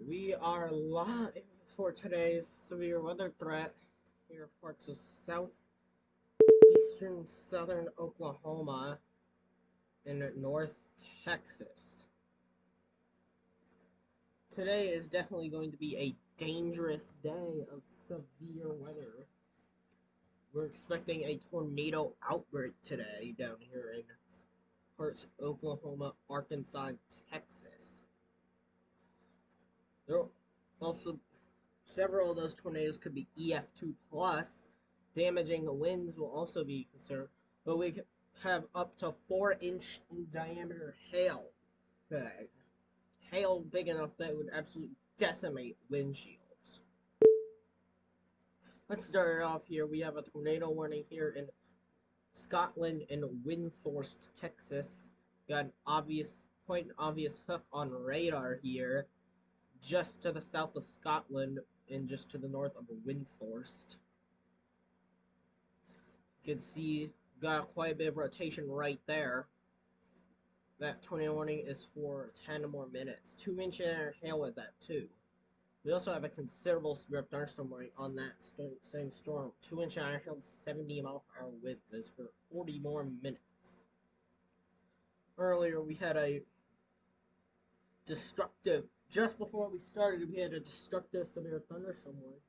We are live for today's severe weather threat here parts of southern Oklahoma and north Texas. Today is definitely going to be a dangerous day of severe weather. We're expecting a tornado outbreak today down here in parts of Oklahoma, Arkansas, and Texas. There are also several of those tornadoes could be EF2 plus. Damaging winds will also be concerned, but we could have up to 4-inch in diameter hail today. Hail big enough that it would absolutely decimate windshields. Let's start it off here. We have a tornado warning here in Scotland and Windthorst, Texas. Got quite an obvious hook on radar here, just to the south of Scotland and just to the north of Windthorst. You can see got quite a bit of rotation right there. That tornado warning is for 10 more minutes. 2-inch hail with that too. We also have a considerable severe thunderstorm warning on that same storm. 2-inch hail, 70-mile-per-hour winds is for 40 more minutes. Earlier we had a destructive, just before we started, we had a destructive severe thunderstorm warning.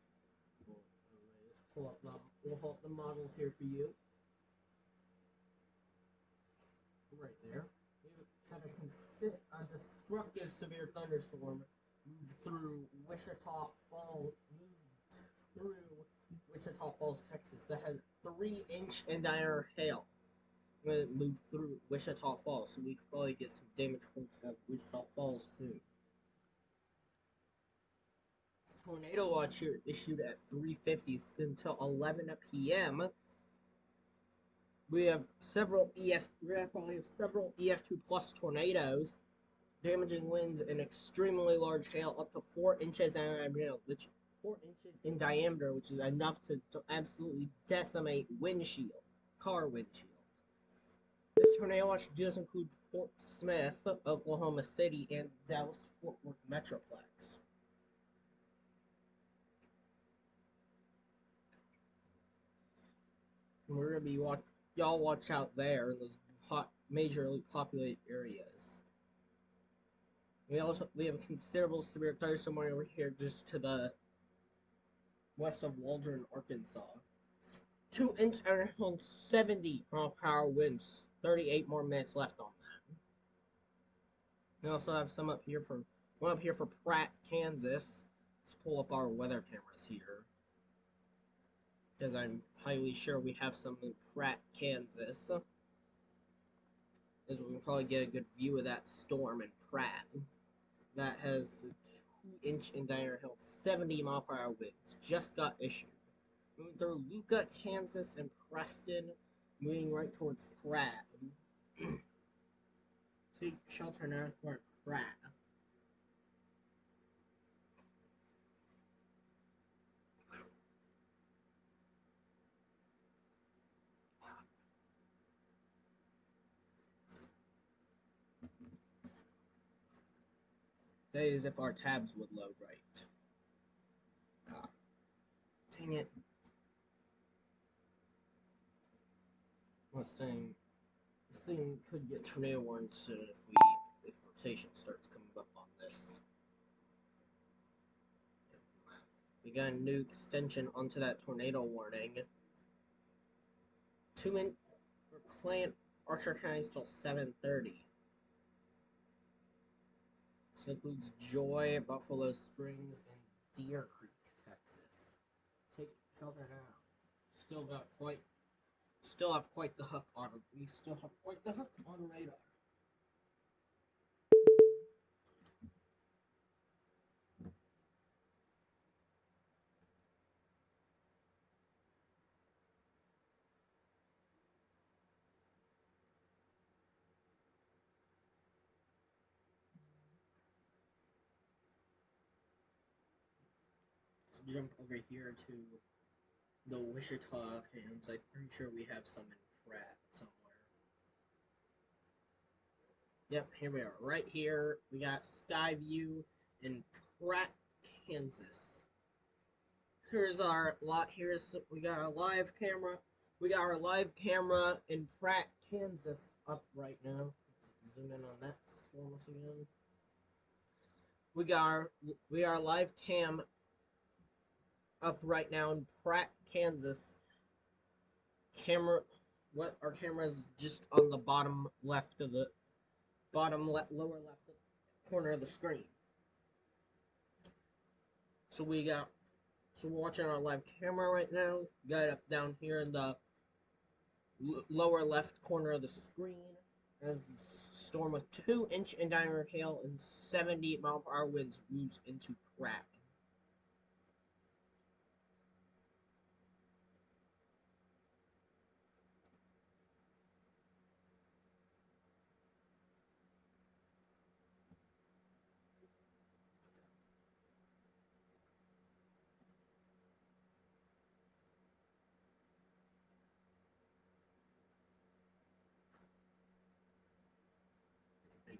We'll pull up the model here for you. Right there. We had a destructive severe thunderstorm move through Wichita Falls, Texas. That had 3-inch in diameter hail when it moved through Wichita Falls, so we could probably get some damage from Wichita Falls soon. Tornado watch here issued at 3:50 until 11 p.m. We have several several EF2 plus tornadoes, damaging winds, and extremely large hail up to 4 inches in diameter, which is enough to absolutely decimate car windshields. This tornado watch does include Fort Smith, Oklahoma City, and Dallas-Fort Worth Metroplex. And we're gonna be y'all watch out there in those majorly populated areas. We have a considerable severe thunderstorm over here just to the west of Waldron, Arkansas. 2-inch and 70-mile-per-hour winds. 38 more minutes left on that. We also have some up here for Pratt, Kansas. Let's pull up our weather cameras here, because I'm highly sure we have some in Pratt, Kansas. As we can probably get a good view of that storm in Pratt. That has a 2-inch in diameter hail, 70-mile-per-hour winds. Just got issued. Moving through Luca, Kansas, and Preston, moving right towards Pratt. Take shelter now for Pratt. That is if our tabs would load right. Dang it. This thing could get tornado warned soon if rotation starts coming up on this. We got a new extension onto that tornado warning. 2-inch for Clint, Archer County till 7:30. This includes Joy, Buffalo Springs, and Deer Creek, Texas. Take shelter now. Still have quite the hook on it. We still have quite the hook on radar. Let's jump over here to the Wichita cams. I'm pretty sure we have some in Pratt somewhere. Yep, here we are. Right here, we got Skyview and Pratt, Kansas. Here's our lot. We got our live camera. We got our live camera in Pratt, Kansas up right now. Zoom in on that storm again. We are live cam up right now in Pratt, Kansas. Our camera's just on the bottom left of the lower left corner of the screen. So we're watching our live camera right now. Got it up down here in the lower left corner of the screen. As a storm with 2-inch in diameter hail and 70-mile-per-hour winds moves into Pratt.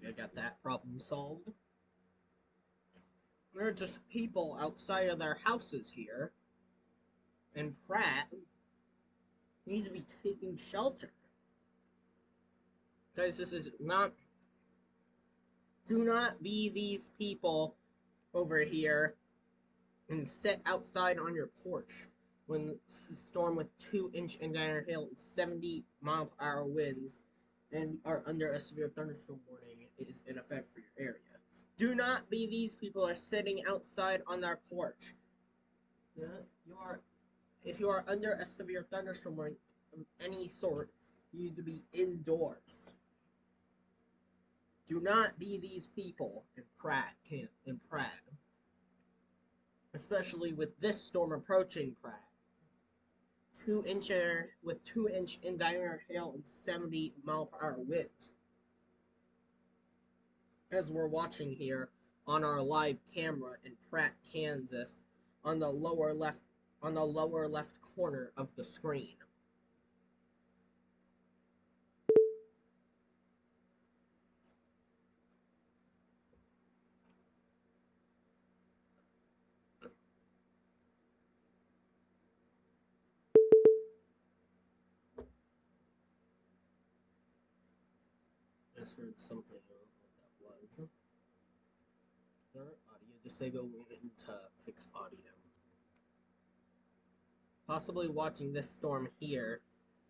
I got that problem solved. There are just people outside of their houses here, and Pratt needs to be taking shelter. Guys, this is not. Do not be these people over here and sit outside on your porch when a storm with 2-inch in diameter hail and 70-mile-per-hour winds and are under a severe thunderstorm warning is in effect for your area. Do not be these people are sitting outside on their porch. If you are under a severe thunderstorm warning of any sort, you need to be indoors. Do not be these people in Pratt. Especially with this storm approaching Pratt. 2-inch in diameter hail and 70-mile-per-hour winds. As we're watching here on our live camera in Pratt, Kansas, on the lower left corner of the screen. I just heard something. I don't know what that was. Audio disable to fix audio. Possibly watching this storm here.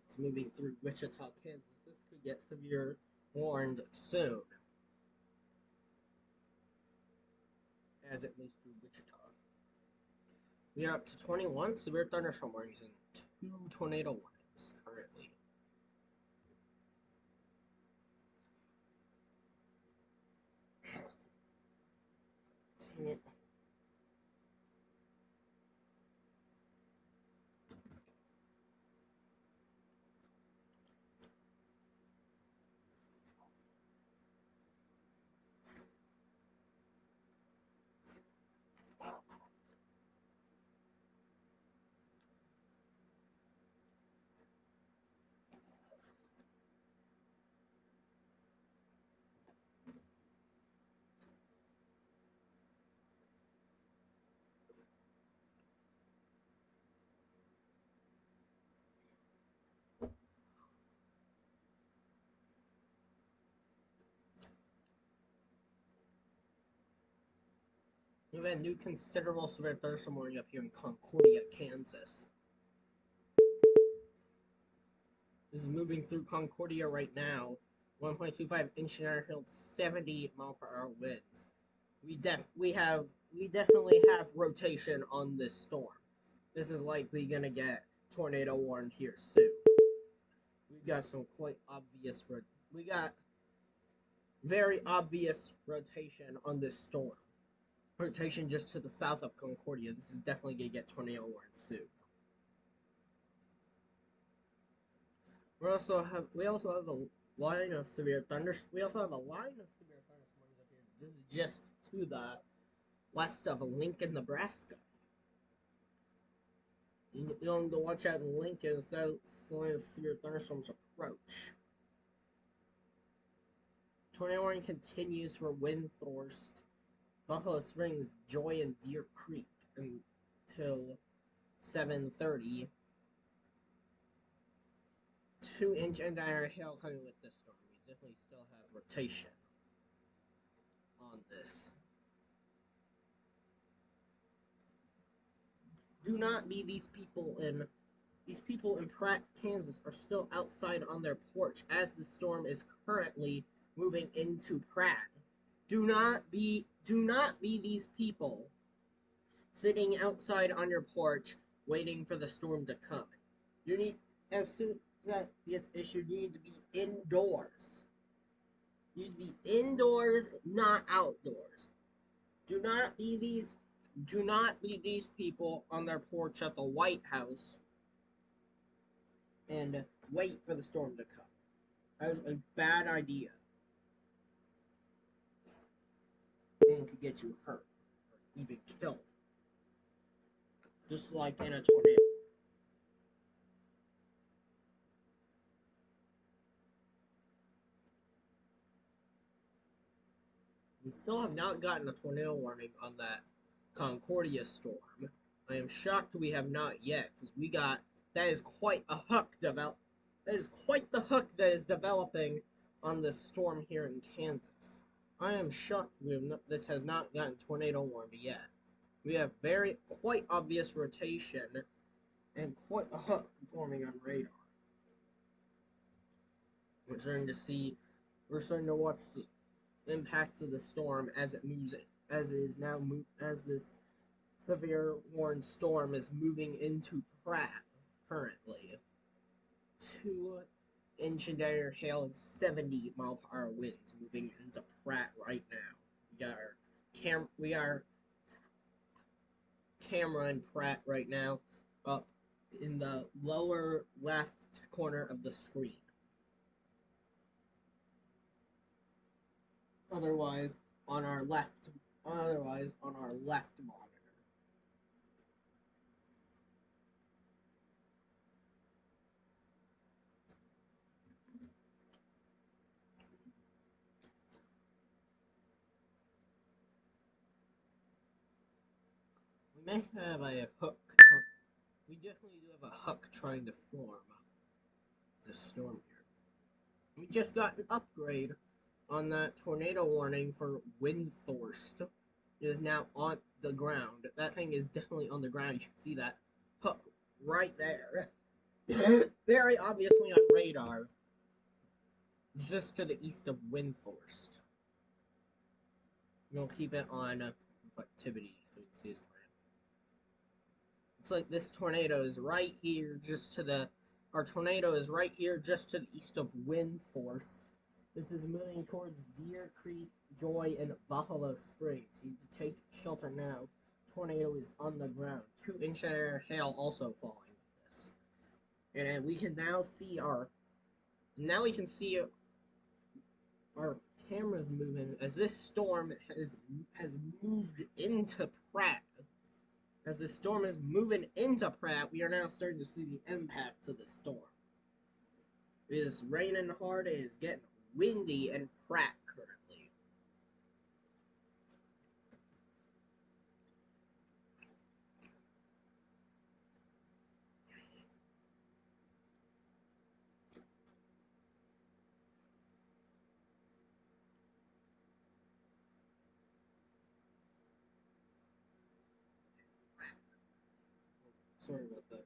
It's moving through Wichita, Kansas. This could get severe warned soon. As it moves through Wichita. We are up to 21 severe thunderstorm warnings and 2 tornado warnings currently. Dang it. We have a new considerable severe thunderstorm warning up here in Concordia, Kansas. This is moving through Concordia right now. 1.25 inch in our hill, 70-mile-per-hour winds. We definitely have rotation on this storm. This is likely gonna get tornado warned here soon. We've got some quite obvious. We got very obvious rotation on this storm. Rotation just to the south of Concordia. This is definitely gonna get tornado warned soon. We also have a line of severe thunderstorms up here. This is just to the west of Lincoln, Nebraska. You need to watch out in Lincoln as those severe thunderstorms approach. Tornado warning continues for wind force Buffalo Springs, Joy, and Deer Creek until 7:30. 2-inch and higher hail coming with this storm. We definitely still have rotation on this. Do not be these people in Pratt, Kansas are still outside on their porch as the storm is currently moving into Pratt. Do not be these people sitting outside on your porch waiting for the storm to come. You need as soon as that gets issued, you need to be indoors. You need to be indoors, not outdoors. Do not be these people on their porch at the White House and wait for the storm to come. That was a bad idea. And could get you hurt or even killed. Just like in a tornado. We still have not gotten a tornado warning on that Concordia storm. I am shocked we have not yet, because that is quite a hook develop. That is quite the hook that is developing on this storm here in Kansas. I am shocked this has not gotten tornado warned yet. We have quite obvious rotation and quite a hook forming on radar. We're starting to watch the impacts of the storm as this severe warned storm is moving into Pratt currently. 2-inch and higher hail and 70-mile-per-hour winds moving into Pratt right now. We are camera in Pratt right now, up in the lower left corner of the screen. Otherwise on our left monitor. We may have a hook. We definitely do have a hook trying to form the storm here. We just got an upgrade on that tornado warning for Windthorst. It is now on the ground. That thing is definitely on the ground. You can see that hook right there. Very obviously on radar. Just to the east of Windthorst. We'll keep it on activity so you can see his brand. Looks like this tornado is right here our tornado is right here just to the east of Windthorst. This is moving towards Deer Creek, Joy, and Buffalo Springs. You need to take shelter now. Tornado is on the ground. 2-inch hail also falling with this. And we can now see our cameras moving as this storm has moved into Pratt. As the storm is moving into Pratt, we are now starting to see the impacts of the storm. It is raining hard. It is getting windy in Pratt currently. Sorry about that.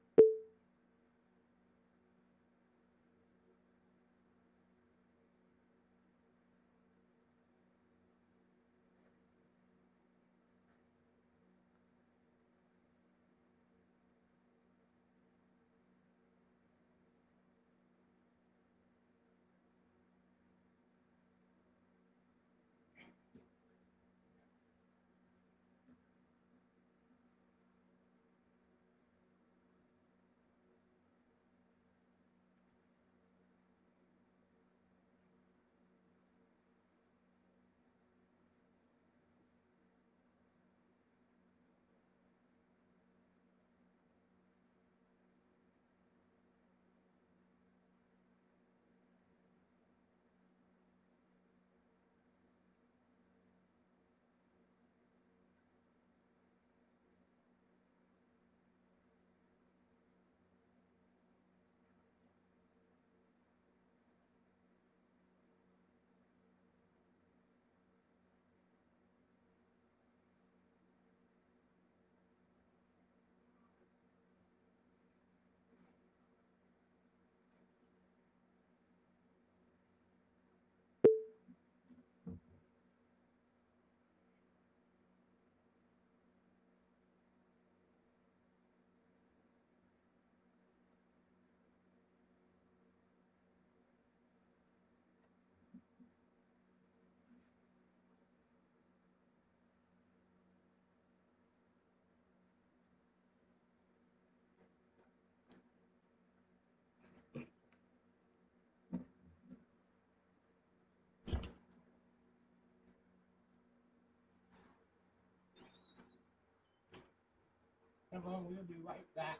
Annabelle. We'll be right back.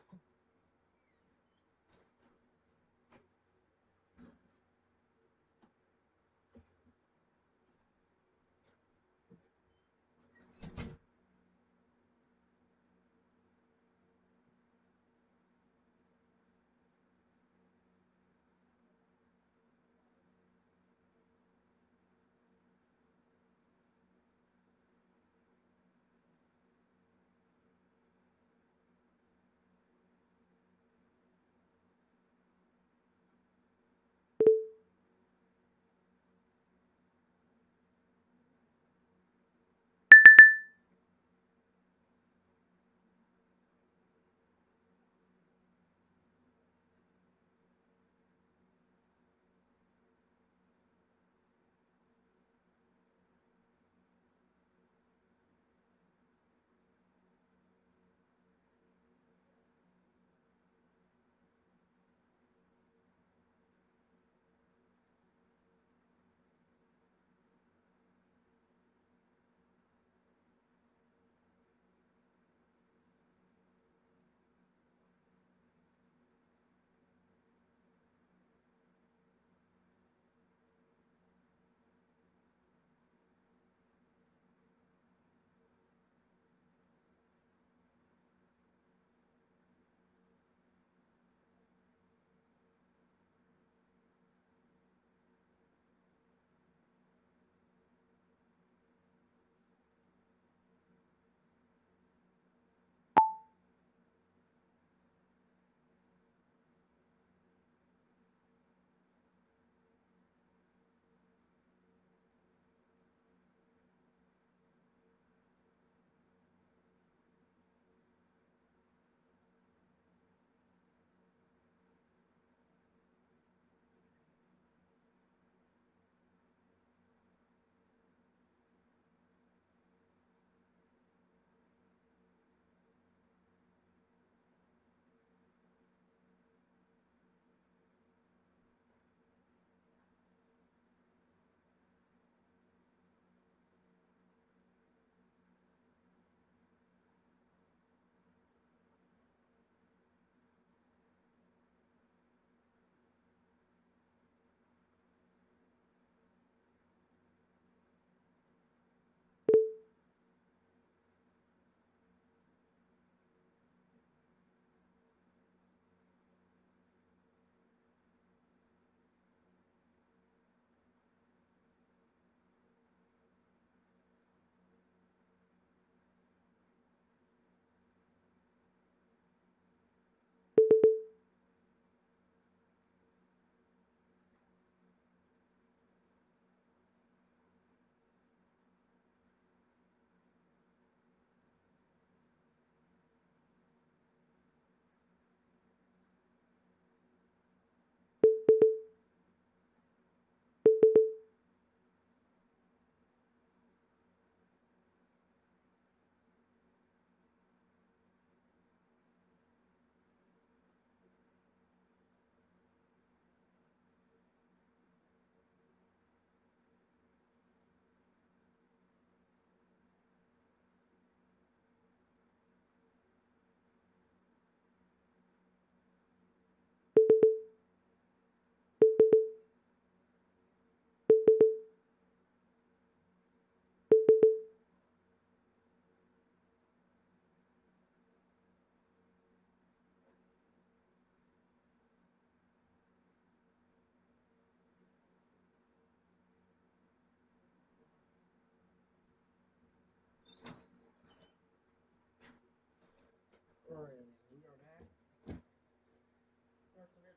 Alright, we are back.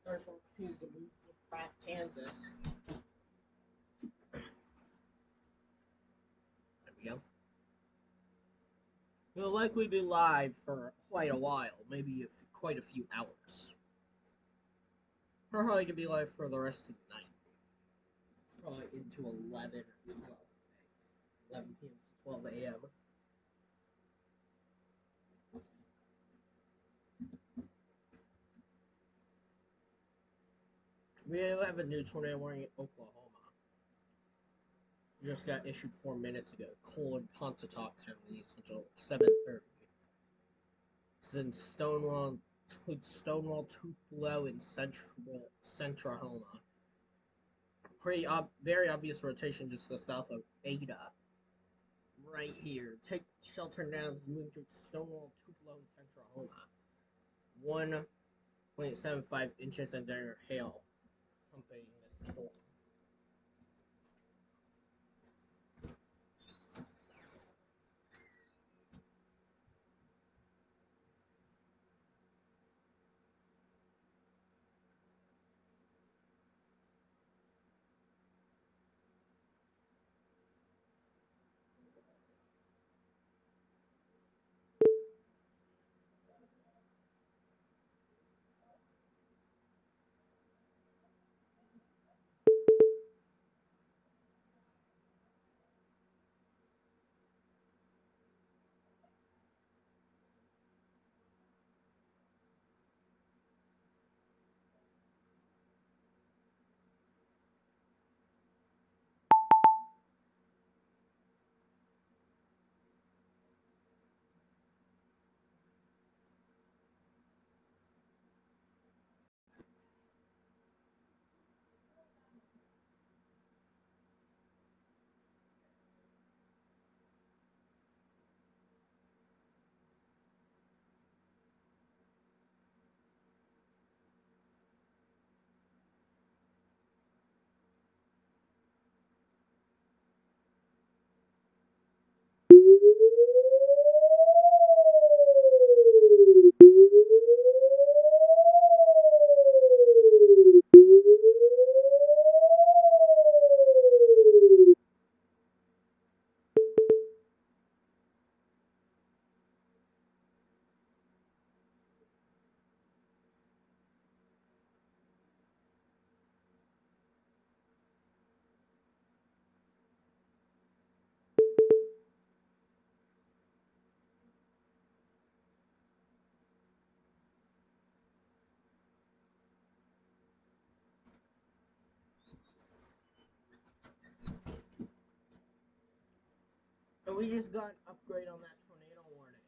There's some confused to move back Kansas. There we go. We'll likely be live for quite a while, maybe quite a few hours. Or probably could be live for the rest of the night. Probably into 11 or 12. 11 p.m. to 12 a.m. We have a new tornado warning in Oklahoma. Just got issued 4 minutes ago. Colin Pontotoc County until 7:30. in Stonewall, includes Stonewall, Tupelo, and Centrahoma. Very obvious rotation just to the south of Ada. Right here. Take shelter now as we move to Stonewall, Tupelo, and Centrahoma. 1.75 inches under hail accompanying this storm. And we just got an upgrade on that tornado warning.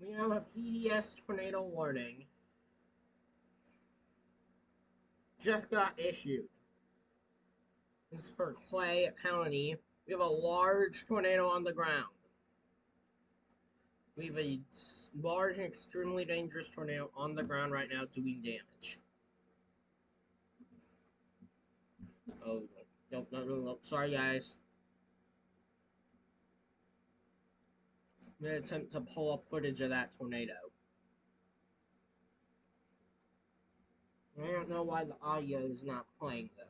We now have PDS tornado warning. Just got issued. This is for Clay County. We have a large tornado on the ground. We have a large and extremely dangerous tornado on the ground right now doing damage. Oh, no. Sorry, guys. I'm going to attempt to pull up footage of that tornado. I don't know why the audio is not playing, though.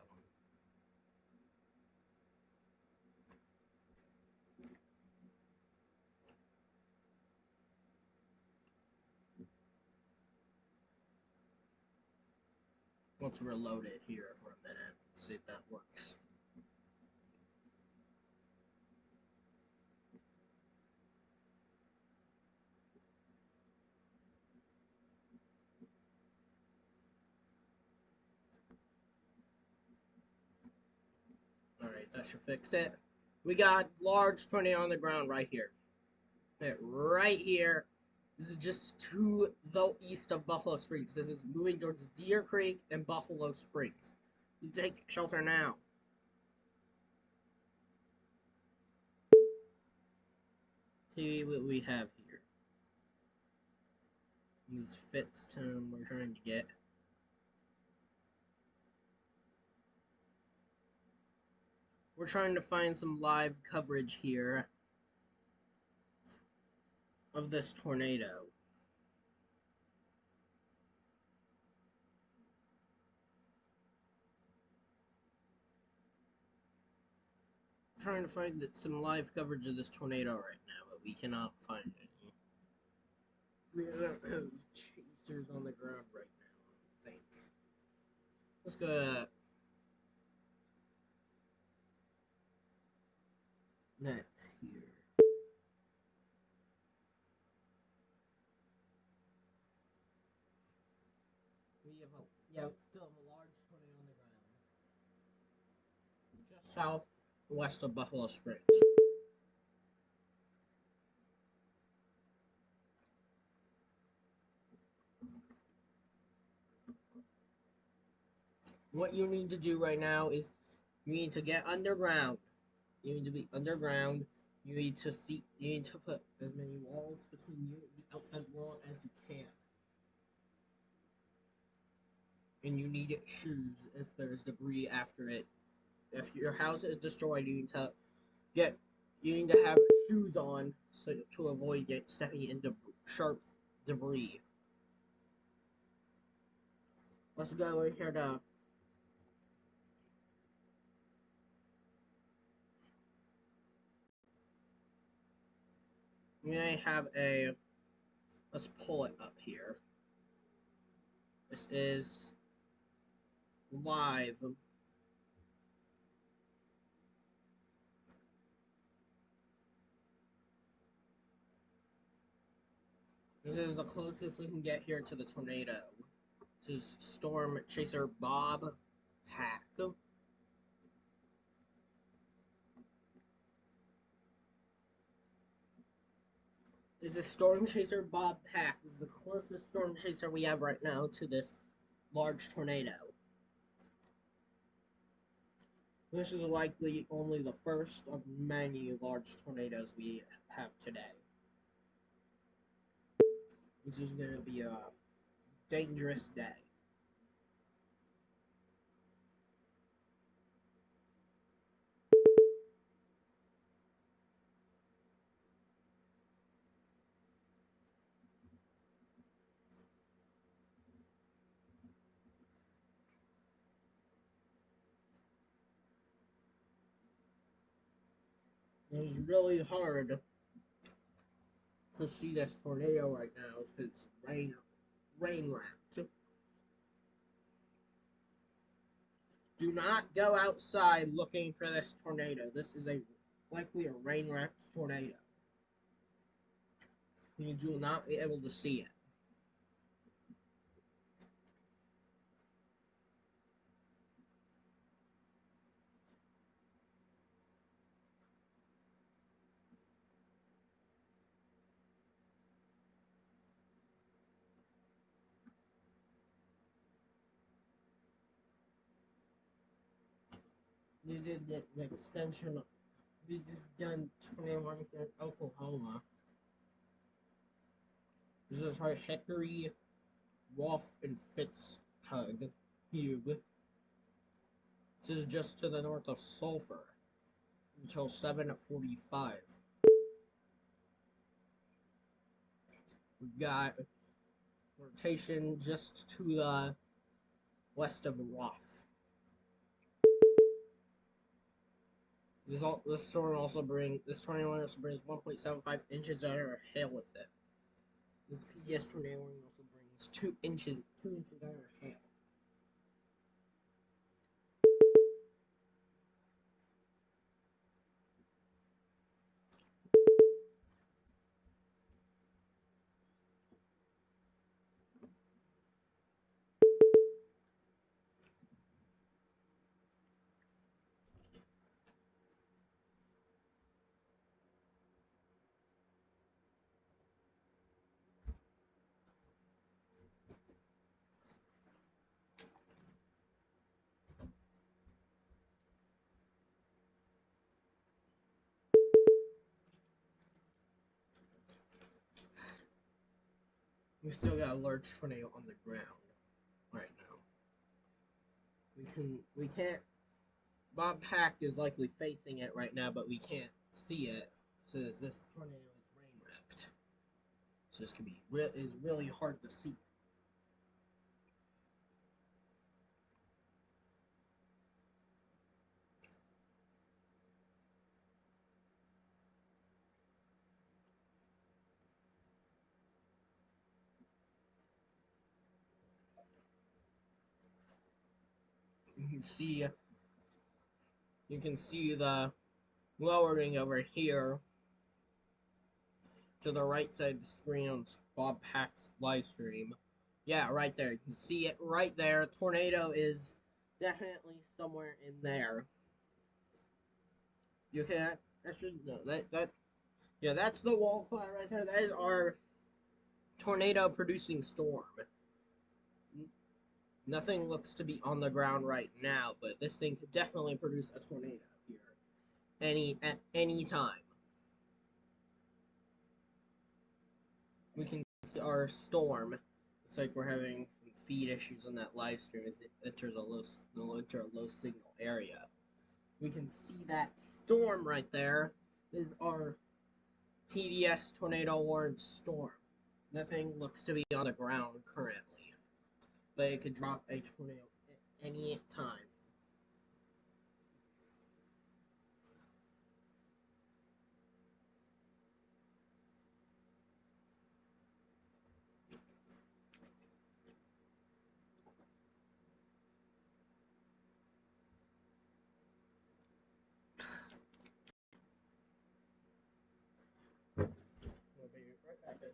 Let's reload it here for a minute. See if that works. Alright, that should fix it. We got large tornado on the ground right here. Right here. This is just to the east of Buffalo Springs. This is moving towards Deer Creek and Buffalo Springs. You take shelter now. See what we have here. These fits tone we're trying to get. We're trying to find some live coverage here of this tornado. We're trying to find some live coverage of this tornado right now, but we cannot find any. We don't have chasers on the ground right now, I think. Let's go to that here. We still have a large tornado on the ground. Just southwest of Buffalo Springs. What you need to do right now is you need to get underground. You need to be underground. You need to see. You need to put as many walls between you and the outside world as you can. And you need shoes if there's debris after it. If your house is destroyed, you need to get. You need to have shoes on so to avoid stepping into sharp debris. Let's go over here to. We may have a. Let's pull it up here. This is live. This is the closest we can get here to the tornado. This is Storm Chaser Bob Hack. This is Storm Chaser Bob Pack. This is the closest Storm Chaser we have right now to this large tornado. This is likely only the first of many large tornadoes we have today. This is going to be a dangerous day. It's really hard to see this tornado right now because it's rain wrapped. Do not go outside looking for this tornado. This is likely a rain wrapped tornado. You will not be able to see it. They did the extension. They just done 21 in Oklahoma. This is right, Hickory, Wolf, and Fitzhugh. Hugh. This is just to the north of Sulphur until 7:45. We've got rotation just to the west of Roth. This tornado also brings 1.75 inches of hail with it. This PBS tornado also brings 2 inches of hail. We still got a large tornado on the ground right now. We can't. Bob Hack is likely facing it right now, but we can't see it because this tornado is rain wrapped. So this can be is really hard to see. You can see the lowering over here to the right side of the screen on Bob Hack's live stream. Yeah, right there. You can see it right there. Tornado is definitely somewhere in there. You can't. No, yeah, that's the wildfire right there. That is our tornado producing storm. Nothing looks to be on the ground right now, but this thing could definitely produce a tornado here at any time. We can see our storm. Looks like we're having some feed issues on that live stream as it enters a low signal area. We can see that storm right there is our PDS tornado warned storm. Nothing looks to be on the ground currently, but it could drop a tornado at any time. We'll be right back, guys.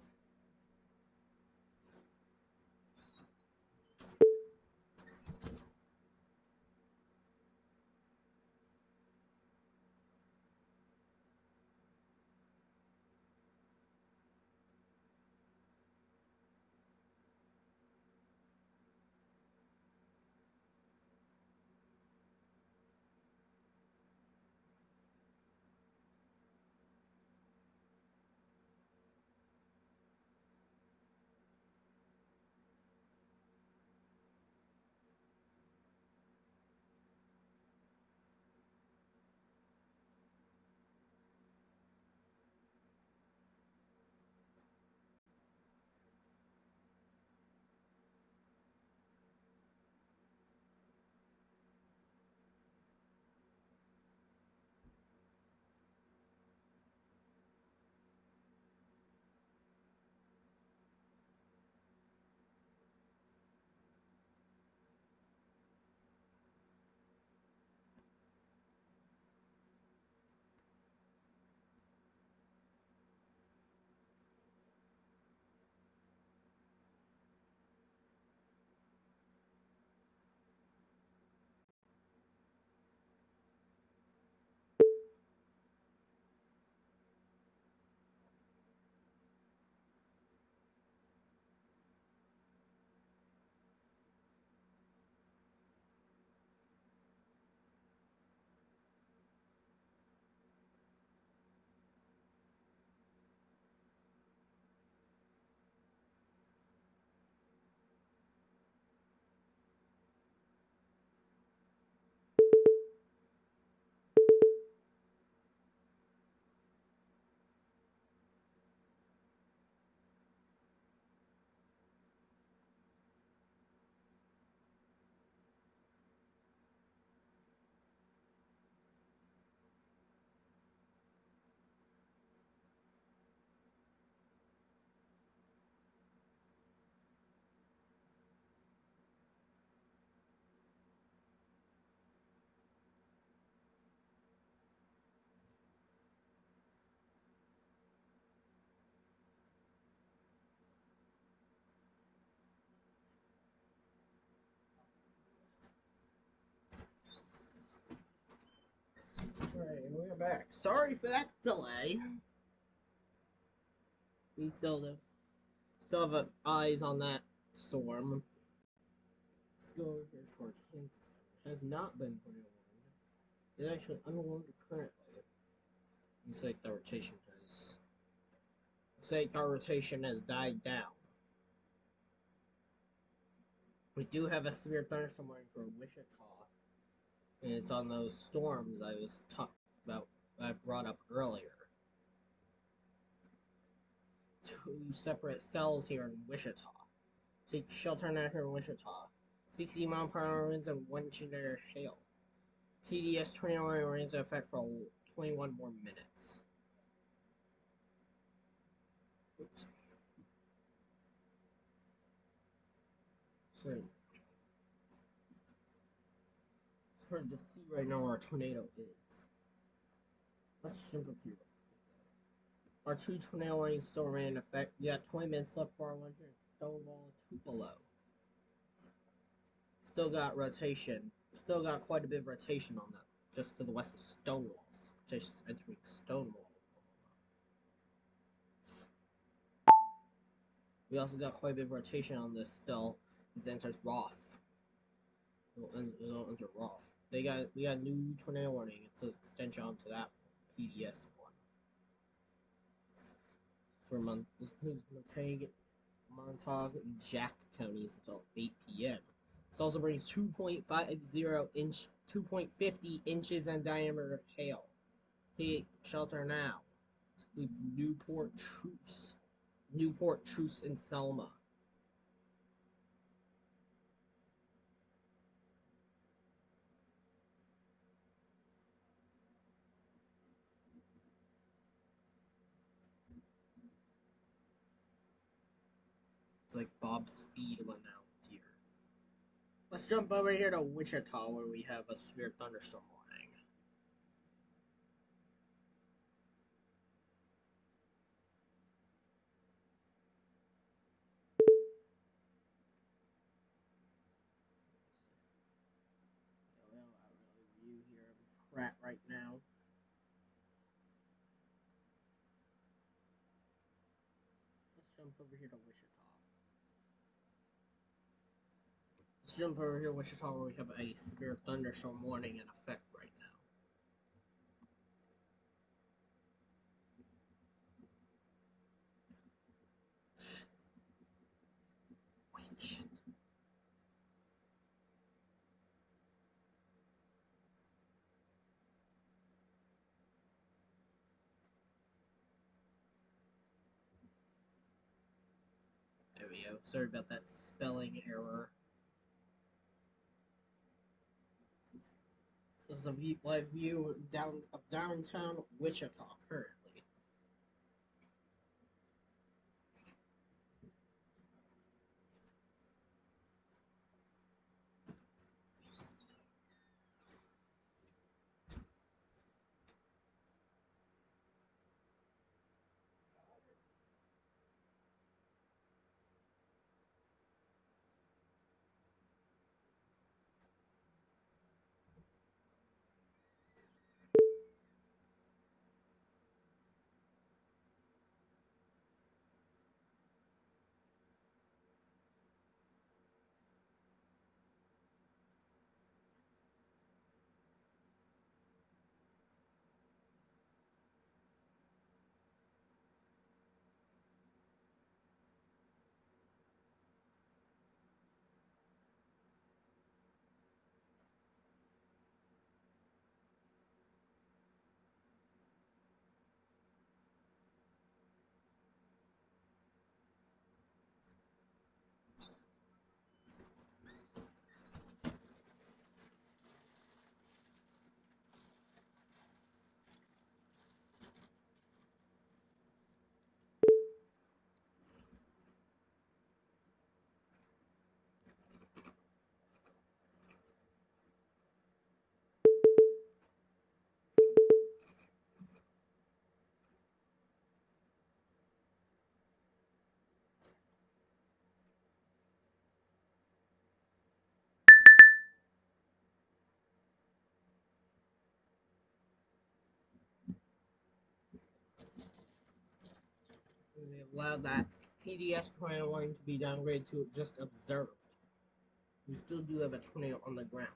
Alright, we're back. Sorry for that delay. We still have eyes on that storm. Let's go over here towards Kansas. Has not been tornado warned. It's actually unwarned currently. Looks like our rotation has died down. We do have a severe thunderstorm warning for Wichita, and it's on those storms I was talking about. I brought up earlier. 2 separate cells here in Wichita. Take shelter now here in Wichita. 60-mile-per-hour winds and 1 inch hail. PDS 21 rains in effect for 21 more minutes. Oops. So, it's hard to see right now where a tornado is. Let's jump up here. Our 2 tornado warnings still remain in effect. We got 20 minutes left for our one here in Stonewall and Tupelo. Still got rotation. Still got quite a bit of rotation on that. Just to the west of Stonewall. Rotation's entering Stonewall. We also got quite a bit of rotation on this still. This enters Roth. It'll enter Roth. We got new tornado warning. It's an extension onto that PDS one for Montauk and Jack counties until 8 p.m. This also brings 2.50 inches in diameter of hail. Hey, shelter now. With Newport Truce in Selma. Like Bob's feed went out here. Let's jump over here to Wichita where we have a severe thunderstorm warning. View here of Pratt right now. Let's jump over here to Wichita. Let's jump over here to Wichita where we have a severe thunderstorm warning in effect right now. Wait, shit. There we go. Sorry about that spelling error. This is a live view of downtown Wichita currently. We have allowed that PDS tornado warning to be downgraded to just observed. We still do have a tornado on the ground.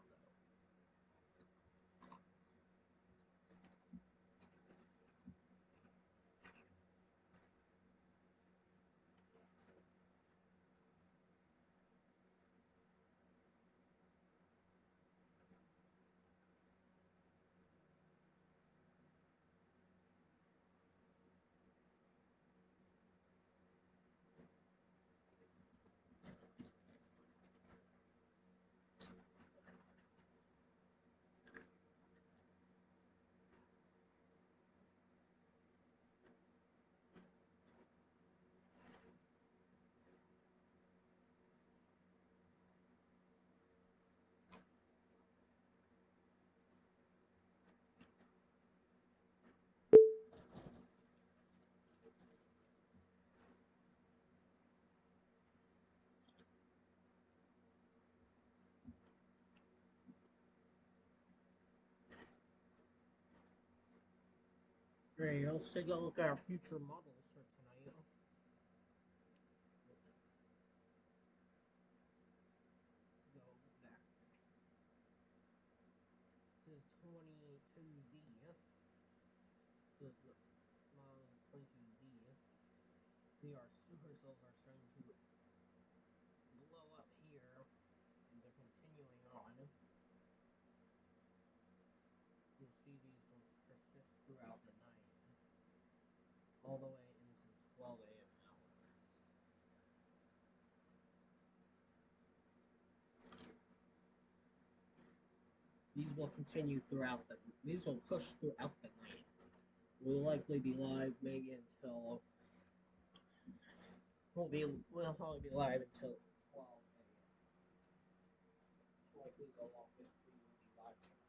Great, let's take a look at our future models for tonight. Let's go back. 22Z. So the model 22Z. See, our supercells are starting to blow up here, and they're continuing on. You'll see these will persist throughout the night, all the way into 12 a.m. hours. These will continue throughout the. These will push throughout the night. We'll likely be live maybe until. We'll probably be live until 12 a.m. Likely the longest we will be live tonight.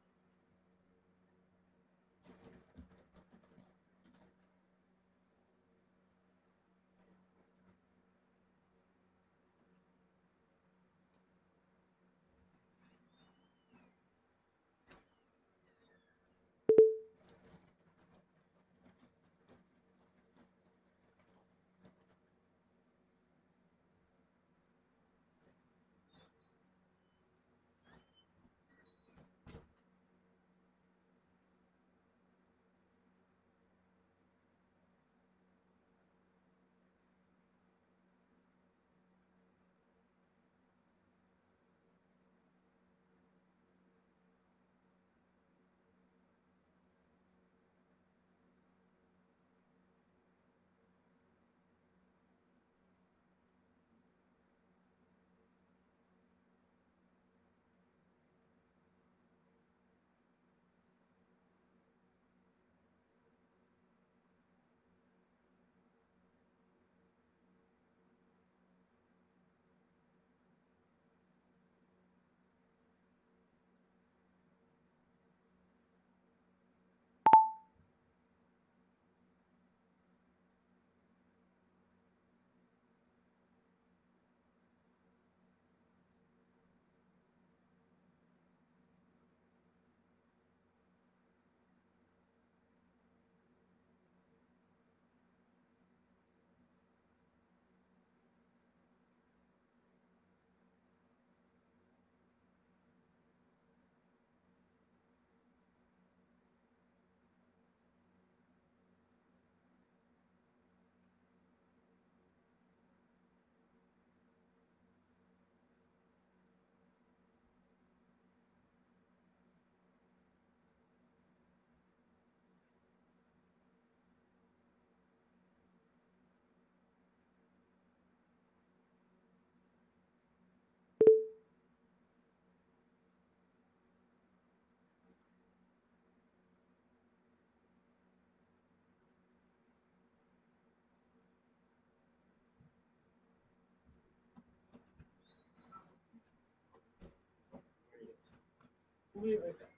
We'll be right back.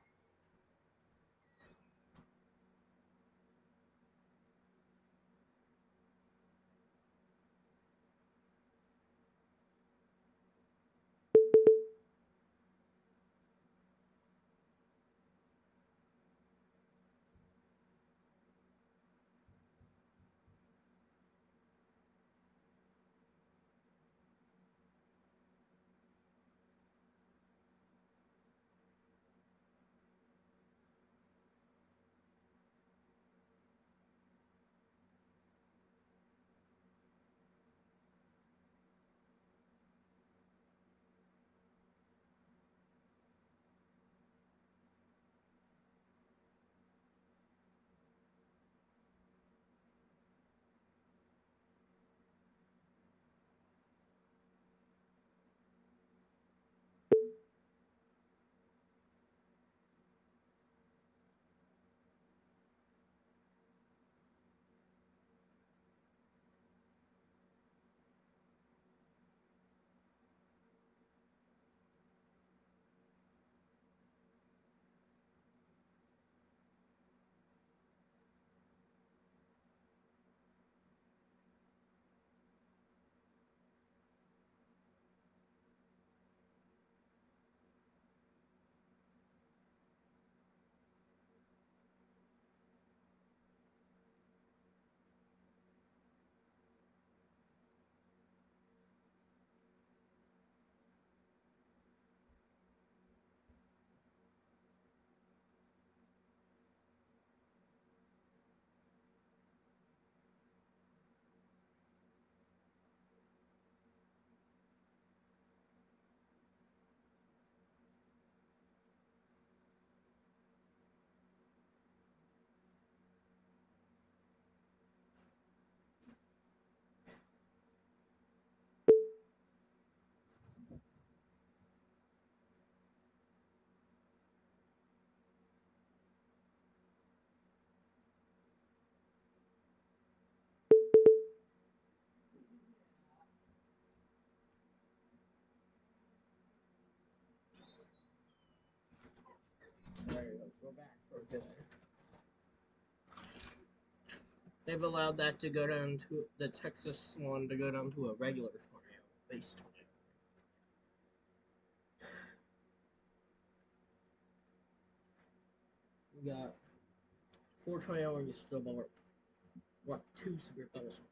we're back for good. They've allowed that to go down to the Texas one to go down to a regular tornado, base tornado. We got 4 tornadoes still, but what 2 severe thunderstorms.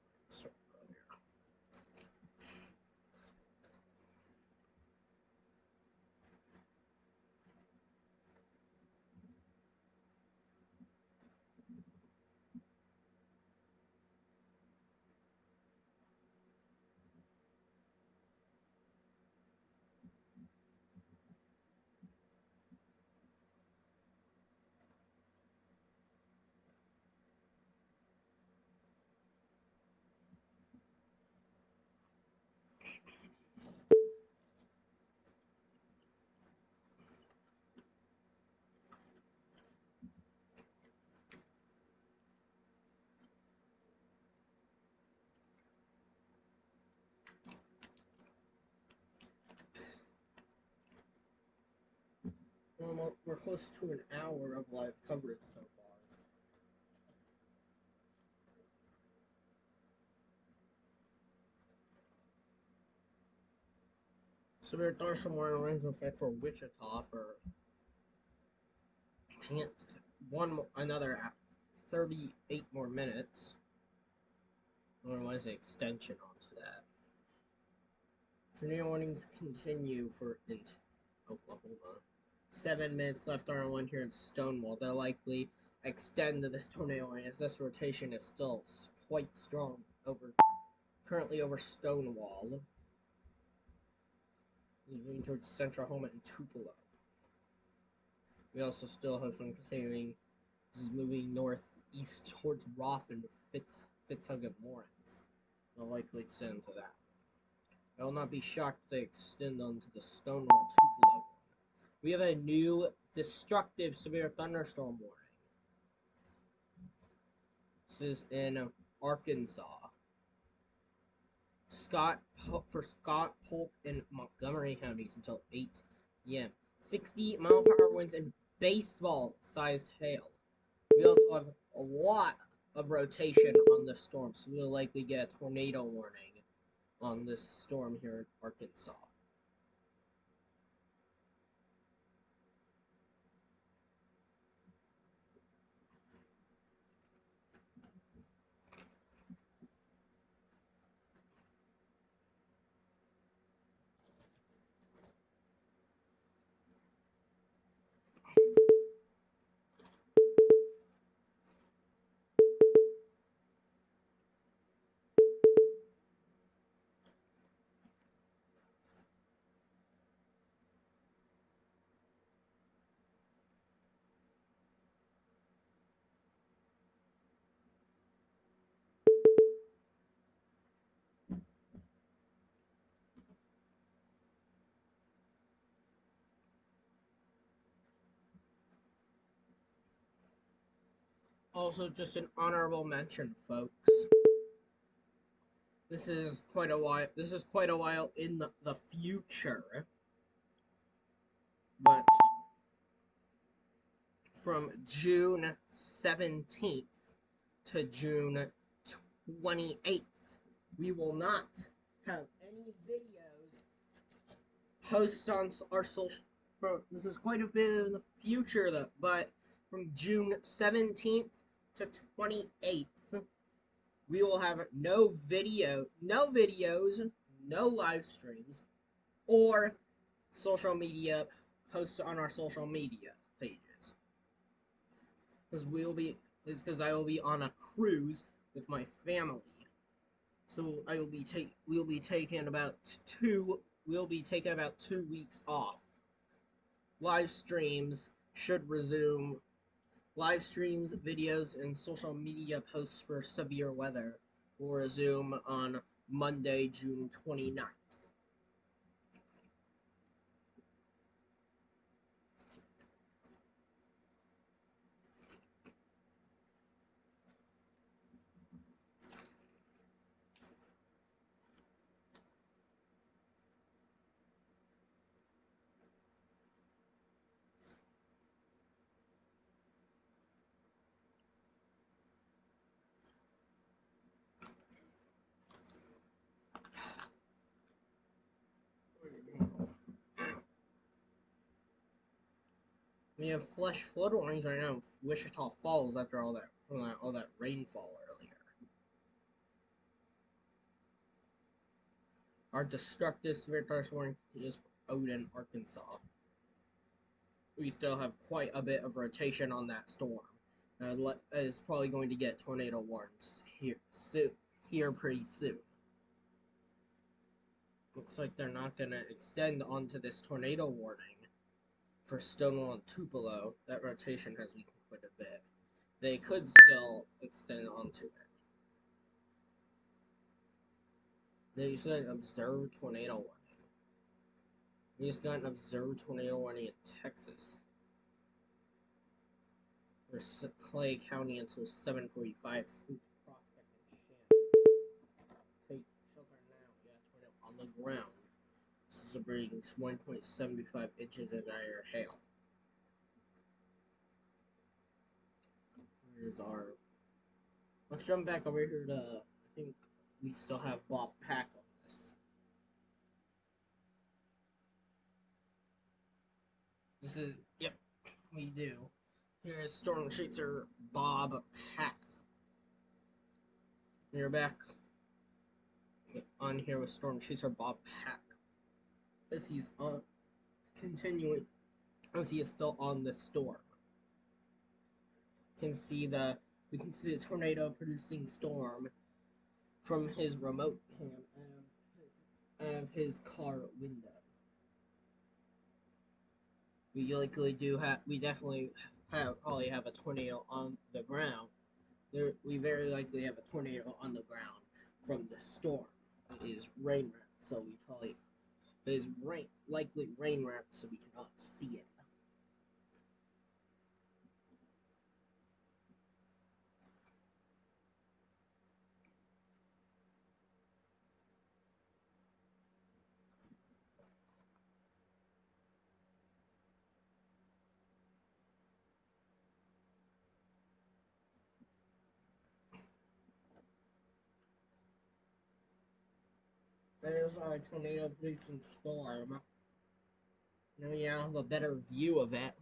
We're close to an hour of live coverage so far. Severe thunderstorm warning remains in effect for Wichita for another 38 more minutes. Otherwise, an extension onto that. Tornado warnings continue for Oklahoma. 7 minutes left on our one here in Stonewall. They'll likely extend to this tornado warning as this rotation is still quite strong currently over Stonewall. Moving towards Central Homa and Tupelo. We also still have some continuing. This is moving northeast towards Roth and Fitzhugh Morris. They'll likely extend to that. I will not be shocked if they extend onto the Stonewall Tupelo. We have a new destructive severe thunderstorm warning. This is in Arkansas. For Scott, Polk, and Montgomery counties until 8 p.m. 60-mile-per-hour winds and baseball-sized hail. We also have a lot of rotation on the storm, so we'll likely get a tornado warning on this storm here in Arkansas. Also, just an honorable mention, folks. This is quite a while. This is quite a while in the future, but from June 17th to June 28th, we will not have any videos posted on our social. This is quite a bit in the future, though. But from June 17th to 28th, we will have no videos, no live streams, or social media posts on our social media pages. Because I will be on a cruise with my family. So we'll be taking about 2 weeks off. Live streams should resume. Live streams, videos, and social media posts for severe weather will resume on Monday, June 29th. We have flash flood warnings right now in Wichita Falls after all that rainfall earlier. Our destructive severe thunderstorm warning is for Odin, Arkansas. We still have quite a bit of rotation on that storm. That is probably going to get tornado warnings here pretty soon. Looks like they're not going to extend onto this tornado warning for Stonewall and Tupelo. That rotation has weakened quite a bit. They could still extend onto it. They just got an observed tornado warning. We just got an observed tornado warning in Texas. There's Clay County until 7:45. Scoop, Prospect, and Shannon. Take shelter now. Yeah, tornado on the ground. This is bringing 1.75 inches of dire hail. Here's our. Let's jump back over here to. I think we still have Bob Pack on this. This is. Yep, we do. Here's Storm Chaser Bob Pack. We're back on here with Storm Chaser Bob Pack. As he's continuing, as he is still on the storm. We can see the tornado producing storm from his remote cam of his car window. We definitely probably have a tornado on the ground. We very likely have a tornado on the ground from the storm. It is rain wrapped, so it is likely rain wrapped, so we cannot see it. There's our tornado producing storm. Now we have a better view of it.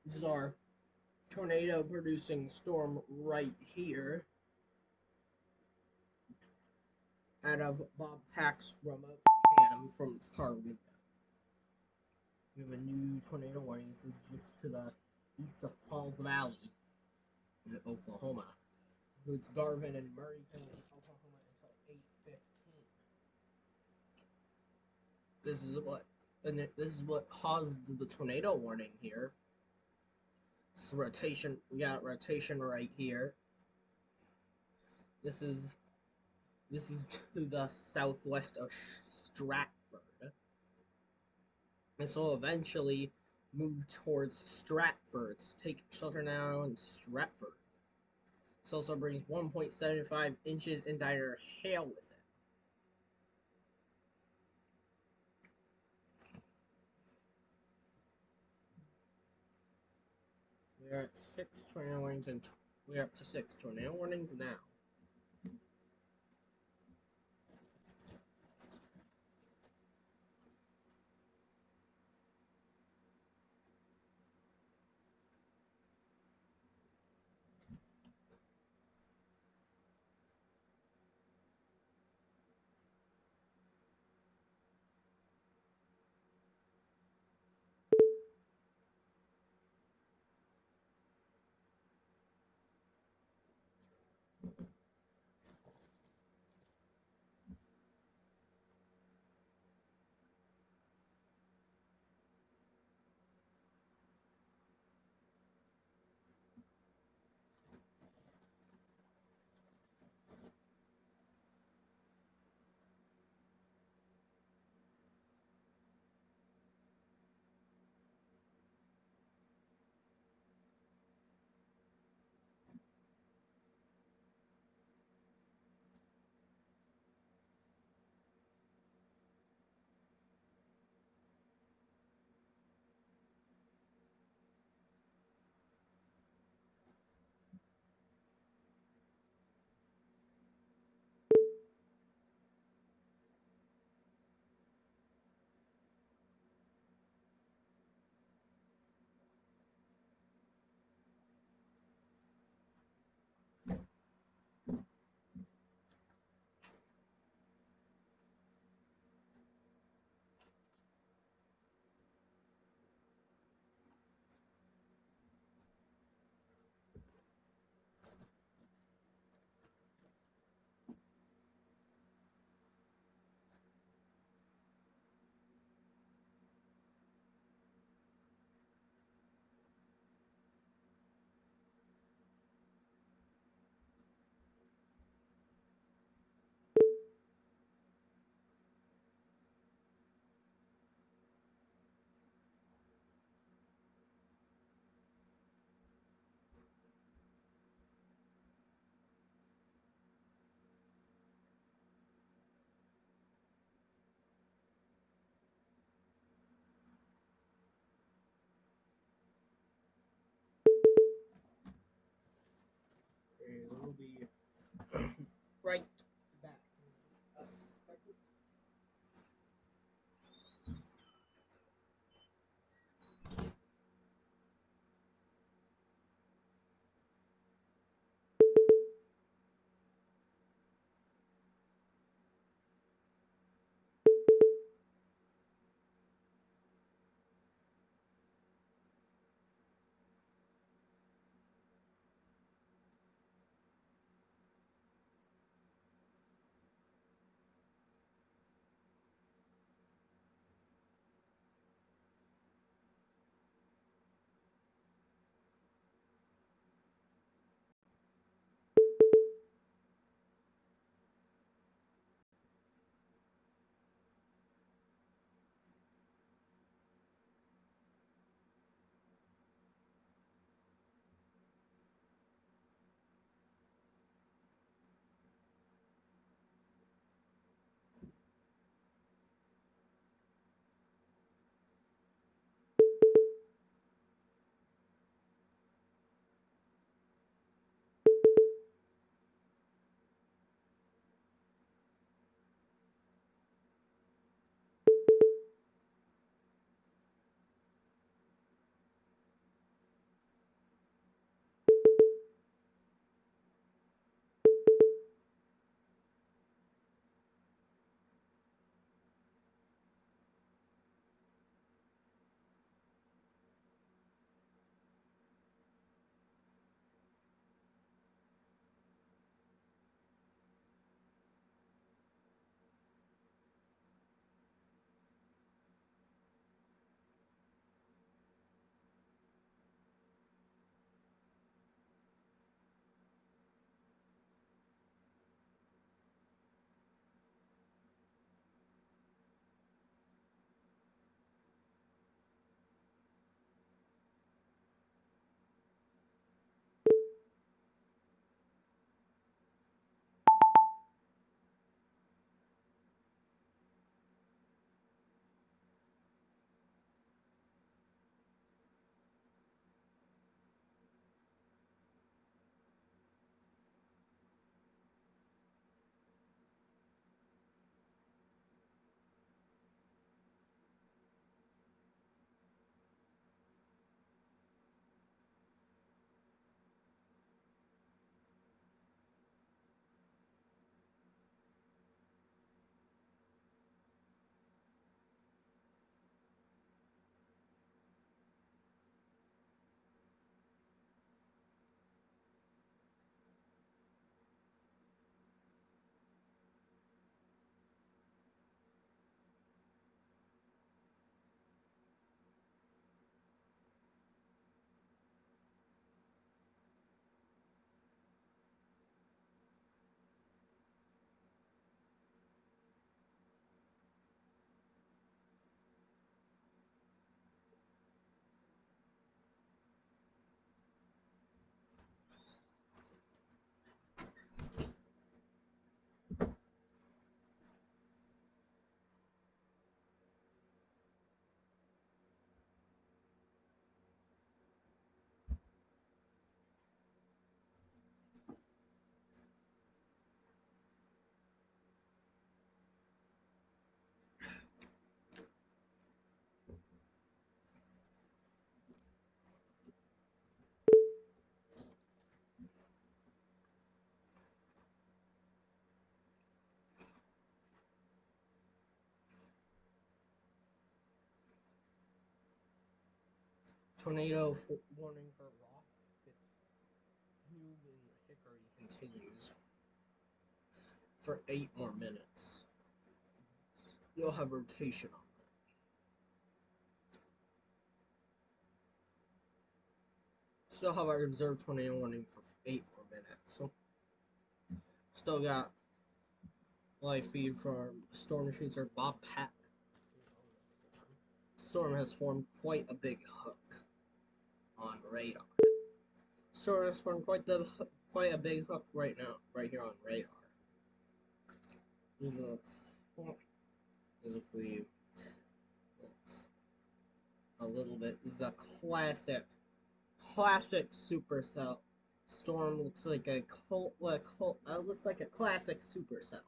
This is our tornado producing storm right here out of Bob Pack's remote cam from his car window. We have a new tornado warning. This is just to the east of Pauls Valley in Oklahoma. It includes Garvin and Murray counties, Oklahoma until 8:15. This is what caused the tornado warning here. Rotation. We got rotation right here. This is to the southwest of Stratford. This will eventually move towards Stratford. Take shelter now in Stratford. This also brings 1.75 inches in dire hail with it. We're at 6 tornado warnings and we're up to 6 tornado warnings now. and we'll be right back in a second. Warning for rock. It's and Hickory continues for 8 more minutes. You'll have rotation on that. Still have our observed tornado warning for 8 more minutes. So still got live feed from storm chaser Bob Pack. Storm has formed quite a big hook on radar. Storm has formed quite a big hook right now, right here on radar. This is if we a little bit. This is a classic supercell Storm looks like a looks like a classic Supercell.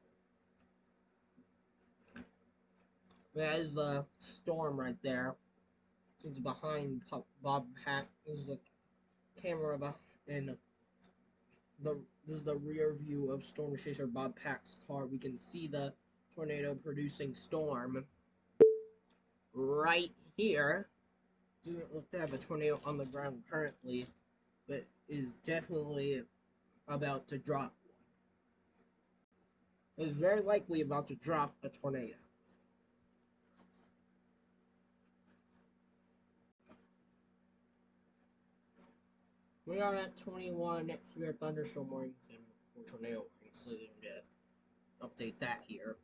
That is the Storm right there. It's behind Bob Pack. This is the camera and the this is the rear view of Storm Chaser Bob Pack's car. We can see the tornado producing storm right here. Doesn't look to have a tornado on the ground currently, but is definitely about to drop one. Is very likely about to drop a tornado. We are at 21 next severe thunderstorm warnings and 4 tornado warnings, so you can update that here.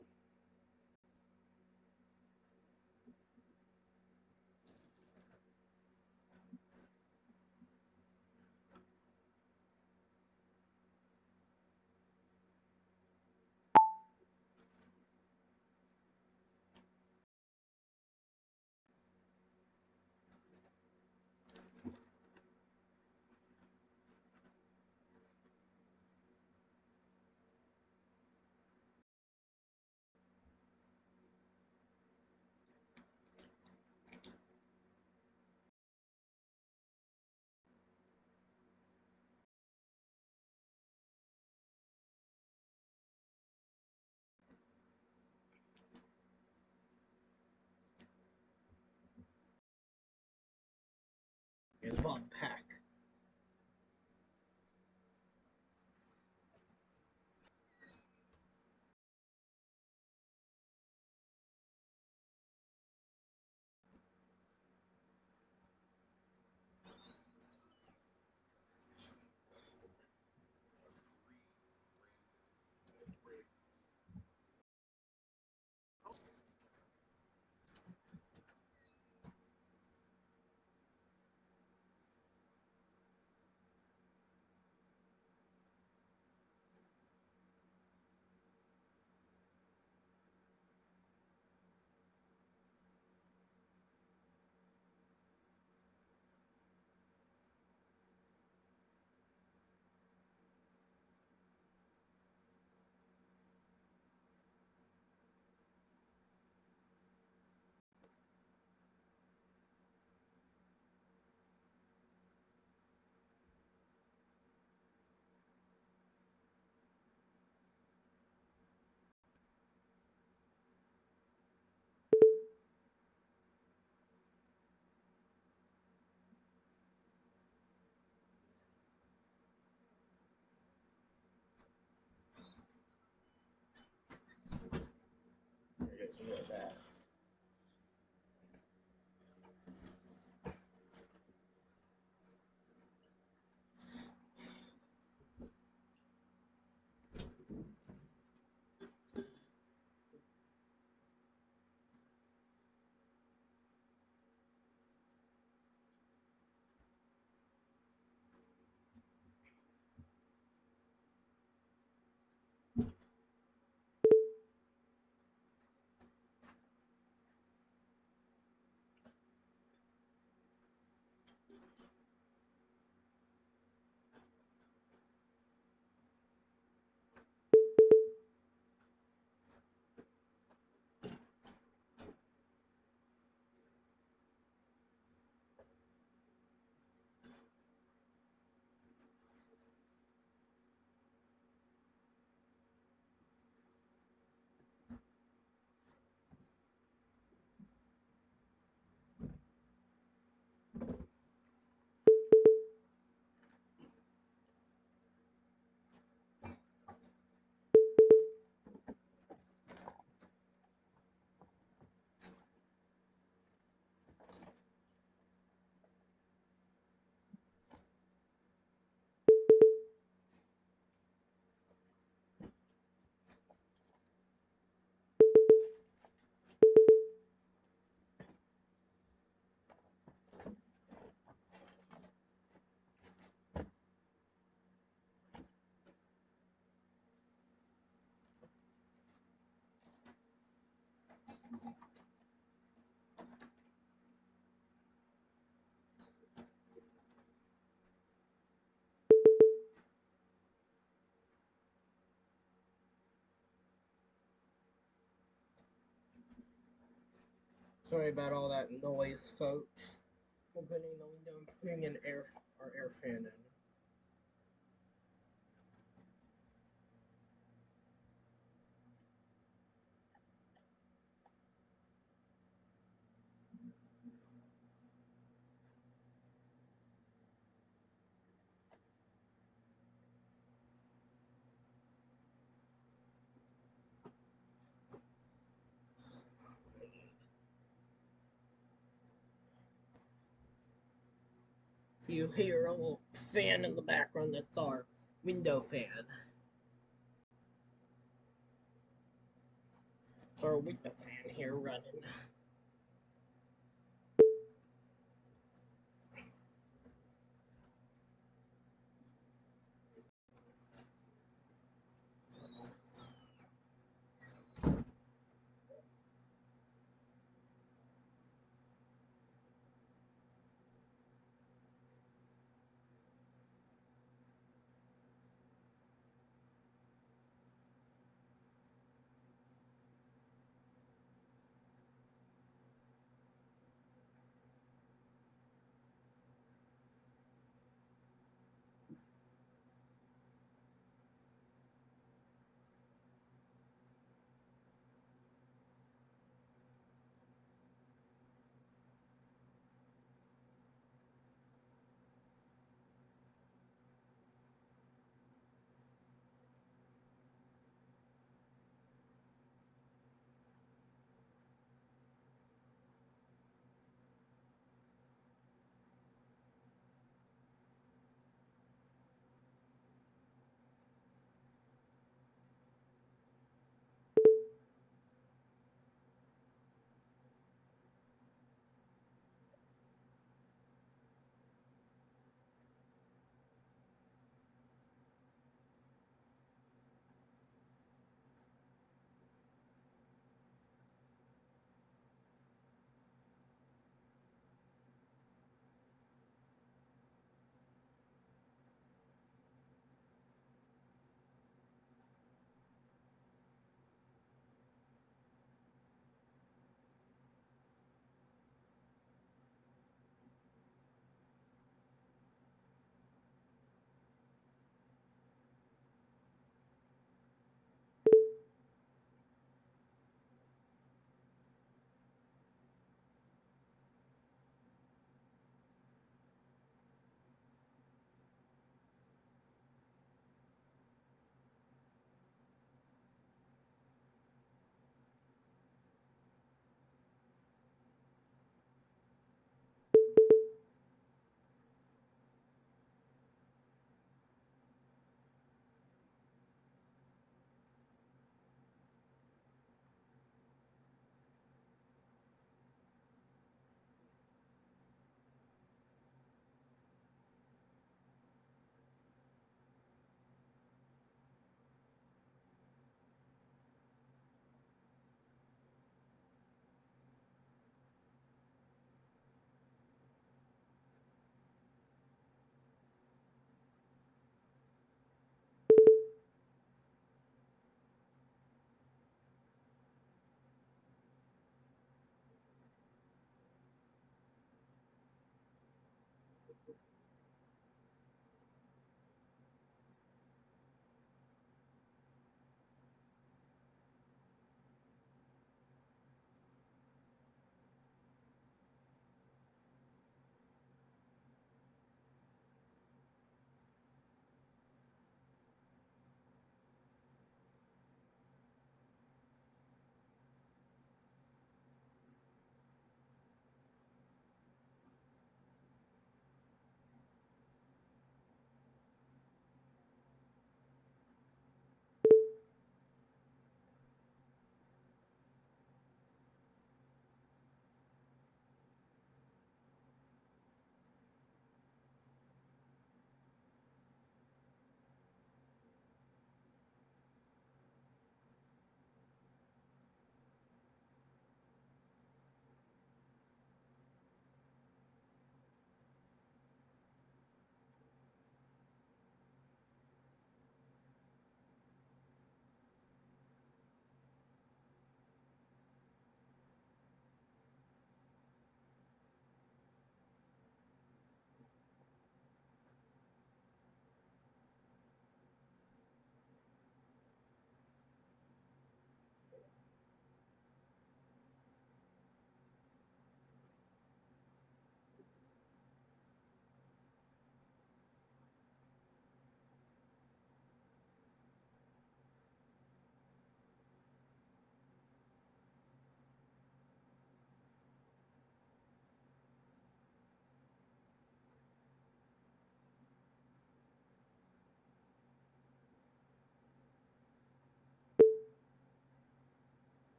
Here's Bob Pack. Sorry about all that noise, folks. Opening the window and putting our air fan in. If you hear a little fan in the background, that's our window fan. It's our window fan here running.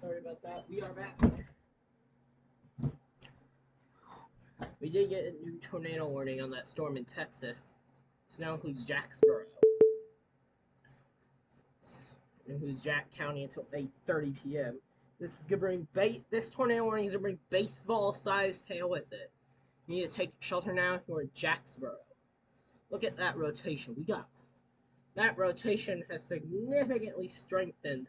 sorry about that. We are back. We did get a new tornado warning on that storm in Texas. This now includes Jacksboro. It includes Jack County until 8:30 p.m. This is gonna bring this tornado warning is gonna bring baseball-sized hail with it. You need to take shelter now if you're in Jacksboro. Look at that rotation. That rotation has significantly strengthened.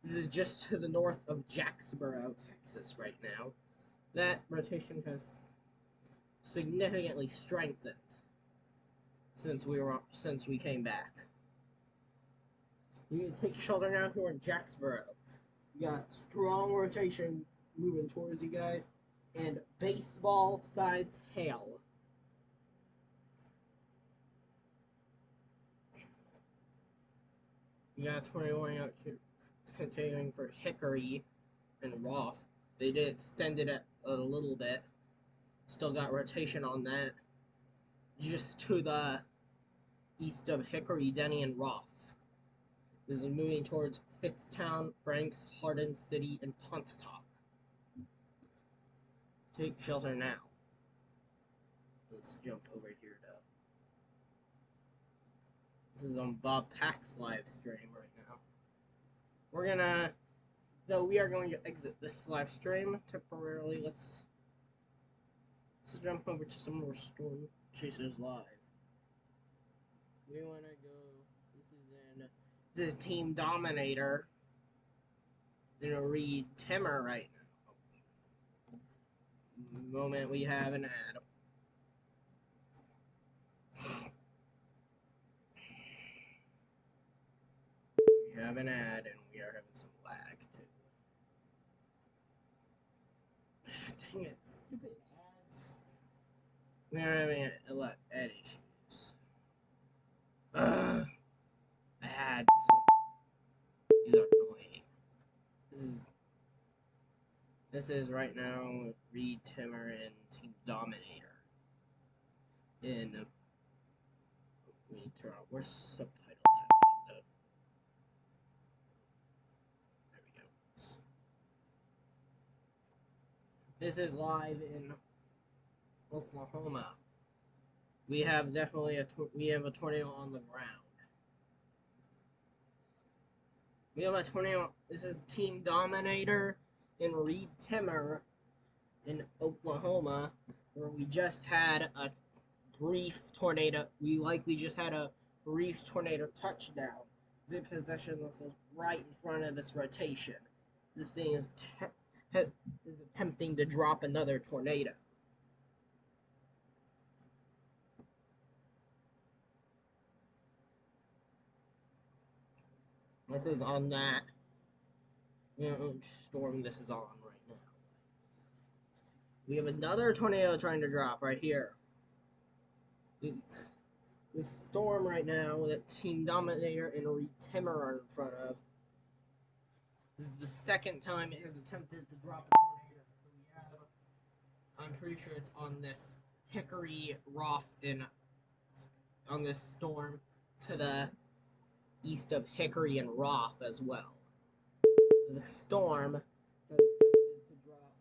This is just to the north of Jacksboro, Texas right now. That rotation has significantly strengthened since we came back. You need to take shelter now if you're in Jacksboro. You got strong rotation moving towards you guys and baseball-sized hail. You got a tornado warning out here continuing for Hickory and Roth. They did extend it a little bit. Still got rotation on that. Just to the east of Hickory, Denny, and Roth. This is moving towards Fitztown, Franks, Hardin City, and Pontotoc. Take shelter now. Let's jump over here though. This is on Bob Pack's live stream right now. We are going to exit this live stream temporarily. Let's jump over to some more Storm Chasers live. We want to go. This is Team Dominator. I'm gonna read Timmer right now. Moment we have an ad. We have an ad and we are having some lag too. Dang it, stupid ads. We are having a lot of ad issues. Ads. These are annoying. This is right now Reed Timmer and Team Dominator. In let me turn on where's subtitles happening though. There we go. This is live in Oklahoma. We have definitely a tornado on the ground. We have a tornado. This is Team Dominator and Reed Timmer in Oklahoma, where we just had a brief tornado. We likely just had a brief tornado touchdown. The possession this is right in front of this rotation. This thing is attempting to drop another tornado. This is on that storm this is on right now. We have another tornado trying to drop right here. This storm right now that Team Dominator and Reed Timmer are in front of. This is the second time it has attempted to drop a tornado. So we have, I'm pretty sure it's on this Hickory, Roth, on this storm to the east of Hickory and Roth as well. The storm has attempted to drop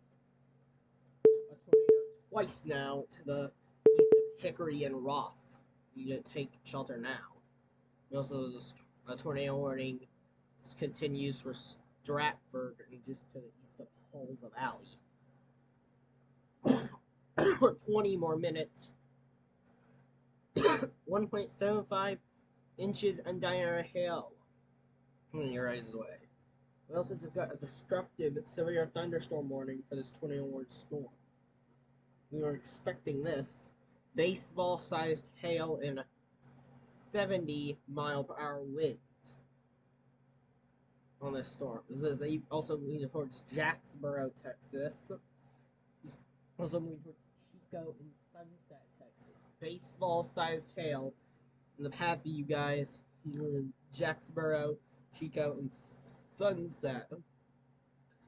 a tornado twice now to the east of Hickory and Roth. You need to take shelter now. Also, a tornado warning continues for Stratford and just to the east of Halls Valley. For 20 more minutes. 1.75 inches and diameter hail in your eyes' way. We also just got a destructive severe thunderstorm warning for this tornado warning storm. We were expecting this baseball-sized hail and 70-mile-per-hour winds on this storm. This is also moving towards Jacksboro, Texas. Also moving towards Chico and Sunset, Texas. Baseball-sized hail in the path of you guys. You're in Jacksboro, Chico, and Sunset.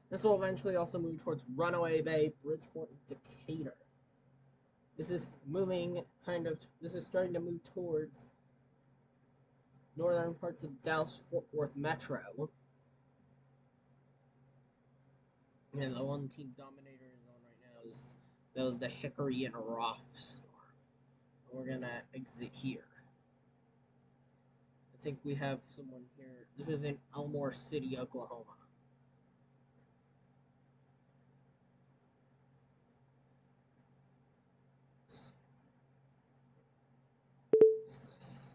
This will eventually also move towards Runaway Bay, Bridgeport, and Decatur. This is starting to move towards northern parts of Dallas-Fort Worth Metro. And the one team dominator is on right now is that was the Hickory and Roth storm. We're gonna exit here. I think we have someone here. This is in Elmore City, Oklahoma. What's this?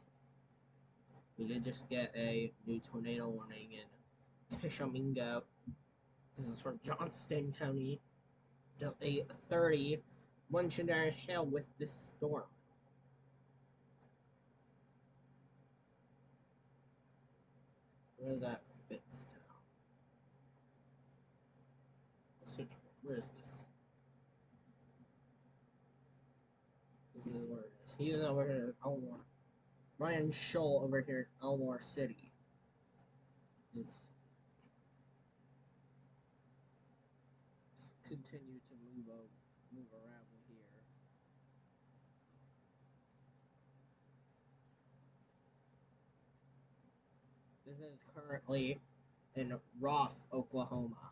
We did just get a new tornado warning in Tishomingo. This is from Johnston County. A 30 wind chill and hail with this storm. Where is that fits to? Where is this? This is where it is. He's over here in Elmore. Ryan Scholl over here in Elmore City. Is continue to move around here. This is currently in Roth, Oklahoma.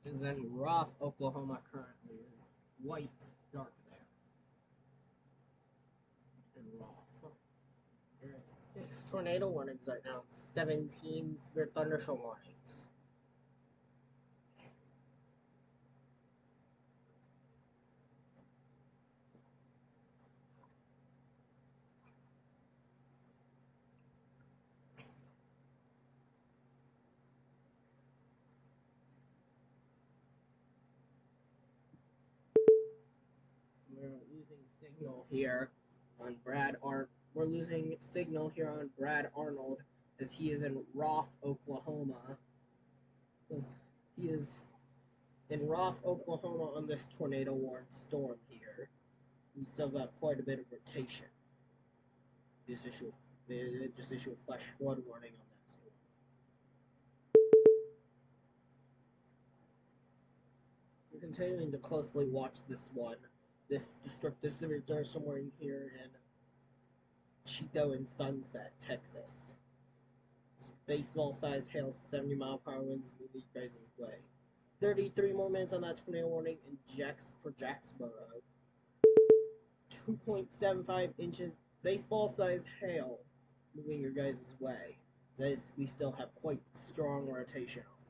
And then Roth, Oklahoma currently is white, dark there. In Roth. There are 6 tornado warnings right now, 17 severe thunderstorm warnings. We're losing signal here on We're losing signal here on Brad Arnold as he is in Roth, Oklahoma. He is in Roth, Oklahoma on this tornado warned storm here. We still got quite a bit of rotation. They just issue a flash flood warning on that storm. We're continuing to closely watch this one. This destructive severe thunderstorm warning here in Chico and Sunset, Texas. Baseball sized hail, 70-mile-per-hour winds moving you guys' way. 33 more minutes on that tornado warning for Jacksboro. 2.75 inches baseball sized hail moving your guys' way. We still have quite strong rotation on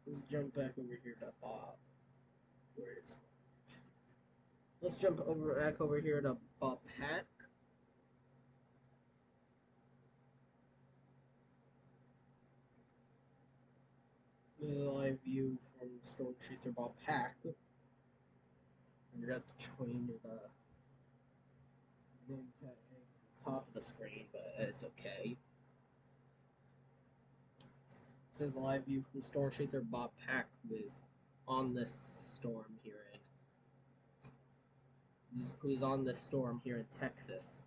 that. Let's jump back over here to Bob. Where is it? Let's jump back over here to Bob Pack. This is a live view from Storm Chaser Bob Pack. You got to change the name tag at the top of the screen, but it's okay. This is a live view from Storm Chaser Bob Pack, who is on this storm here who's on this storm here in Texas.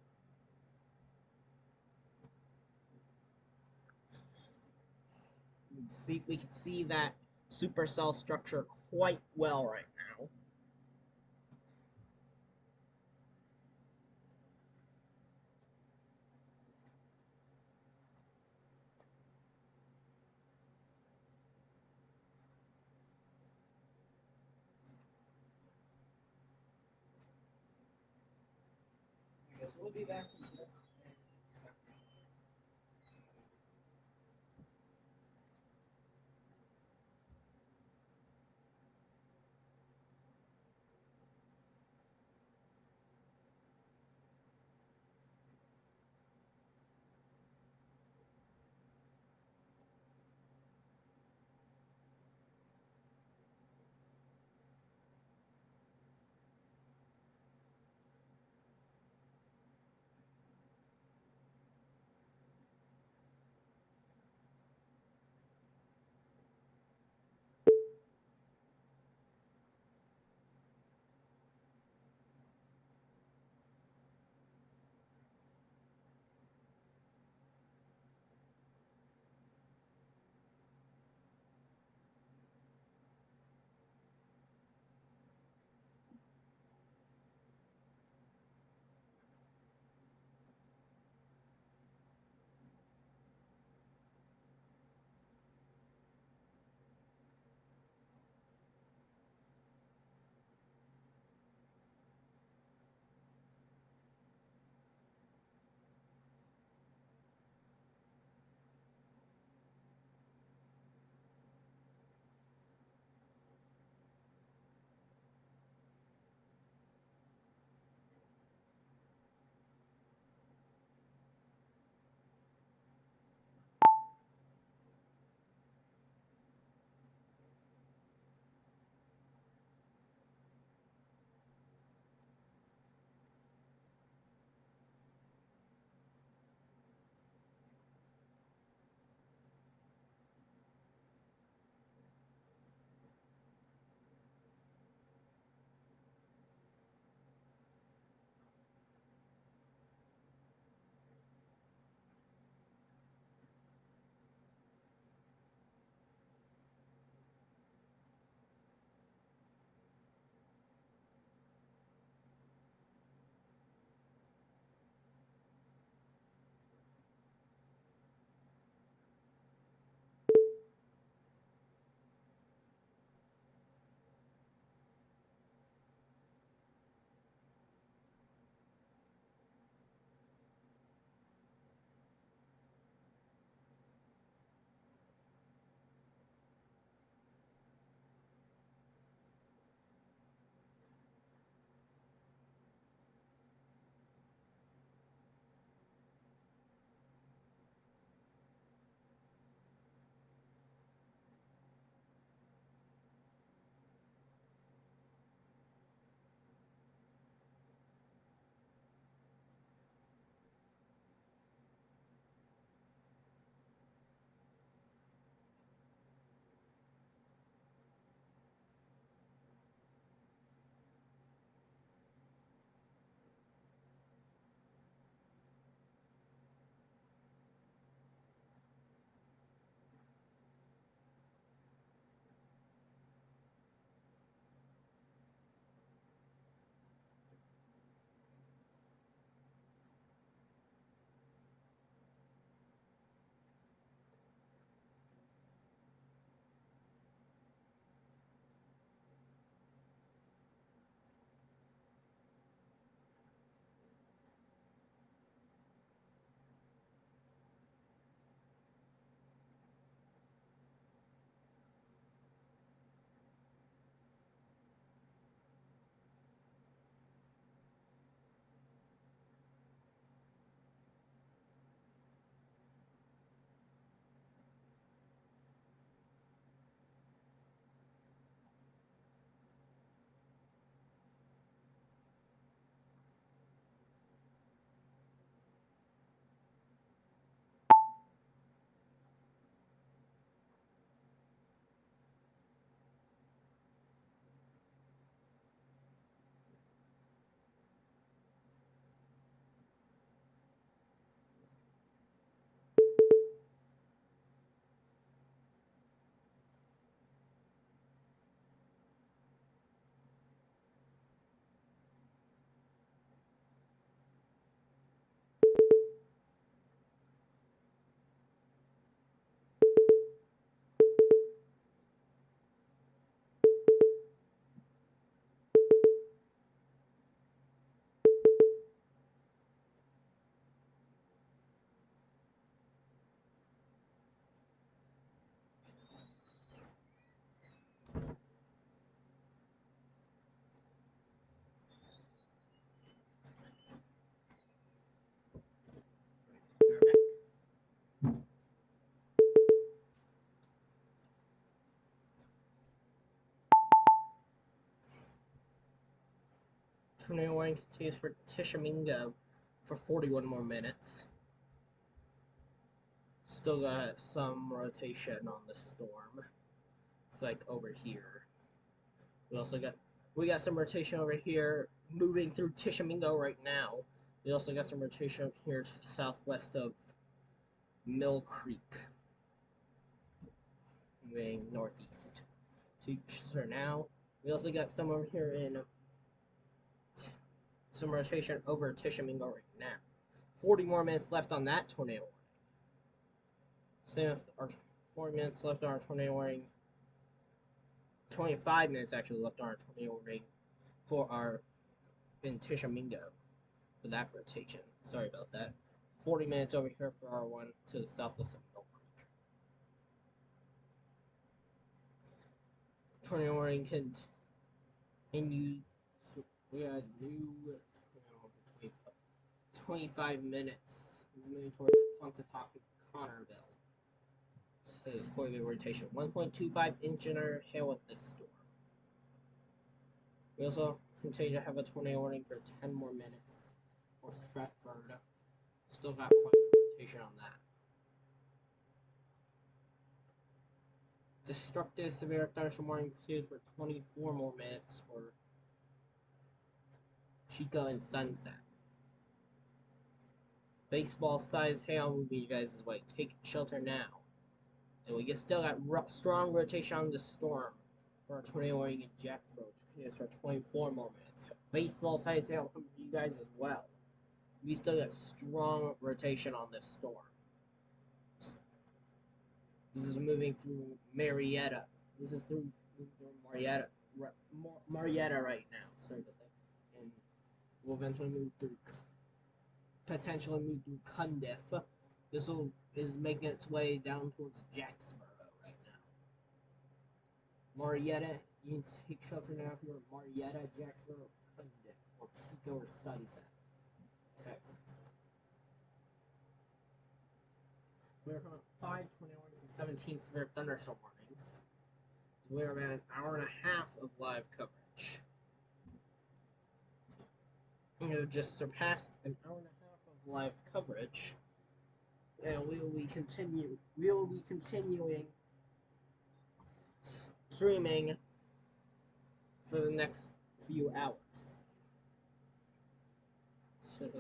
We can see that supercell structure quite well right now. I guess we'll be back in just tornado warning continues for Tishomingo for 41 more minutes. Still got some rotation on the storm. It's like over here. We got some rotation over here moving through Tishomingo right now. We also got some rotation up here to the southwest of Mill Creek. Moving northeast to shelter now. We also got some over here in some rotation over Tishomingo right now. 40 more minutes left on that tornado warning. Same with our 4 minutes left on our tornado warning. 25 minutes actually left on our tornado warning for our in Tishomingo for that rotation. Sorry about that. 40 minutes over here for our one to the southwest of Mill Creek. Tornado warning continues. We got new 25 minutes. This is moving towards Pontotoc, Connerville. It is quarterly rotation. 1.25 inch hail with this storm. We also continue to have a tornado warning for 10 more minutes for Stratford. Still got quite a rotation on that. Destructive severe thunderstorm warning continues for 24 more minutes for Chico and Sunset. Baseball size hail moving you guys' way. Take shelter now. And we still got strong rotation on the storm for our tornado warning in Jacksboro, which continues for 24 more minutes. Baseball size hail coming to you guys as well. We still got strong rotation on this storm. This is moving through Marietta. This is through Marietta right now. Sorry about that. And we'll eventually potentially move through Cundiff. This is making its way down towards Jacksboro right now. Marietta, you can take shelter now if you're in Marietta, Jacksboro, Cundiff, or Chico or Sunset, Texas. We're from 5 21 and 17 severe thunderstorm warnings. We're about an hour and a half of live coverage. We have just surpassed an hour and a half of live coverage. And we will be continuing streaming for the next few hours. Does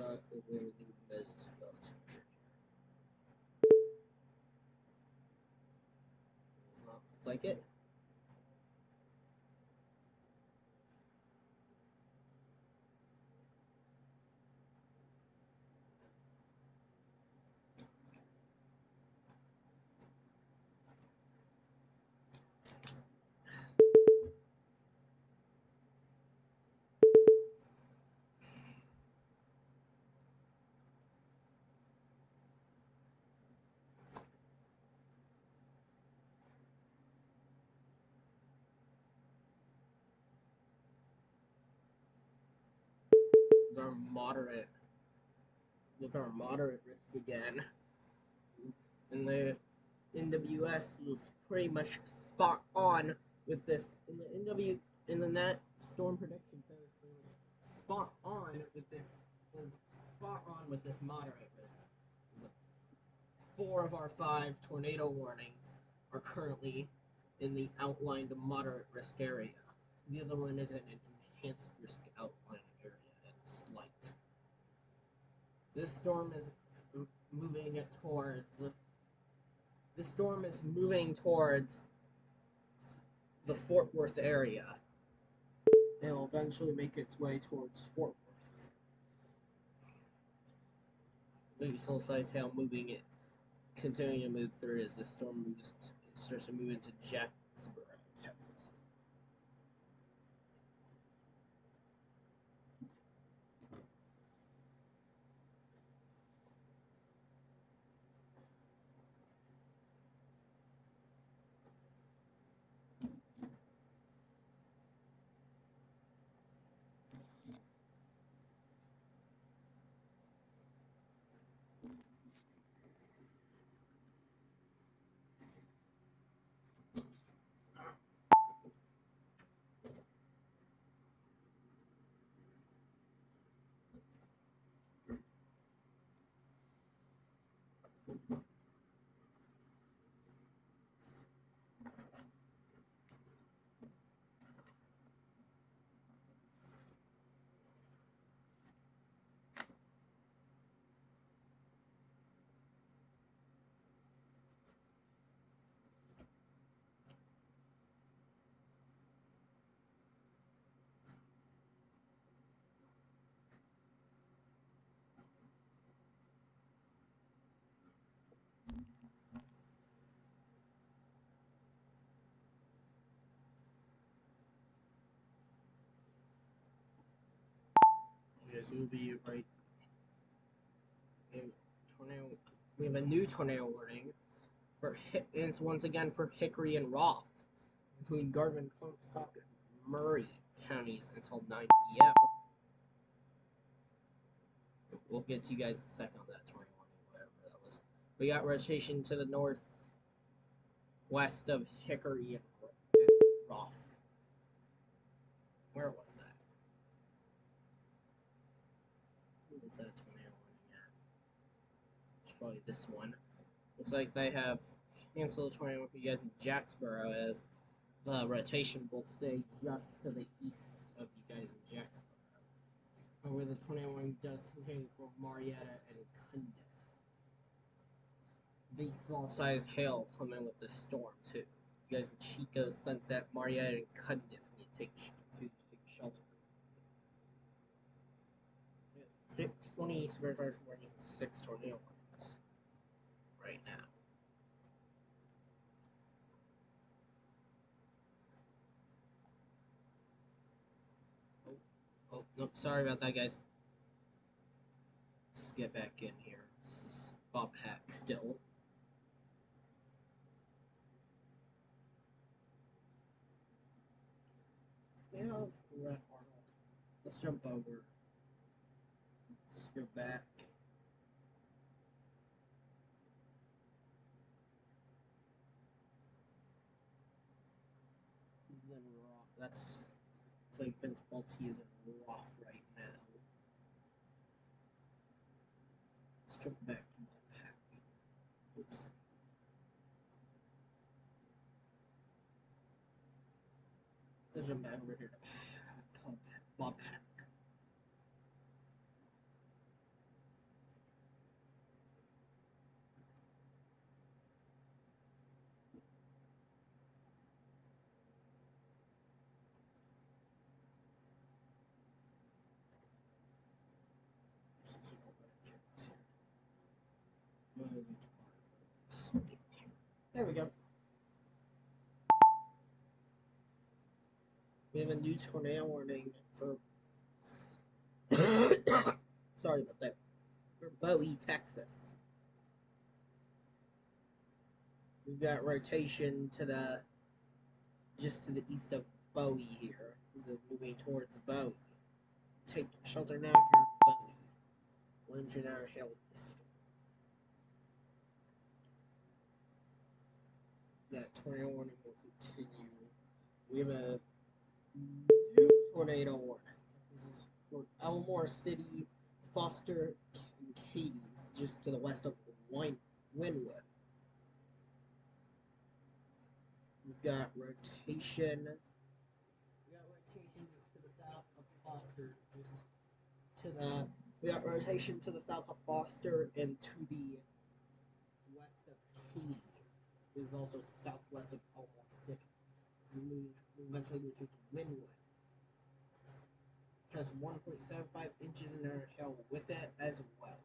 not look like it. Look our moderate risk again. And the NWS was pretty much spot on with this. In the net storm prediction service was spot on with this moderate risk. 4 of our 5 tornado warnings are currently in the outlined moderate risk area. The other one is an enhanced risk outline area and slight. This storm is moving towards the Fort Worth area. It will eventually make its way towards Fort Worth. Maybe soul size hail continuing to move through as the storm starts to move into Jacksboro, Texas. Yes, we'll be right. Tornado. We have a new tornado warning for it's once again for Hickory and Roth, including Garvin, Comstock, and Murray counties until 9 p.m. We'll get to you guys in a second on that tornado warning, whatever that was. We got rotation to the northwest of Hickory and Roth. Where was that? Who was that tornado warning at? It's probably this one. Looks like they have canceled the tornado for you guys in Jacksboro as rotation will stay just to the east of you guys in Jacksboro. Where the tornado warning does continue for Marietta and Cundiff. The small-sized hail coming with the storm too. You guys in Chico, Sunset, Marietta, and Cundiff need to take shelter. 620 severe fires warnings, 6 tornado warnings right now. Oh, nope, sorry about that, guys. Just get back in here. This is Bob Hack still. We have Brett Arnold. Let's jump over. Let's go back. Zenrock. That's like Vince Balti is in Roth right now. Let's jump back to Bob Hack. Oops. Let's jump back over here to Bob Hack. There we go. We have a new tornado warning for sorry about that. For Bowie, Texas. We've got rotation to the just to the east of Bowie here. This is moving towards Bowie. Take shelter now if you're in Bowie. Wind and hour hail. That tornado warning will continue. We have a new tornado warning. This is for Elmore City, Foster, and Cadiz, just to the west of Wynwood. We've got rotation. We got rotation just to the south of Foster, just to the. We got rotation to the south of Foster and to the west of Cadiz. This is also southwest of Elmore City. Eventually move to Wynwood. Has 1.75 inches in their hail with it as well.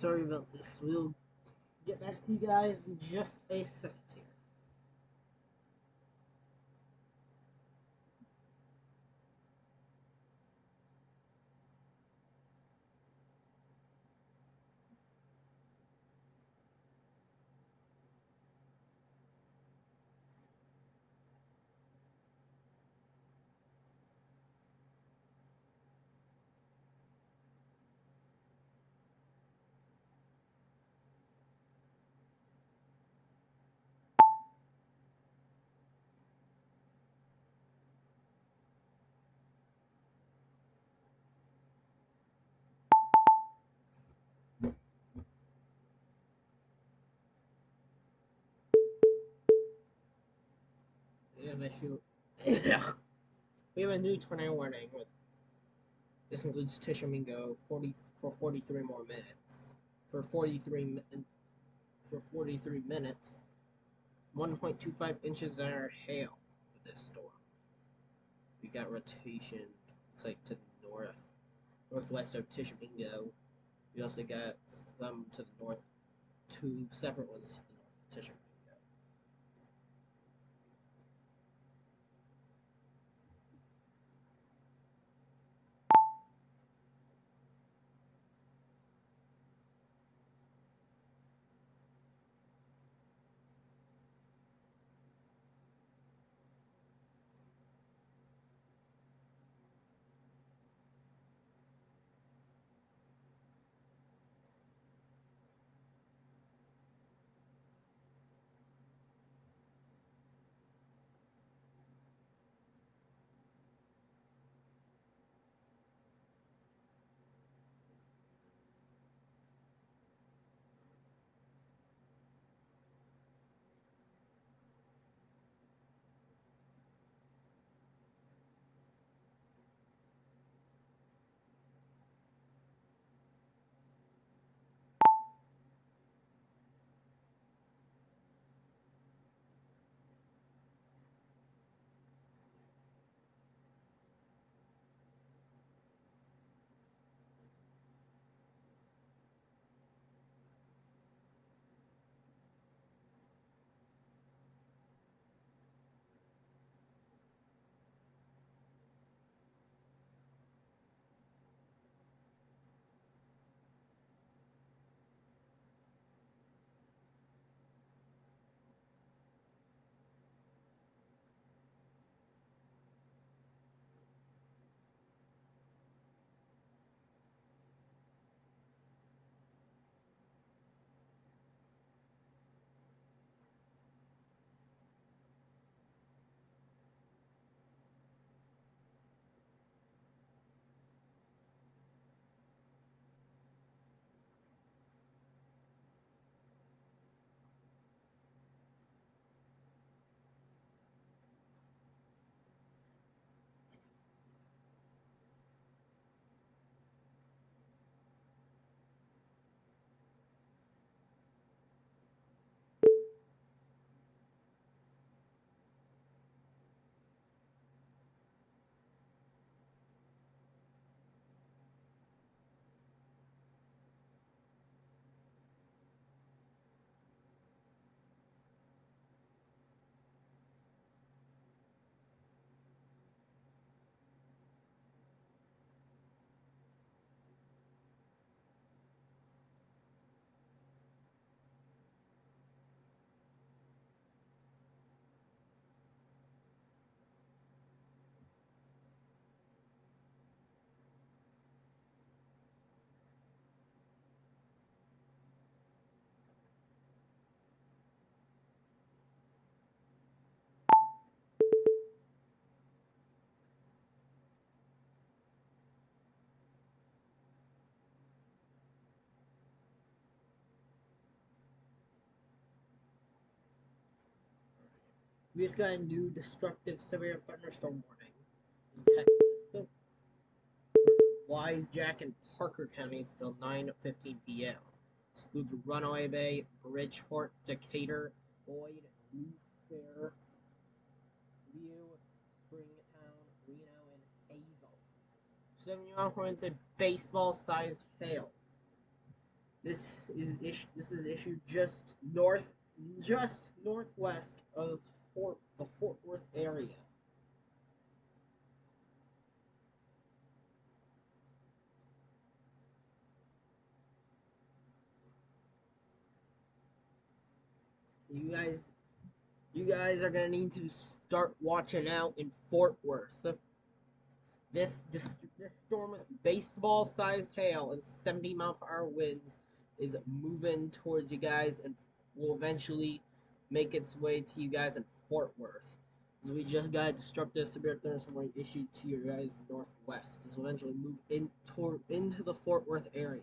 sorry about this. We'll get back to you guys in just a second here. We have we have a new tornado warning. This includes Tishomingo 40 for 43 more minutes. For 43 minutes, 1.25 inches of hail with this storm. We got rotation. It's like to the northwest of Tishomingo. We also got some to the north, two separate ones to the north of Tishomingo. We just got a new destructive severe thunderstorm warning in Texas. So, Wise, Jack, and Parker counties until 9:15 p.m. This includes Runaway Bay, Bridgeport, Decatur, Boyd, New Fair, Leo, Springtown, Reno, and Hazel. 7 unicorns and baseball-sized hail. This is issued just northwest of the Fort Worth area. You guys, you guys are gonna need to start watching out in Fort Worth. This storm with baseball-sized hail and 70-mile-per-hour winds is moving towards you guys and will eventually make its way to you guys in Fort Worth. So we just got a destructive severe thunderstorm issued to your guys northwest. This will eventually move into the Fort Worth area.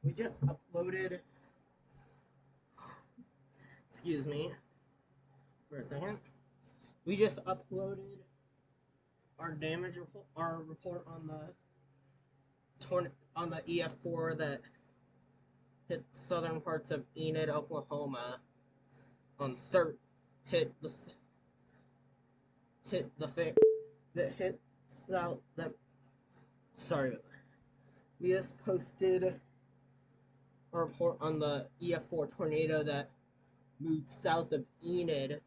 We just uploaded. Excuse me for a second. We just uploaded our report on the EF4 that hit southern parts of Enid, Oklahoma. On hit the south that. Sorry, we just posted a report on the EF4 tornado that moved south of Enid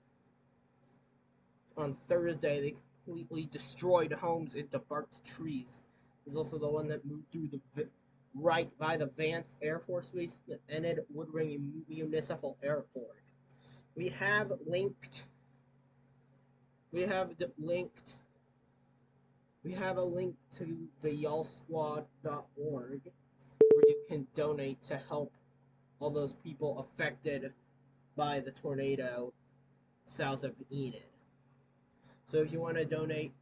on Thursday. They completely destroyed homes and debarked trees. There's also the one that moved through right by the Vance Air Force Base, the Enid Woodring Municipal Airport. We have linked. We have a link to the y'allsquad.org where you can donate to help all those people affected by the tornado south of Enid. So if you want to donate,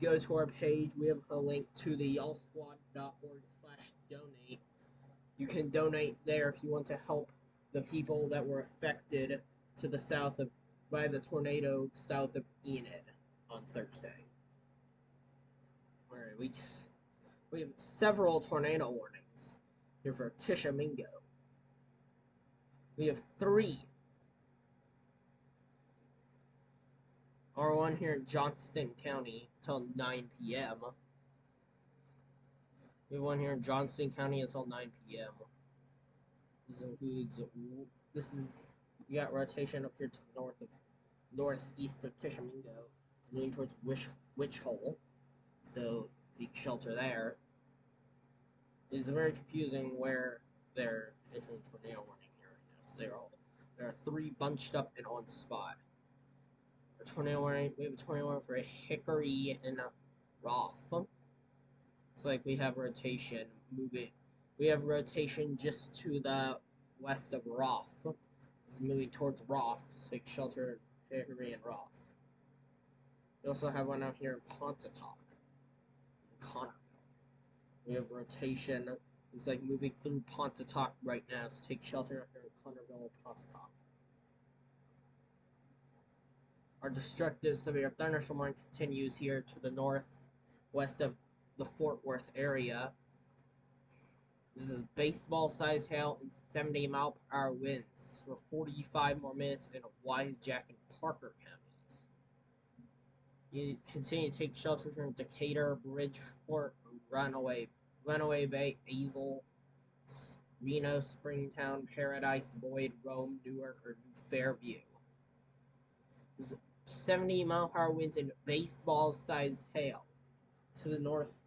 go to our page. We have a link to the y'allsquad.org/donate. You can donate there if you want to help the people that were affected to the by the tornado south of Enid on Thursday. Alright, we have several tornado warnings here for Tishomingo. We have 3. R1 here in Johnston County until 9 p.m. We have one here in Johnston County until 9 p.m. This includes we got rotation up here to the northeast of Tishomingo. It's moving towards Witch Hole, so take shelter there. It's very confusing where they're issuing tornado warning here right now. There are 3 bunched up in one spot. We have a tornado warning for a Hickory and a Roth. Looks like we have rotation moving. We have rotation just to the west of Roth. This is moving towards Roth, so take shelter in Hickory and Roth. We also have one out here in Pontotoc, in Connerville. We have rotation. It's like moving through Pontotoc right now, so take shelter up here in Connerville, Pontotoc. Our destructive severe thunderstorm warning continues here to the northwest of the Fort Worth area. This is baseball-sized hail and 70-mile-per-hour winds for 45 more minutes in Wise-Jack and Parker counties. You continue to take shelter from Decatur, Bridgeport, Runaway Bay, Azle, Reno, Springtown, Paradise, Boyd, Rome, Newark, or Fairview. 70-mile-per-hour winds and baseball-sized hail to the northeast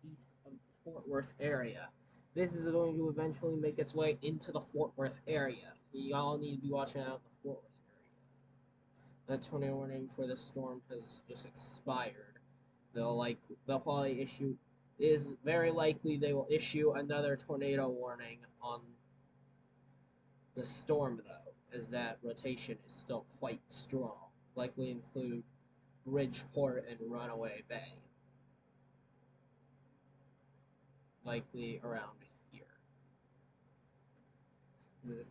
of the Fort Worth area. This is going to eventually make its way into the Fort Worth area. Y'all need to be watching out in the Fort Worth area. The tornado warning for the storm has just expired. It is very likely they will issue another tornado warning on the storm, though, as that rotation is still quite strong. Likely include Bridgeport and Runaway Bay. Likely around here. This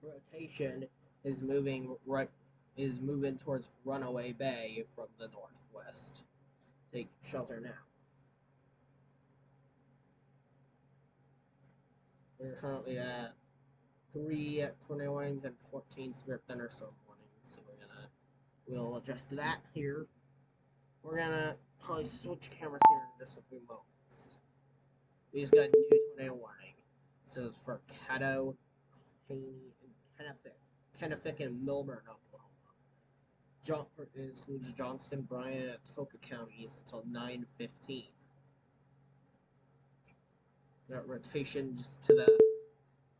rotation is moving towards Runaway Bay from the northwest. Take shelter now. We're currently at 3 tornado warnings and 14 severe thunderstorm warnings, so we'll adjust to that here. We're gonna probably switch cameras here in just a few moments. We just got a new tornado warning. So it's for Caddo, Haney, and Kennefic and Milburn, Oklahoma. It includes Johnston, Bryan, and Atoka counties until 9:15. Got rotation just to the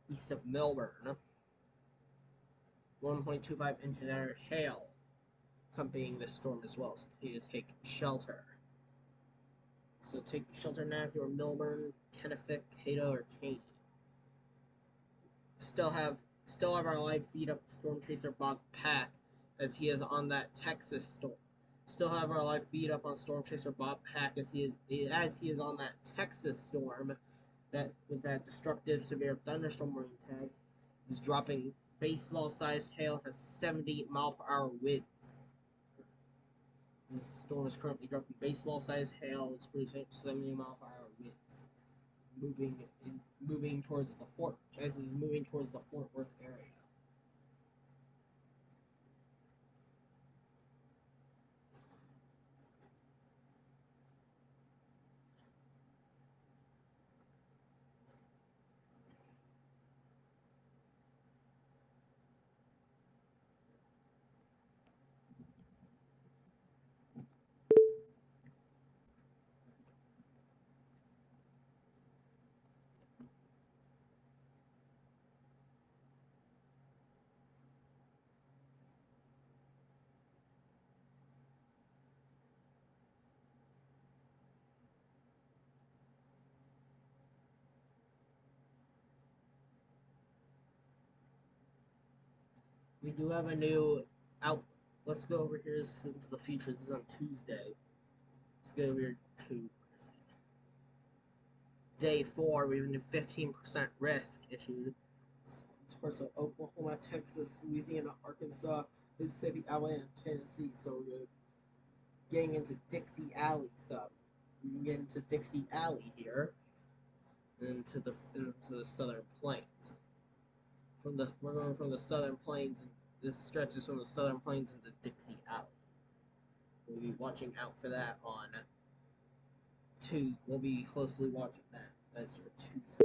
east of Milburn. 1.25 inches of hail accompanying this storm as well, so you need to take shelter. So take shelter now if you're Milburn, Kennefic, Cato, or Caney. Still have our live feed up Storm Chaser Bob Pack as he is on that Texas storm. Still have our live feed up on Storm Chaser Bob Pack as he is on that Texas storm that with that destructive severe thunderstorm warning tag is dropping baseball-sized hail, has 70-mile-per-hour winds. The storm is currently dropping baseball-sized hail. It's producing 70-mile-per-hour winds, moving towards the Fort Worth area. We do have a new out. Let's go over here into the future. This is on Tuesday. Let's go over here to day 4. We have a new 15% risk issued. Parts of Oklahoma, Texas, Louisiana, Arkansas, Mississippi, Alabama, and Tennessee. So we're getting into Dixie Alley. So we can get into Dixie Alley here, into the Southern Plains. We're going from the Southern Plains. This stretches from the Southern Plains into Dixie Alley. We'll be watching out for that on Tuesday. We'll be closely watching that. That's for Tuesday.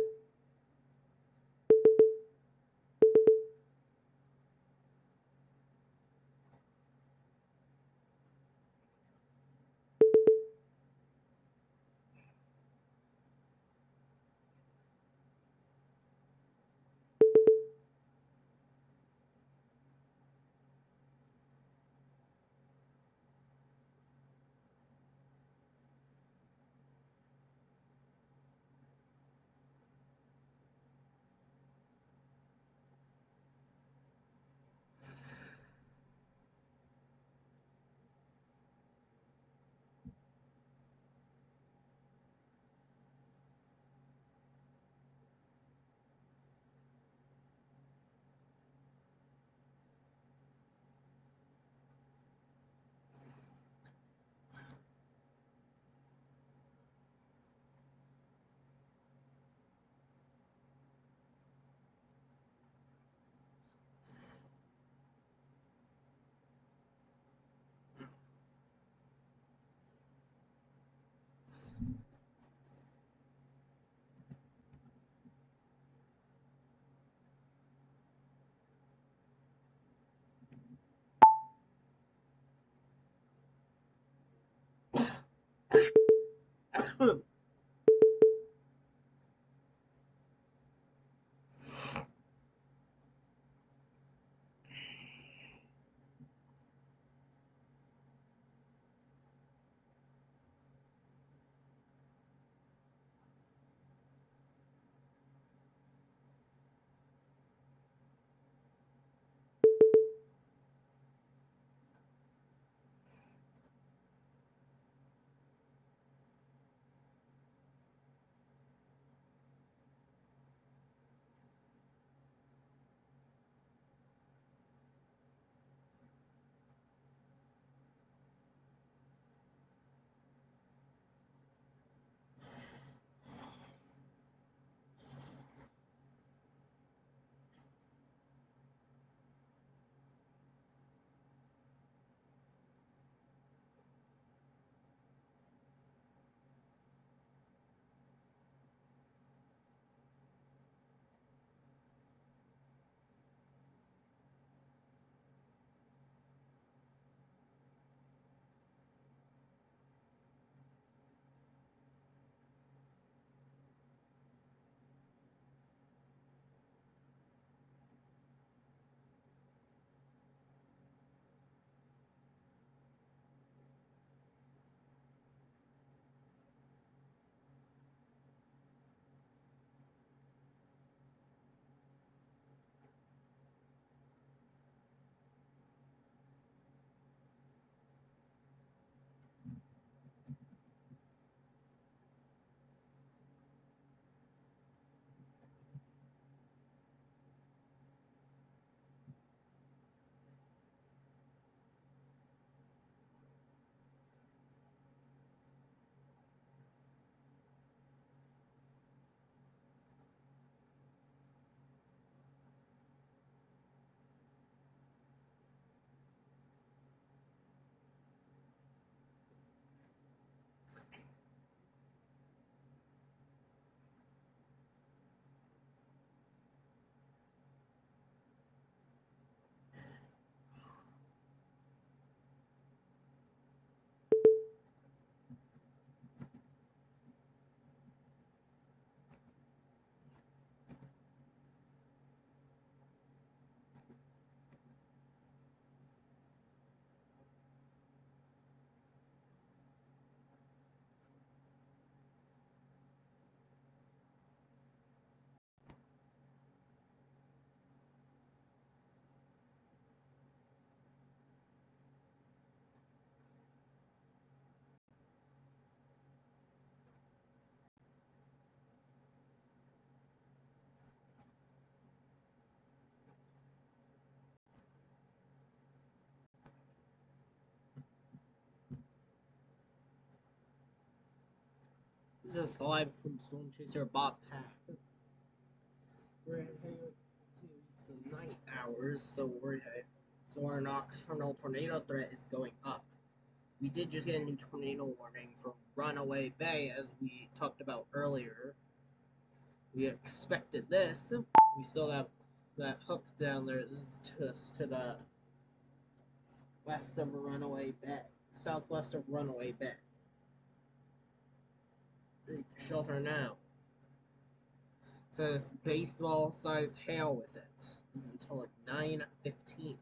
just live from Storm Chaser Bot Pack. We're heading to the night hours, so our nocturnal tornado threat is going up. We did just get a new tornado warning from Runaway Bay, as we talked about earlier. We expected this. We still have that hook down there. This is just to the west of Runaway Bay, southwest of Runaway Bay. Shelter now. Says baseball-sized hail with it. This is until like 9:15.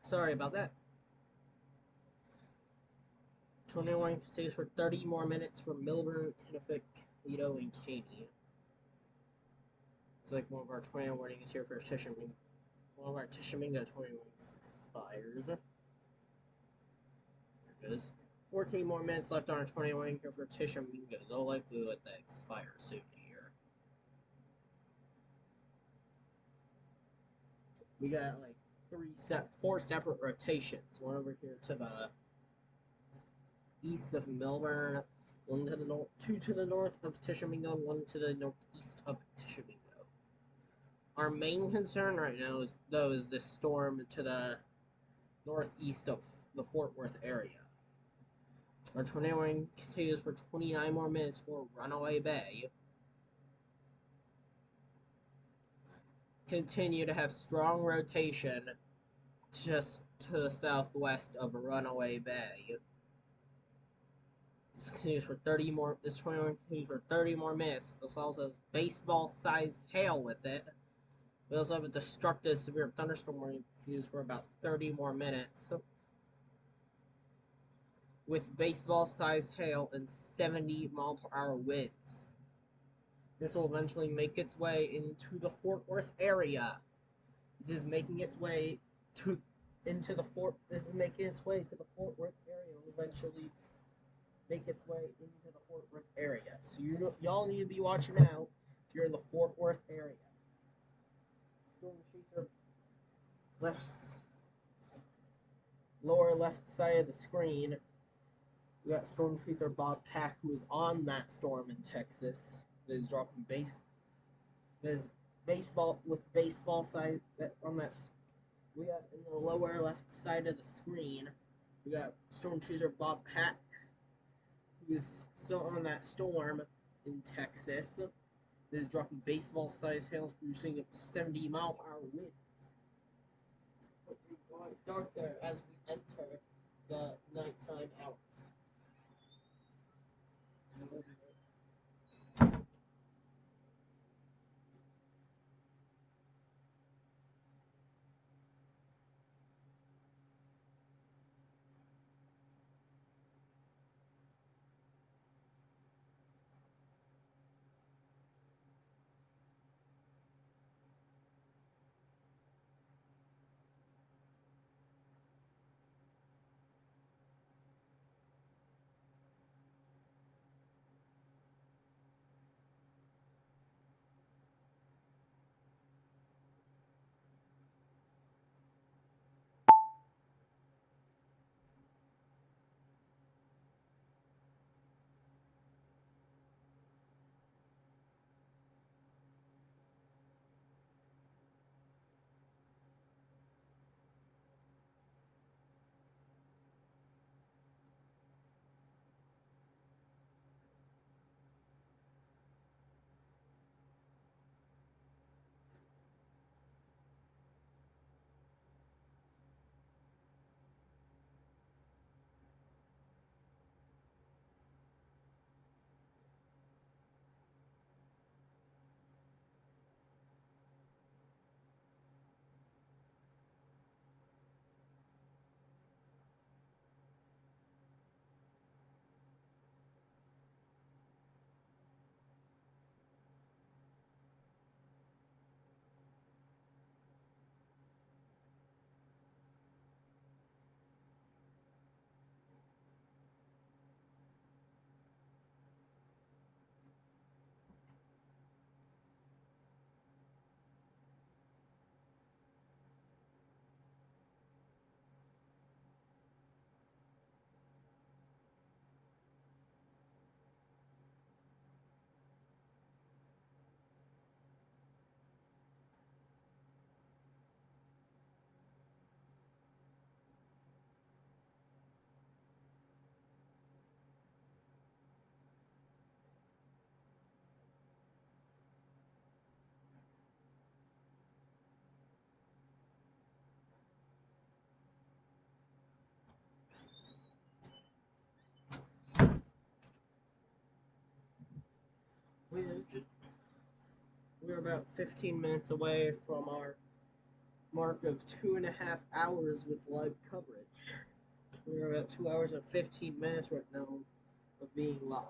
Sorry about that. Tornado warning continues for 30 more minutes for Milburn, Tinnific, Lido, and Katy. It's like one of our tornado warnings here for Tishomingo. One of our Tishomingo tornado warnings expires. There it is. 14 more minutes left on our tornado warning here for Tishomingo. They'll likely let that expire soon here. We got like four separate rotations. One over here to the east of Milburn, one to the north, two to the north of Tishomingo, and one to the northeast of Tishomingo. Our main concern right now is this storm to the northeast of the Fort Worth area. Our tornado warning continues for 29 more minutes for Runaway Bay. Continue to have strong rotation just to the southwest of Runaway Bay. This continues for 30 more. This tornado continues for 30 more minutes. This also has baseball-sized hail with it. We also have a destructive severe thunderstorm warning used for about 30 more minutes. With baseball-sized hail and 70-mile-per-hour winds. This will eventually make its way into the Fort Worth area. It is making its way to the Fort Worth area. Will eventually make its way into the Fort Worth area. So y'all need to be watching out if you're in the Fort Worth area. Storm chaser lower left side of the screen. We got Storm Chaser Bob Pack, who is on that storm in Texas. That is dropping baseball side on that. We got in the lower left side of the screen. We got Storm Chaser Bob Pack, who is still on that storm in Texas. That is dropping baseball-sized hail, producing up to 70-mile-per-hour winds. It's going dark there as we enter the nighttime hours. We're, we're about 15 minutes away from our mark of 2.5 hours with live coverage. We're about 2 hours and 15 minutes right now of being live.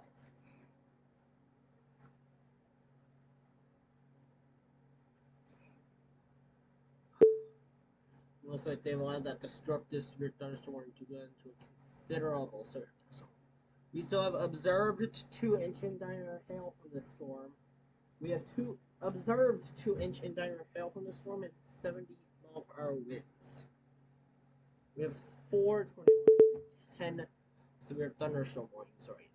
Looks like they've allowed that destructive severe thunderstorm to go into a considerable surge. We still have observed 2-inch in diameter hail from the storm. We have observed 2-inch in diameter hail from the storm and 70-mile-per-hour winds. We have 4 tornadoes and 10 severe thunderstorm warnings right now.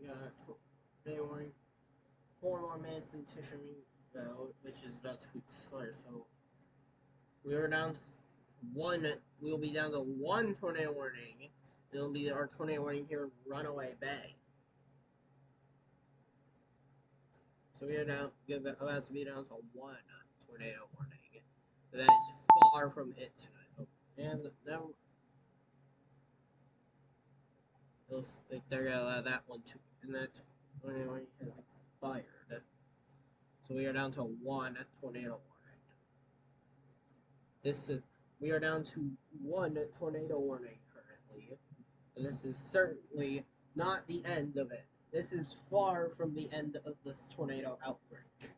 got tornado warning. 4 more minutes into Shermanville, which is about to expire. So we are down to one. We'll be down to one tornado warning. It'll be our tornado warning here in Runaway Bay. So we are now about to be down to one tornado warning. That is far from it tonight. And now they're gonna allow that one to, and that tornado warning has expired. So we are down to one tornado warning. We are down to one tornado warning currently. And this is certainly not the end of it. This is far from the end of this tornado outbreak.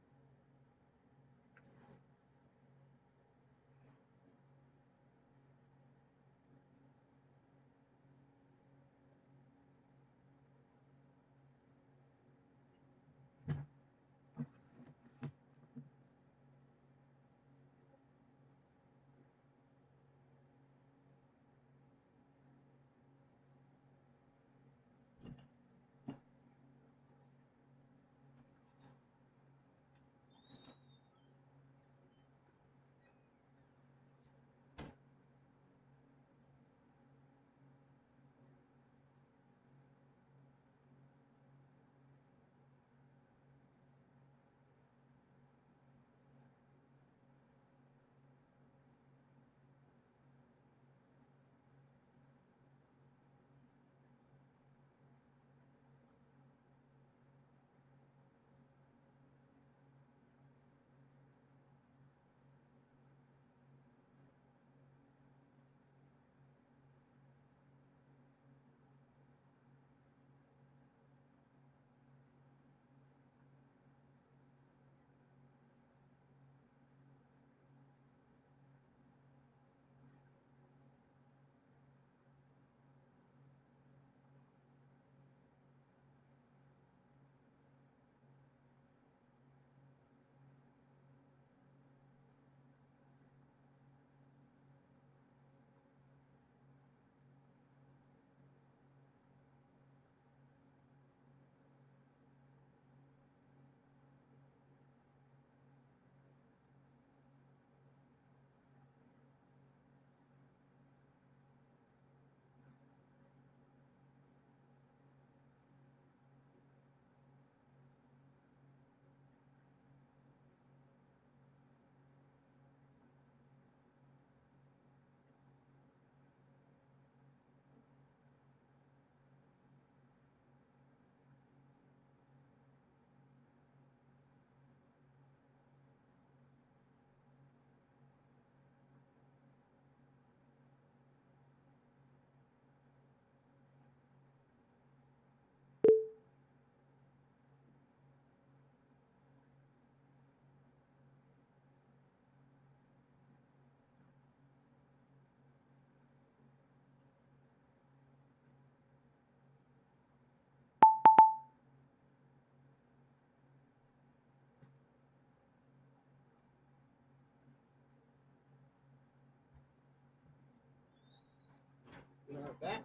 We are back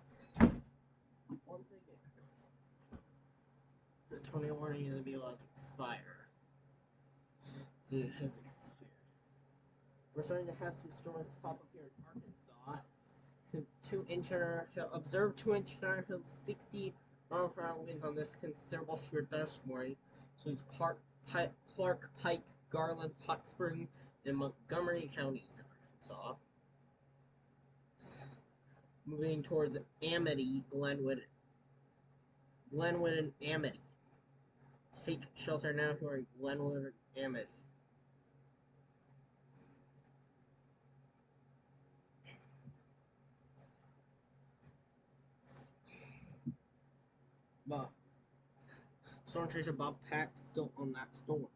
once again. The tornado warning isn't be allowed to expire. It has expired. We're starting to have some storms pop up here in Arkansas. 2 inch 60 mile-per-hour winds on this considerable severe dust warning. So it's Clark, Pike, Garland, Hot Spring, and Montgomery counties in Arkansas. Moving towards Amity, Glenwood, and Amity. Take shelter now if you are in Glenwood and Amity. But Storm Chaser Bob Pack still on that storm.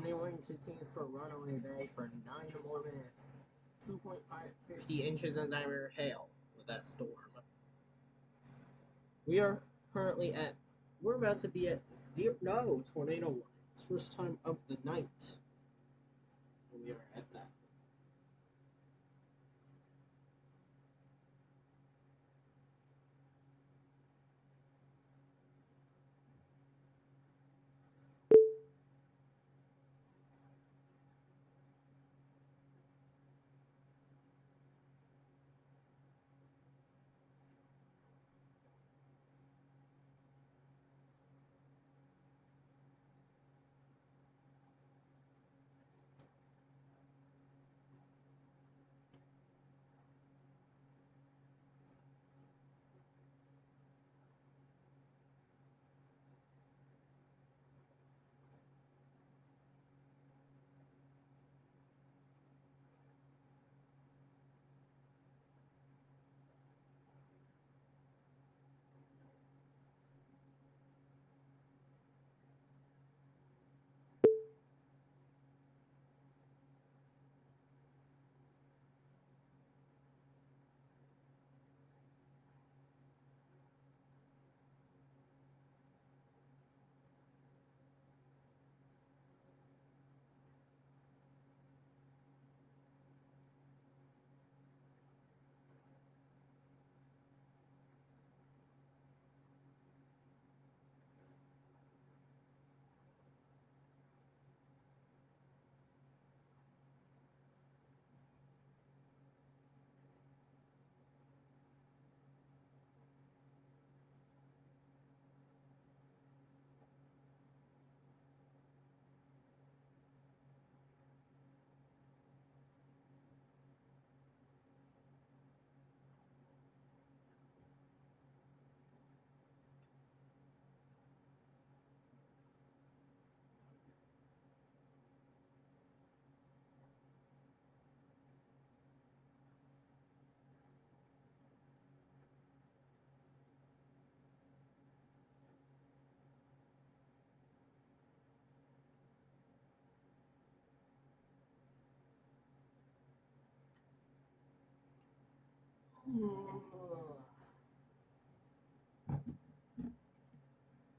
21 continues for Runaway Bay for 9 more minutes. 2.50 inches in diameter hail with that storm. We are currently at, we're about to be at tornado line. It's first time of the night. We are at that.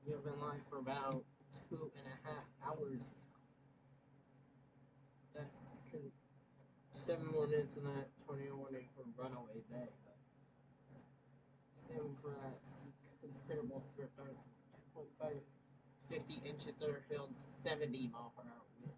We have been live for about 2.5 hours now. That's 7 more minutes in that 21 for Runaway Bay. Same for that considerable strip. That was 2.50 inches that are held 70 mile/hour winds.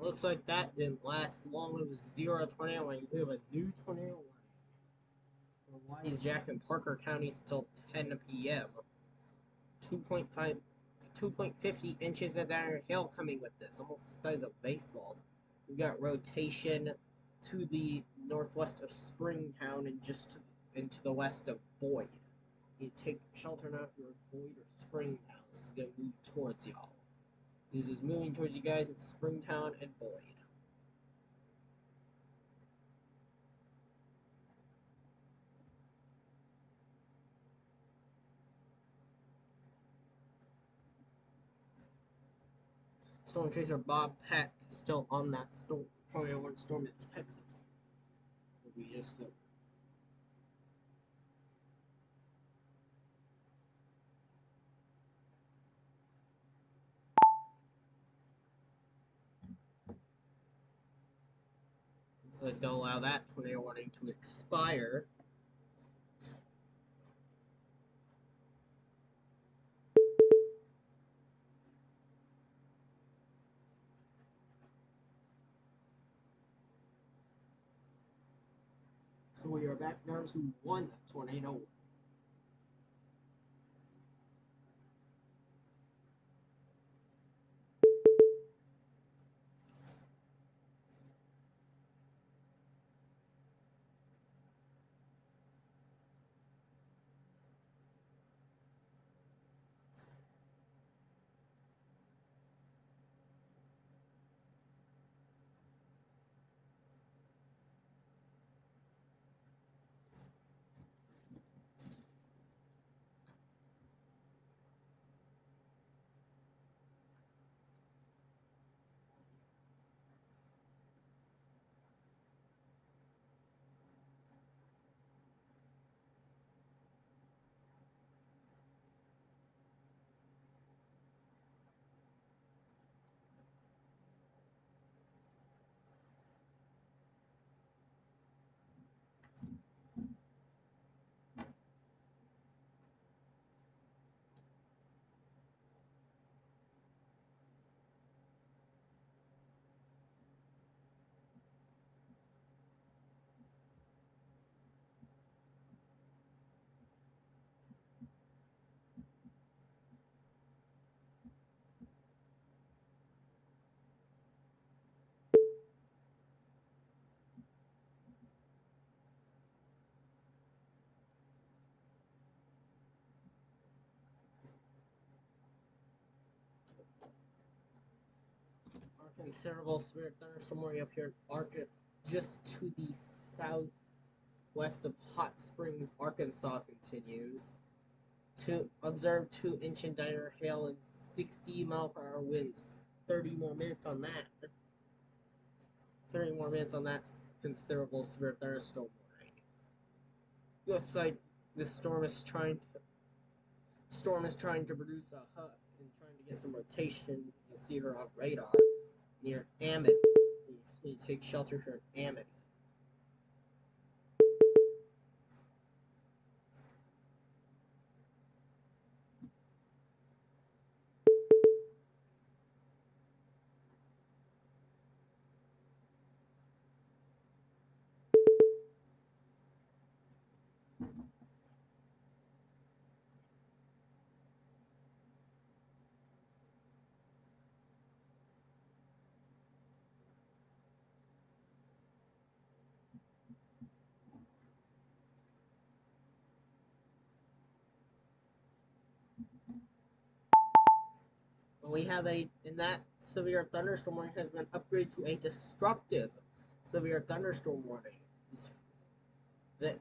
looks like that didn't last long. It was 0 tornado warning. We have a new tornado warning for Wise Jack and Parker counties until 10 p.m. 2.5, 2.50 inches of iron hail coming with this, almost the size of baseballs. We've got rotation to the northwest of Springtown and just into the west of Boyd. You take shelter now if you're Boyd or Springtown. This is going to move towards y'all. This is moving towards you guys in Springtown and Boyd. Storm Chaser Bob Peck is still on that storm. Tornado warning storm in Texas. We just they'll allow that tornado warning to expire. So we are back down to one tornado. Considerable severe thunderstorm warning up here in Arkansas, just to the southwest of Hot Springs, Arkansas continues. To observe 2-inch in dire hail and 60-mile-per-hour winds. 30 more minutes on that. 30 more minutes on that considerable severe thunderstorm warning. Looks like the storm is trying to produce a hut and trying to get some rotation. You can see her on radar near Amity. You take shelter from Amity. We have in that severe thunderstorm warning has been upgraded to a destructive severe thunderstorm warning. The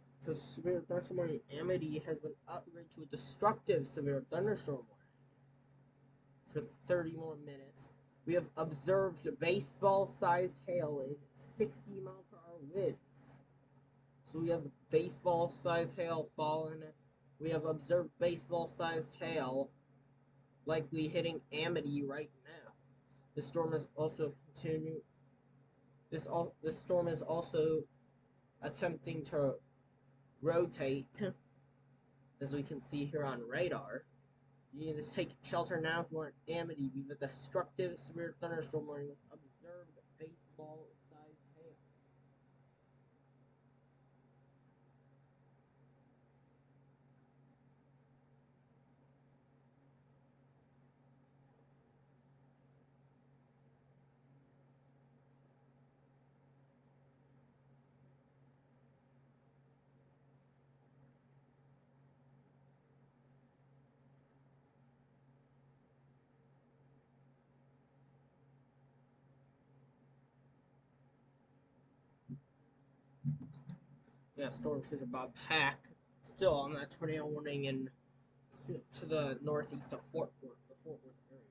severe thunderstorm warning Amity has been upgraded to a destructive severe thunderstorm warning for 30 more minutes. We have observed baseball-sized hail in 60-mile-per-hour winds. So we have baseball-sized hail falling. We have observed baseball-sized hail likely hitting Amity right now. The storm is also continuing. This storm is also attempting to rotate, as we can see here on radar. You need to take shelter now if you are in Amity. We have a destructive severe thunderstorm warning with observed baseball-sized hail. Yeah, storms hit about Pack. Still on that tornado warning in to the northeast of Fort Worth, the Fort Worth area.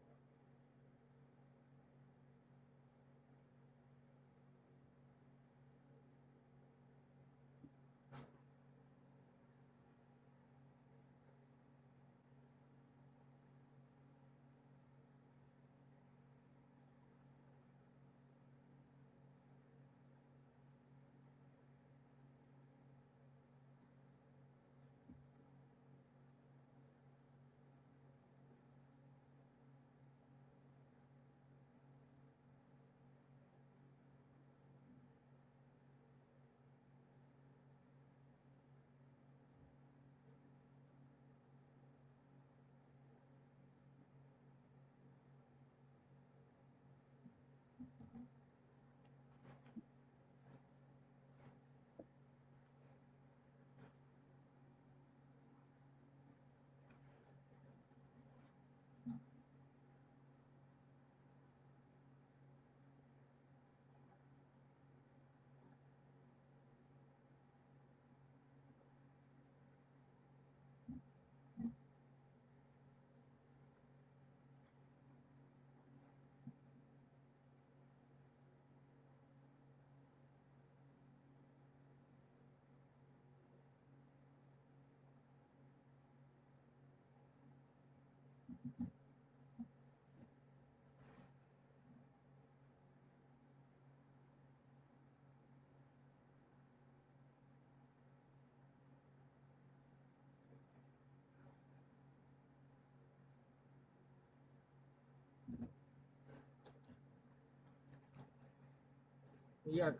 We are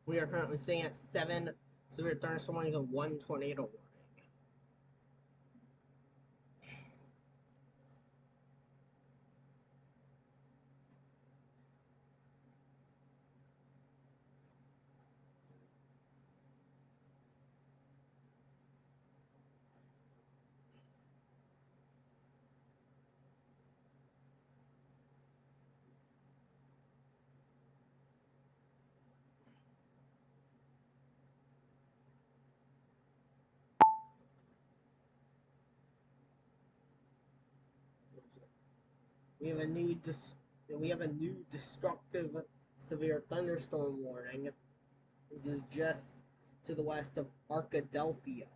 we are currently sitting at 7 severe thunderstorm warnings and 1 tornado warning. We have a new destructive severe thunderstorm warning. This is just to the west of Arkadelphia.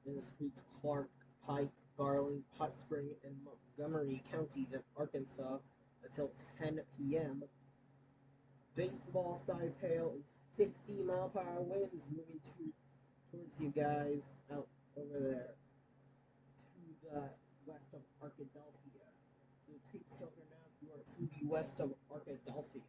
This includes Clark, Pike, Garland, Hot Spring, and Montgomery counties of Arkansas until 10 p.m. Baseball-sized hail and 60-mile-per-hour winds moving towards you guys out over there to the west of Arkadelphia. So take shelter now if you are to the west of Arkadelphia.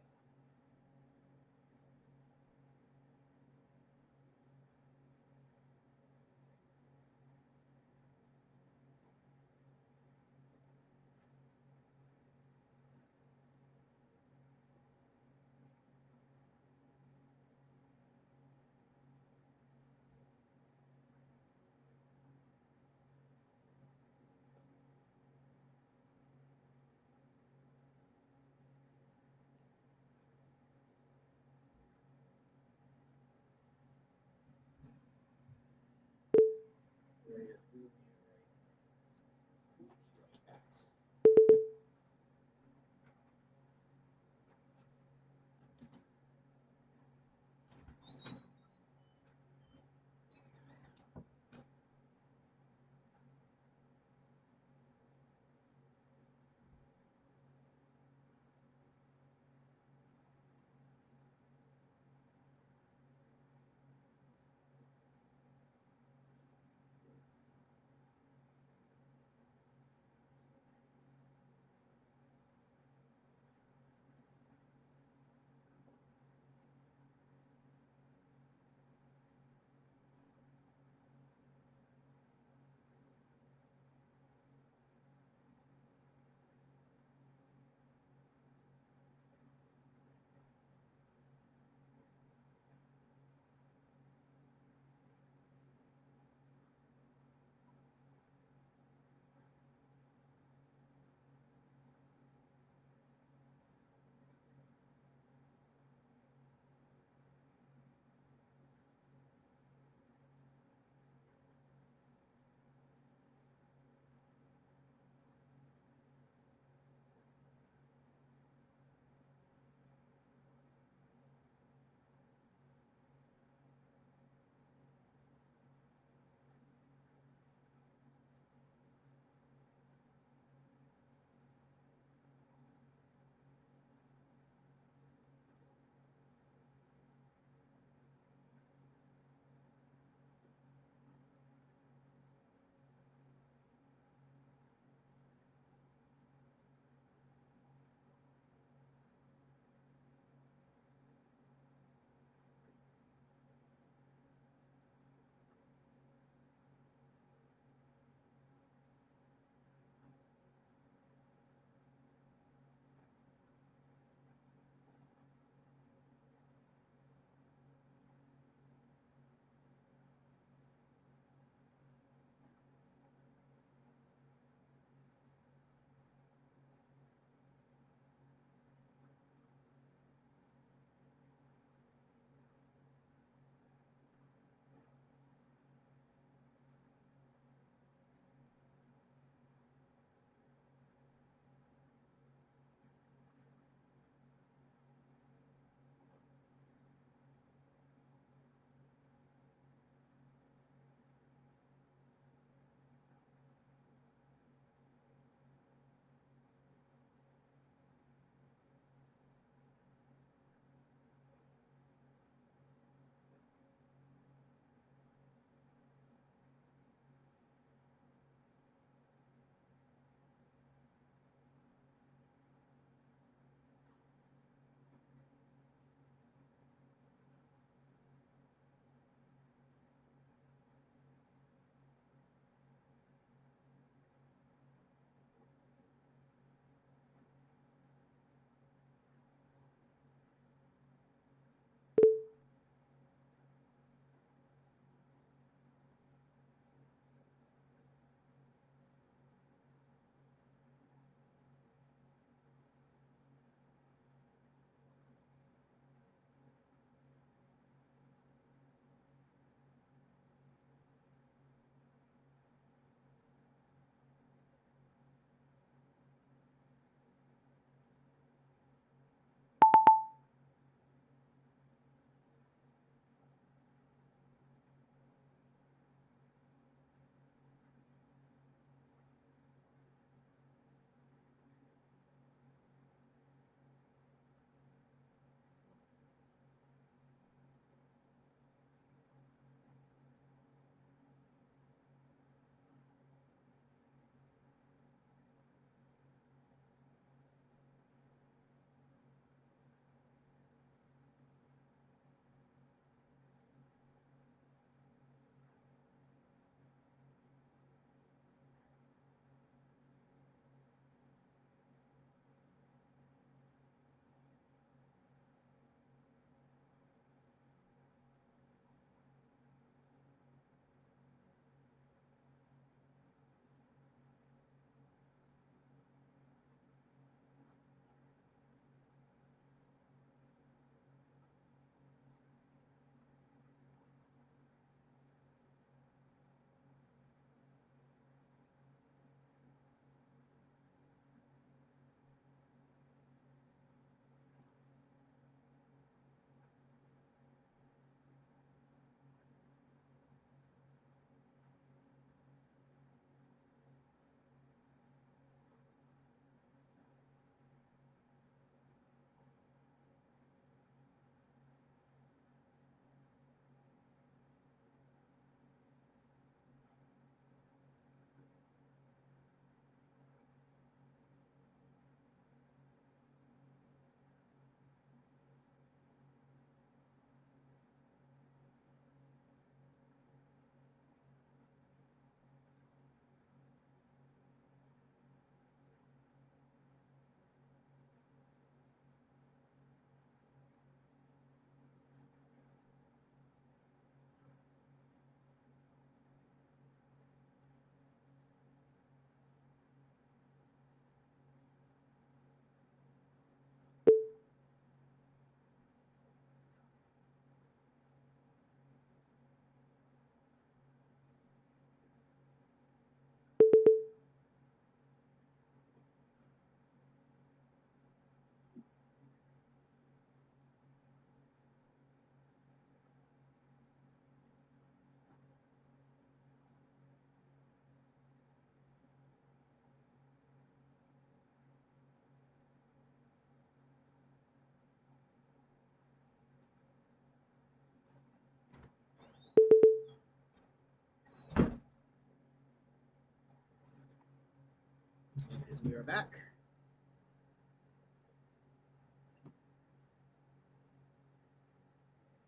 back.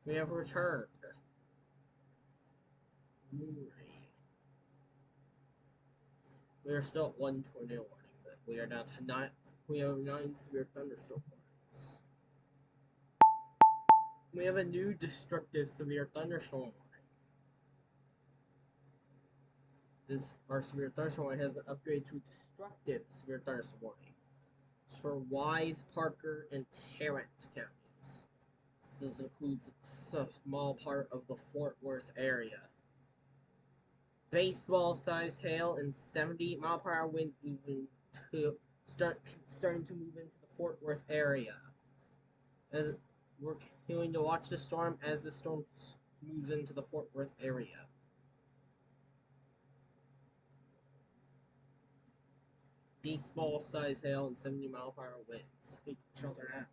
We have returned. We are still at 1 tornado warning, but we are now to 9. We have 9 severe thunderstorm warnings. We have a new destructive severe thunderstorm warning. Our severe thunderstorm warning has been upgraded to destructive severe thunderstorm warning for Wise, Parker, and Tarrant counties. This includes a small part of the Fort Worth area. Baseball-sized hail and 70-mile-per-hour winds starting to move into the Fort Worth area. As we're continuing to watch the storm as the storm moves into the Fort Worth area. Baseball-sized hail and 70-mile-per-hour winds. Take shelter now.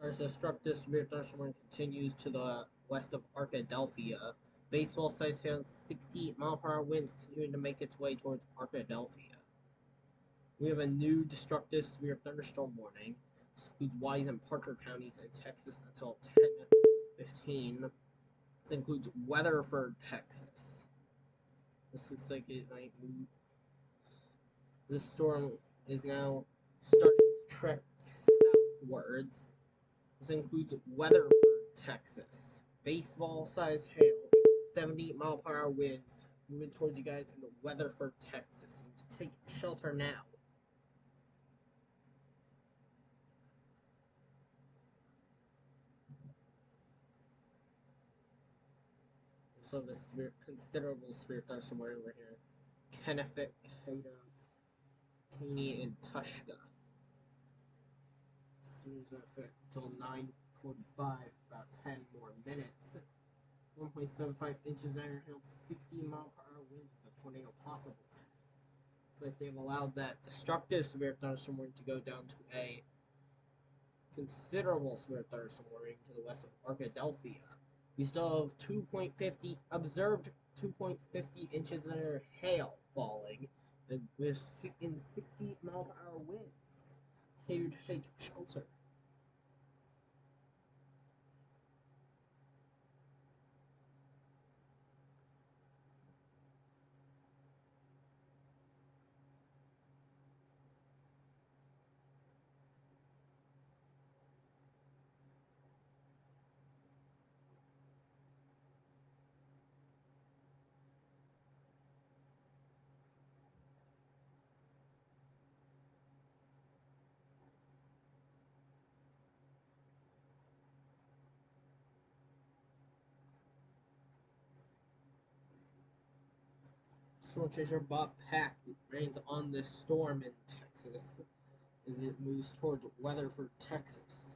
As the destructive severe thunderstorm continues to the west of Arkadelphia, baseball-sized hail and 60-mile-per-hour winds continuing to make its way towards Arkadelphia. We have a new destructive severe thunderstorm warning. This includes Wise and Parker counties in Texas until 10:15. This includes Weatherford, Texas. This looks like it might move. This storm is now starting to trek southwards. This includes Weatherford, Texas. Baseball-sized hail and 70-mile-per-hour winds moving towards you guys in Weatherford, Texas. You need to take shelter now. So the considerable severe thunderstorm over here. Kennefic, Caney, and Tushka. Until 9:45, about 10 more minutes. 1.75 inches iron hail, 60-mile-per-hour winds with a tornado possible. So if they've allowed that destructive severe thunderstorm warning to go down to a considerable severe thunderstorm warning to the west of Arkadelphia. We still have 2.50 observed 2.50 inches of hail falling with 60-mile-per-hour winds. Here to take shelter. Storm Chaser Bob Pack rains on this storm in Texas as it moves towards Weatherford, Texas.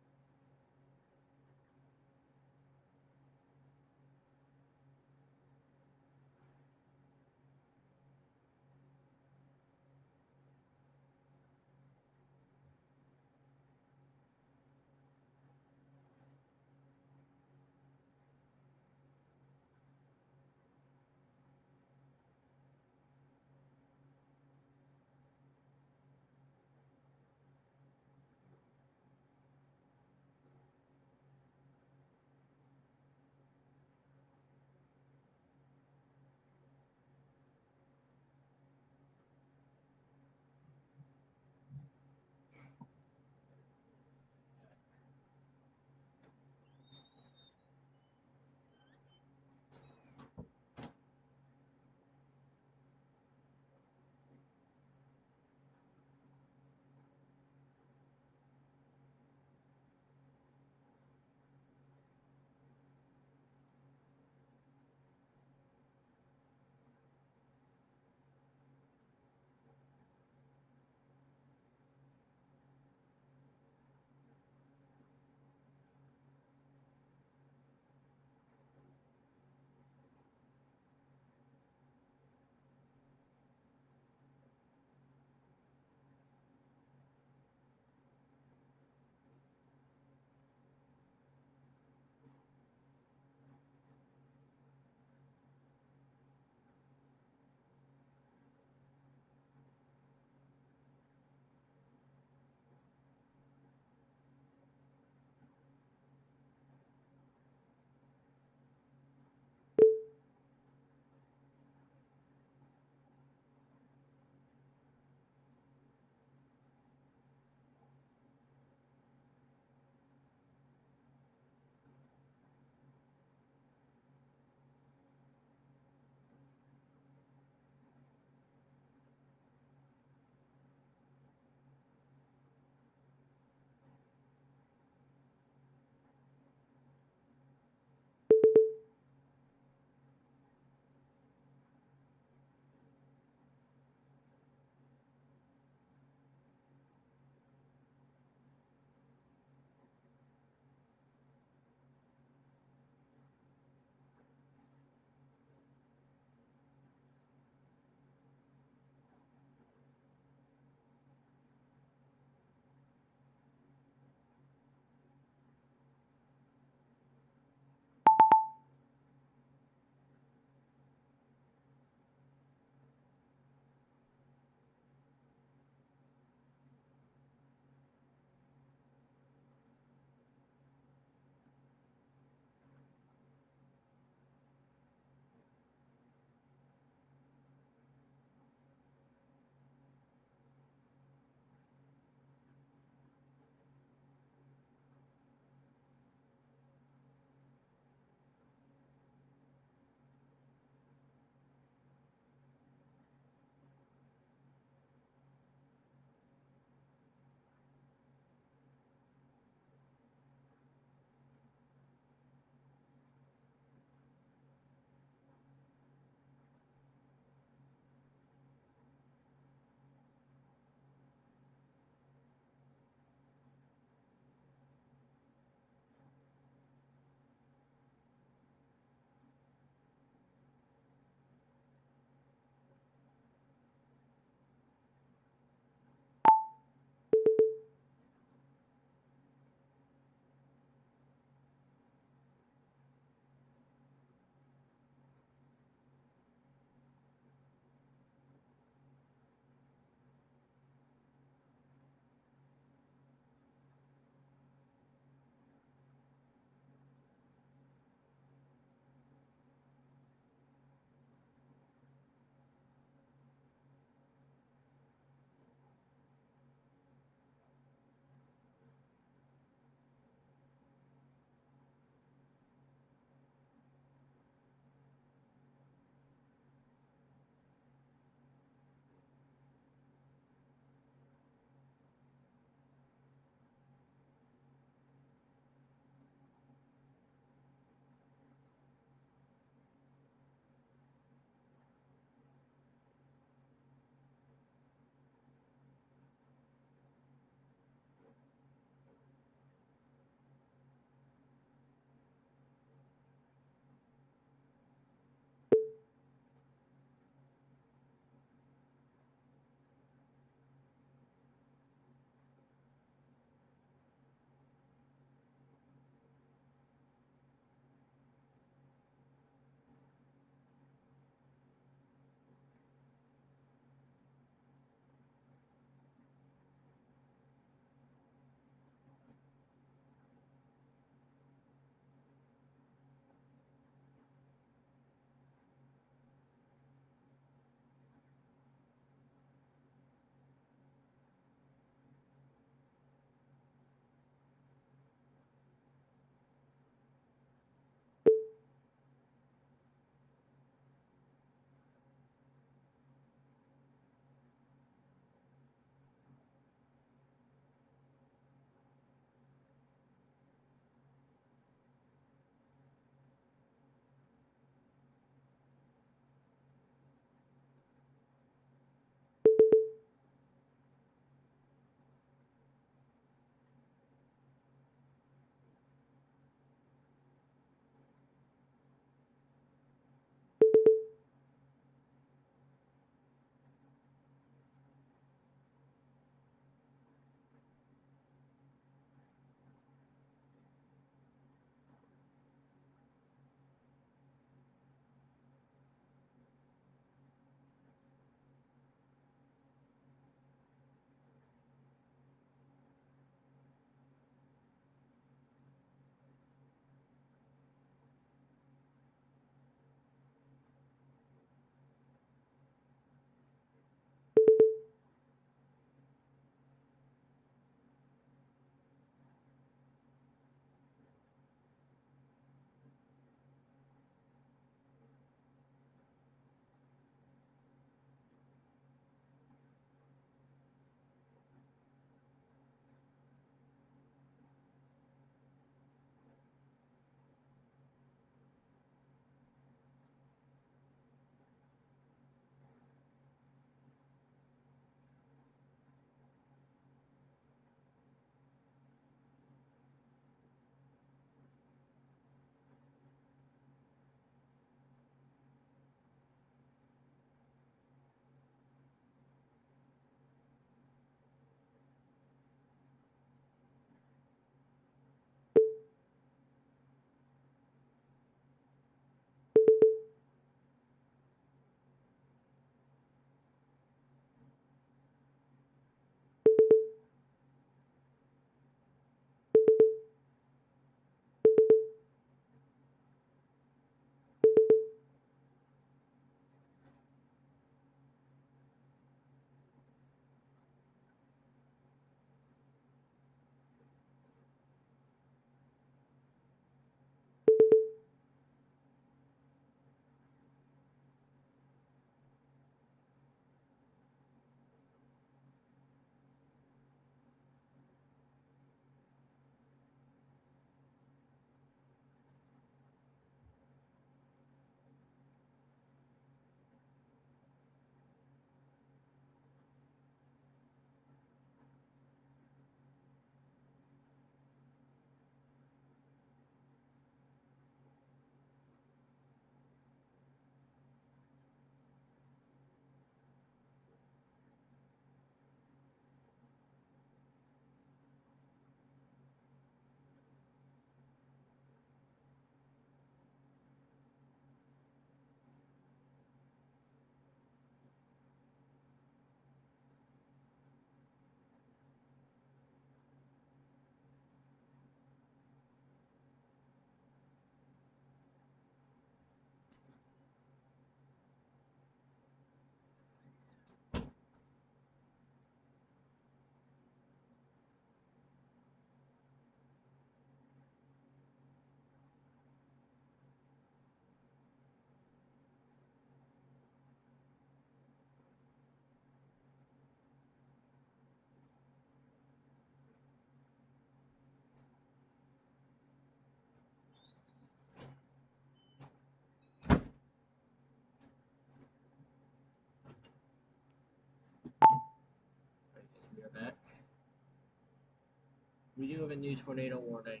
we do have a new tornado warning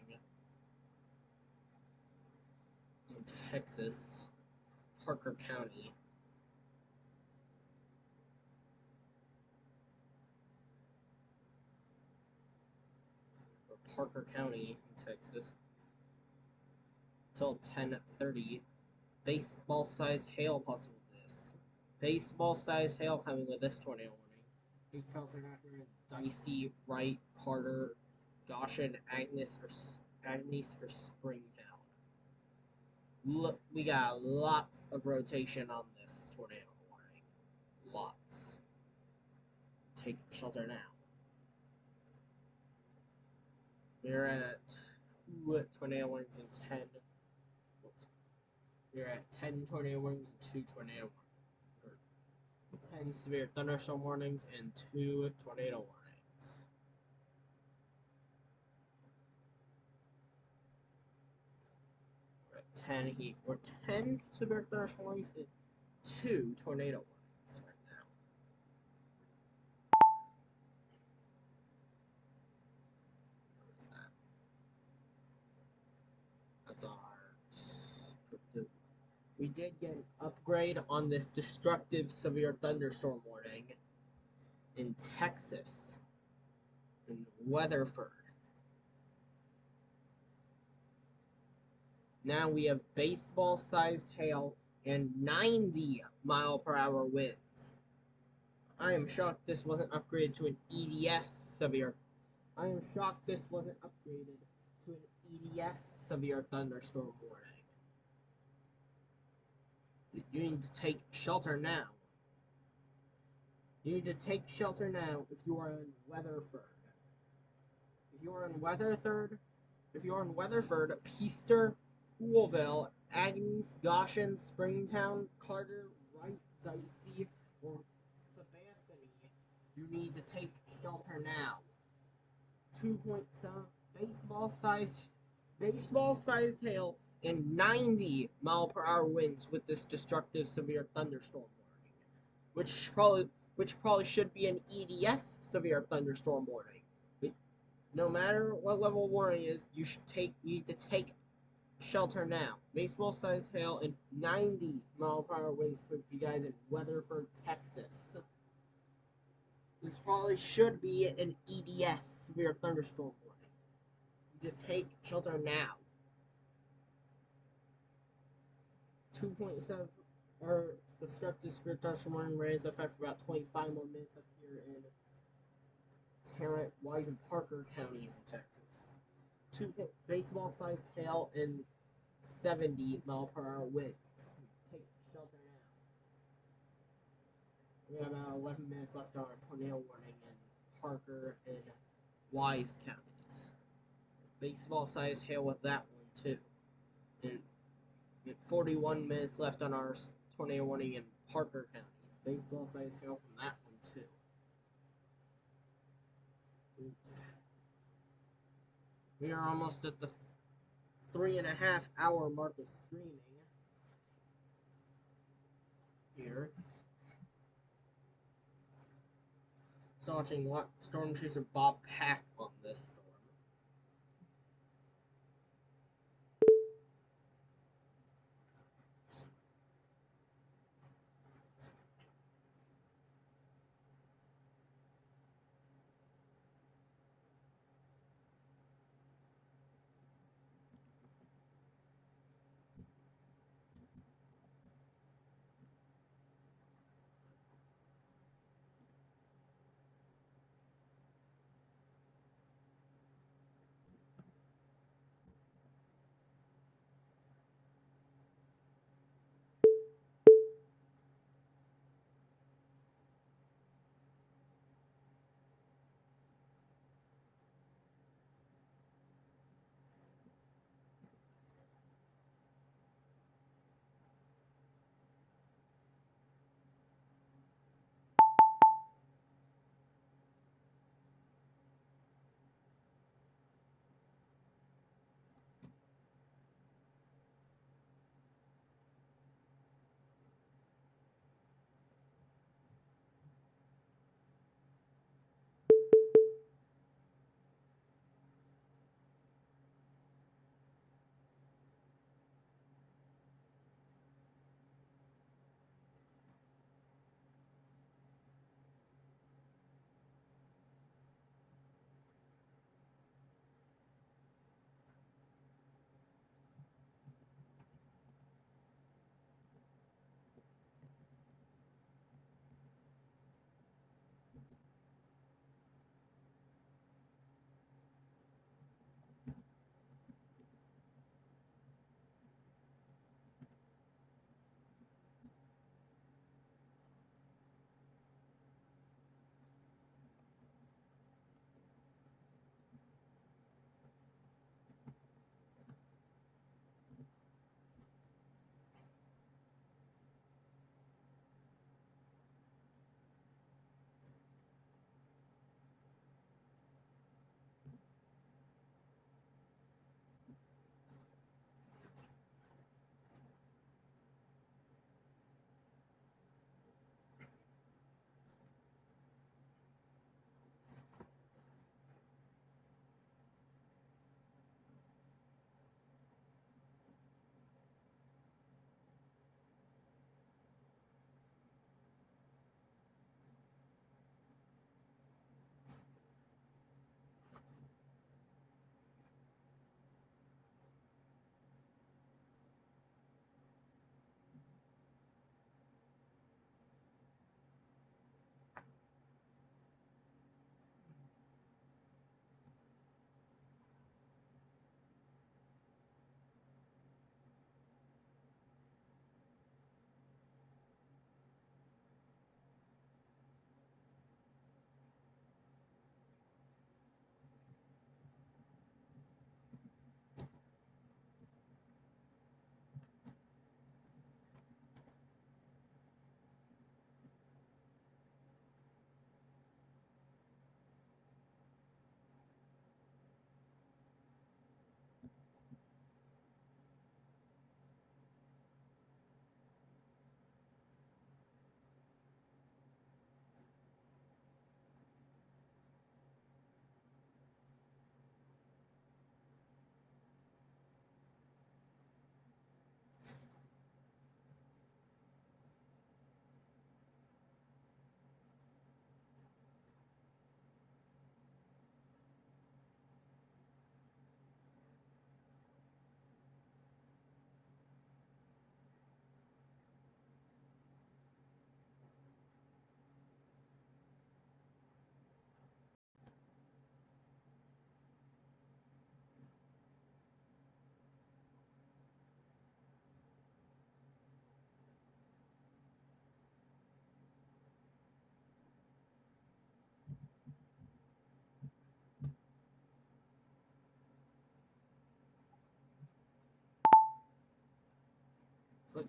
in Texas, Parker County. Or Parker County in Texas. Till 10:30. Baseball-sized hail possible with this. Baseball-sized hail coming with this tornado warning. Big shelter out here in Dicey, Wright, Carter, Goshen, Agnes, or Springtown. Look, we got lots of rotation on this tornado warning. Lots. Take shelter now. We're at 2 tornado warnings and 10. We're at 10 tornado warnings and 2 tornado warnings. 10 severe thunderstorm warnings and 2 tornado warnings. We're at 10 heat. We're 10 severe thunderstorm warnings and 2 tornado warnings right now. What is that? That's our descriptive. We did get an upgrade on this destructive severe thunderstorm warning in Texas, in Weatherford. Now we have baseball-sized hail and 90-mile-per-hour winds. I am shocked this wasn't upgraded to an EDS severe. I am shocked this wasn't upgraded to an EDS severe thunderstorm warning. You need to take shelter now. You need to take shelter now if you are in Weatherford. If you are in Weatherford, Peaster, Poolville, Agnes, Goshen, Springtown, Carter, Wright, Dicey, or Sabathany, you need to take shelter now. 2.7 baseball-sized hail and 90-mile-per-hour winds with this destructive severe thunderstorm warning, which probably should be an EDS severe thunderstorm warning. But no matter what level warning is, you need to take shelter now. Baseball-sized hail and 90-mile-per-hour winds for you guys in Weatherford, Texas. This probably should be an EDS severe thunderstorm warning. To take shelter now. 2.7 or destructive severe thunderstorm warning rains effect for about 25 more minutes up here in Tarrant, Wise, and Parker counties in Texas. 2 baseball-sized hail and 70-mile-per-hour winds. Take shelter now. We have about 11 minutes left on our tornado warning in Parker and Wise counties. Baseball-sized hail with that one too. And 41 minutes left on our tornado warning in Parker County. Baseball-sized hail from that one too. We are almost at the 3.5-hour mark of streaming here. So watching what Storm Chaser Bob Pack on this storm.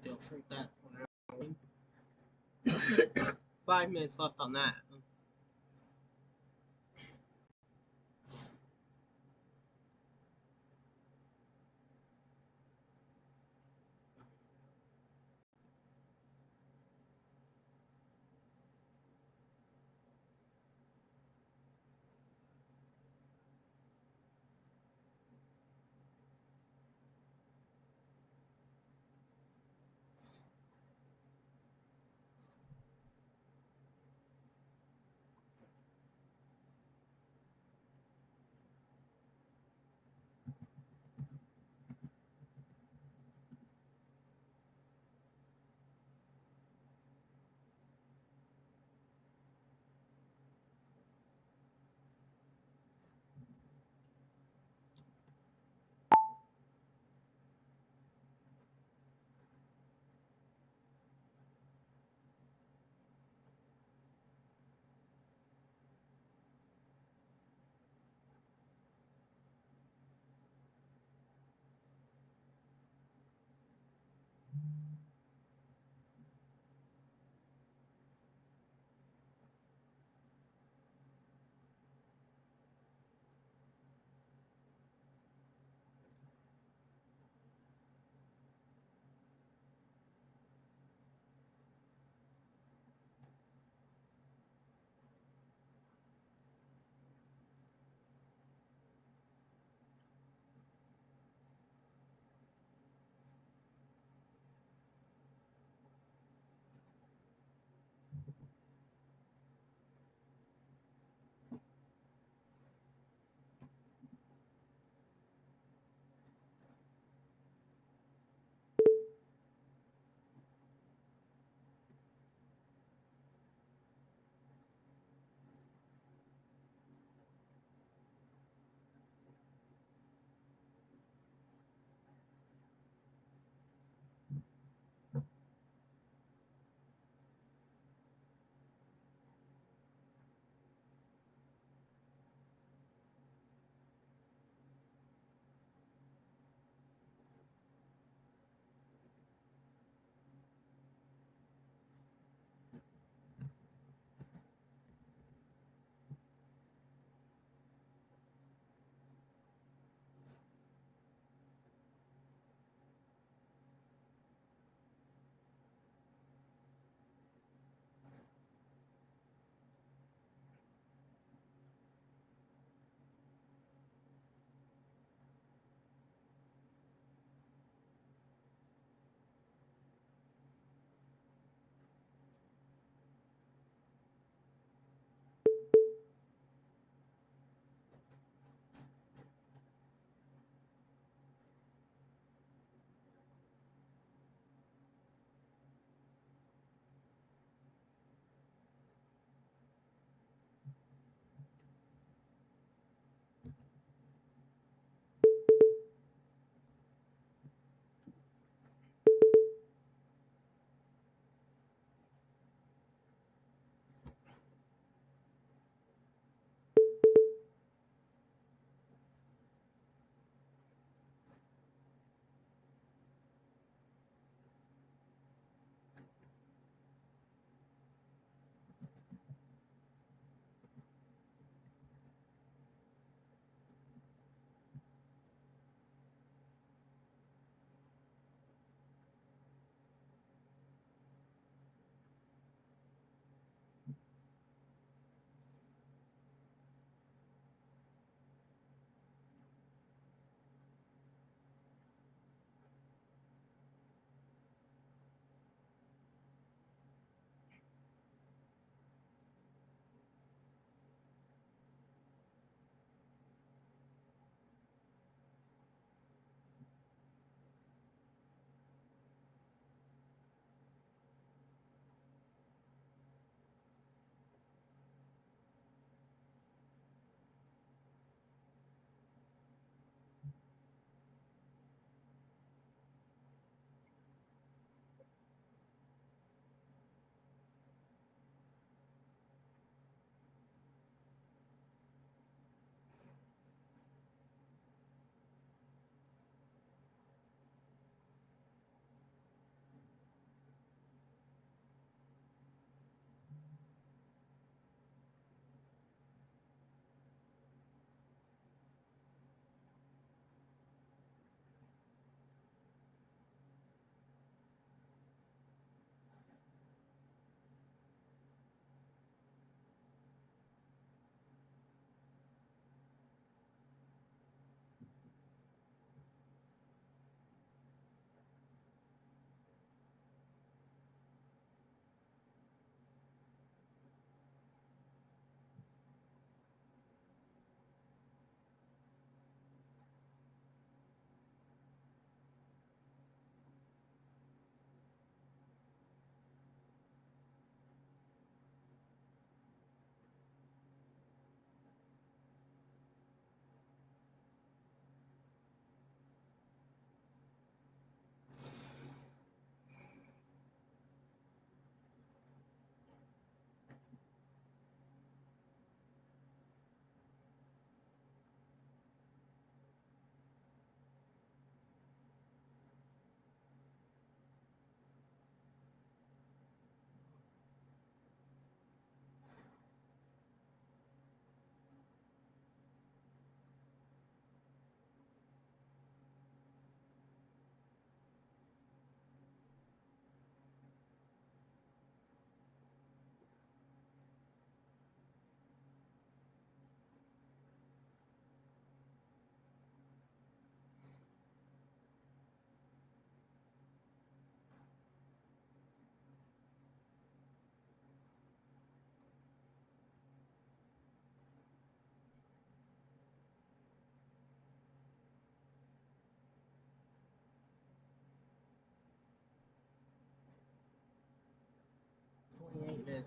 they'll shrink that for now. 5 minutes left on that.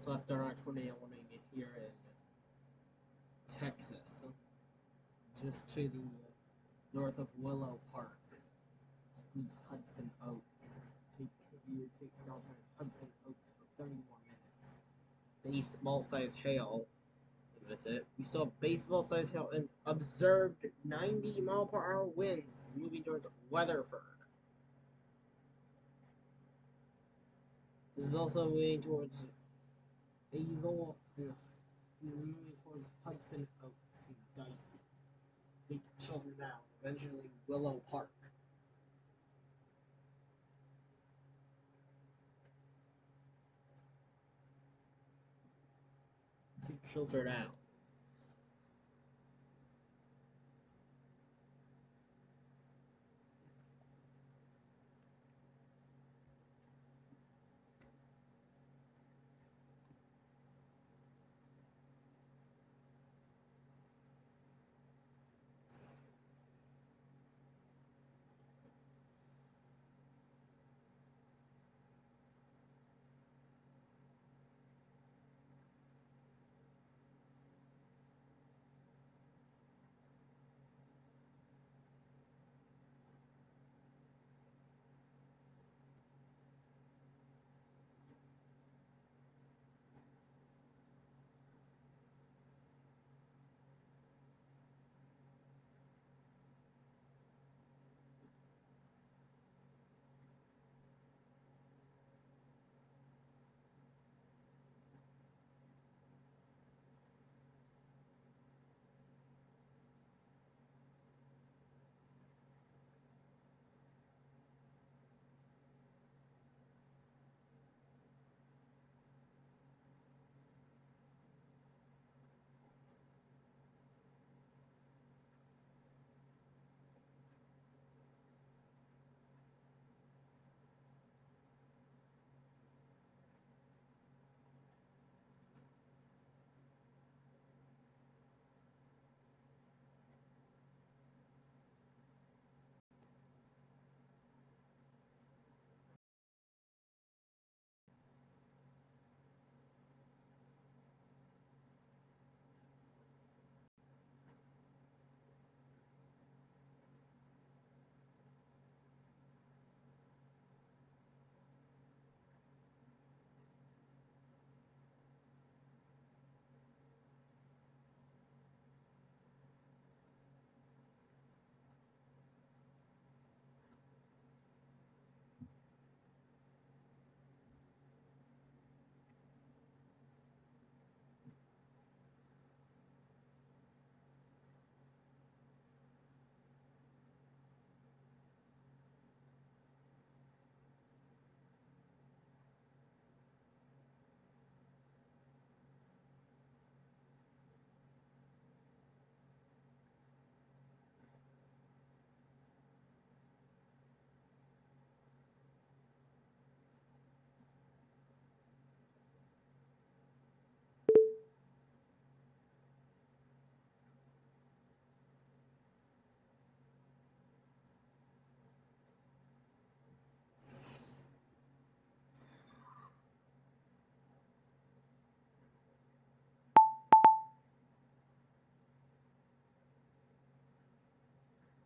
minutes left on our tornado warning here in Texas, just to the north of Willow Park, Hudson Oaks. Take shelter in Hudson Oaks for 30 more minutes. Baseball-sized hail with it. We still have baseball-sized hail and observed 90-mile-per-hour winds moving towards Weatherford. This is also moving towards Hazel. This is moving towards Hudson Oaks and Dicey. Take shelter now. Eventually, Willow Park. Take shelter now.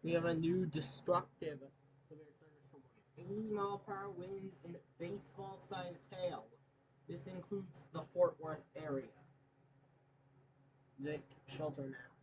We have a new destructive severe thunderstorm warning. 80-mile-per-hour winds and baseball-sized hail. This includes the Fort Worth area. Take shelter now.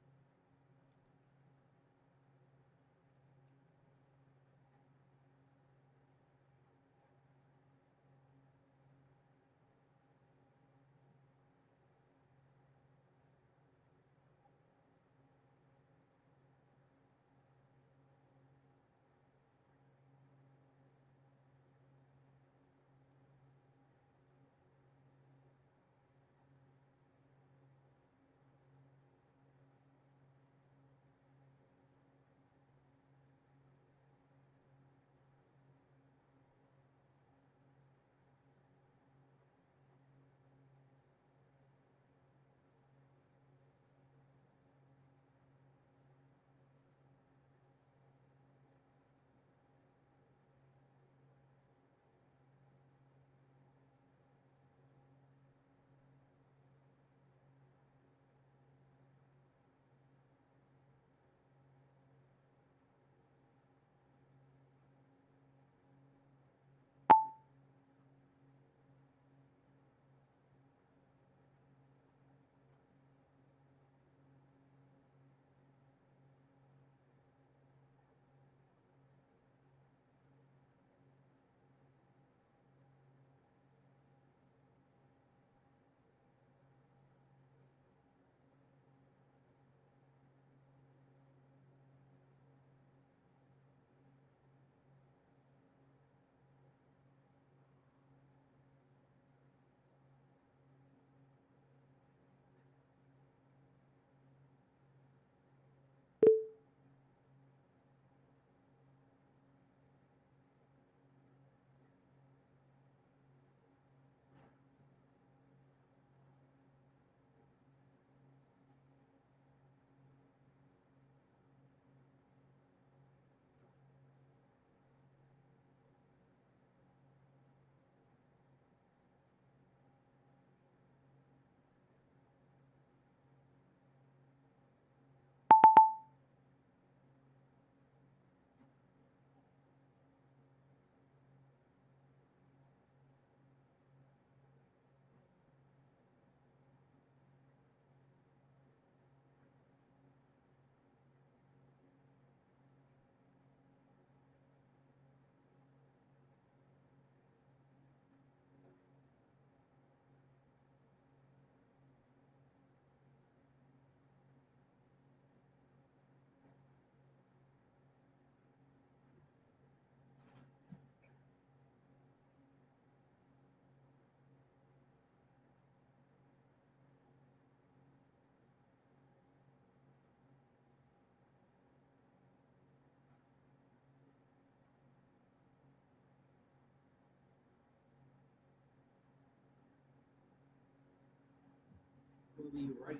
We'll be right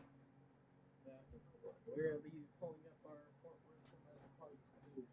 back. We'll be pulling up our Fort Worth domestic party soon.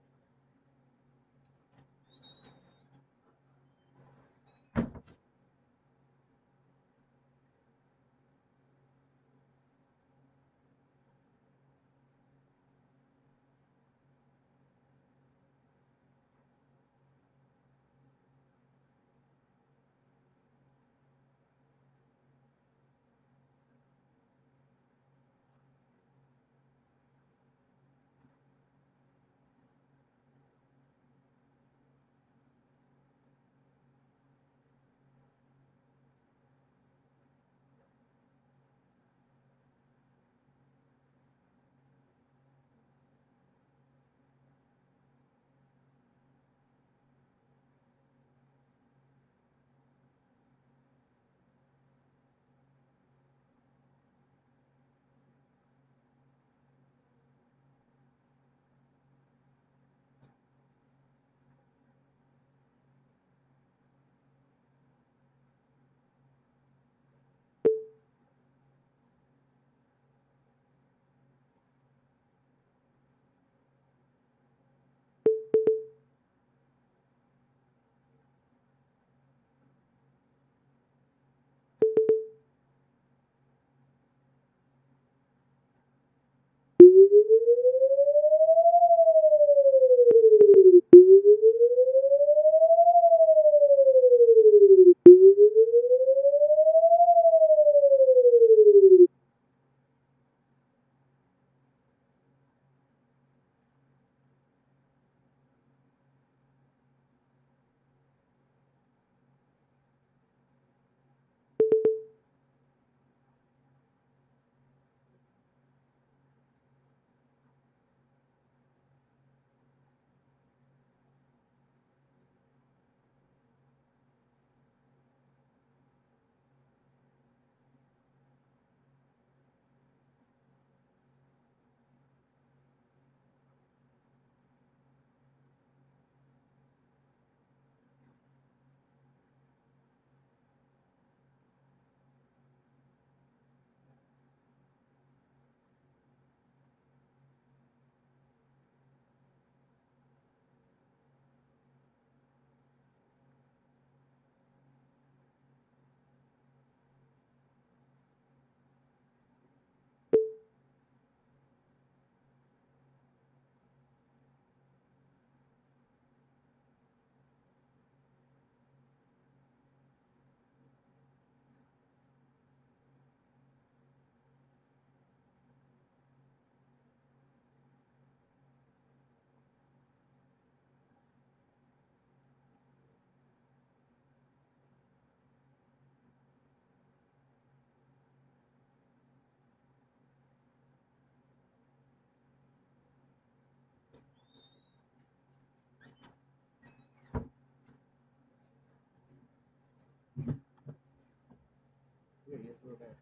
Here, yes, we're back.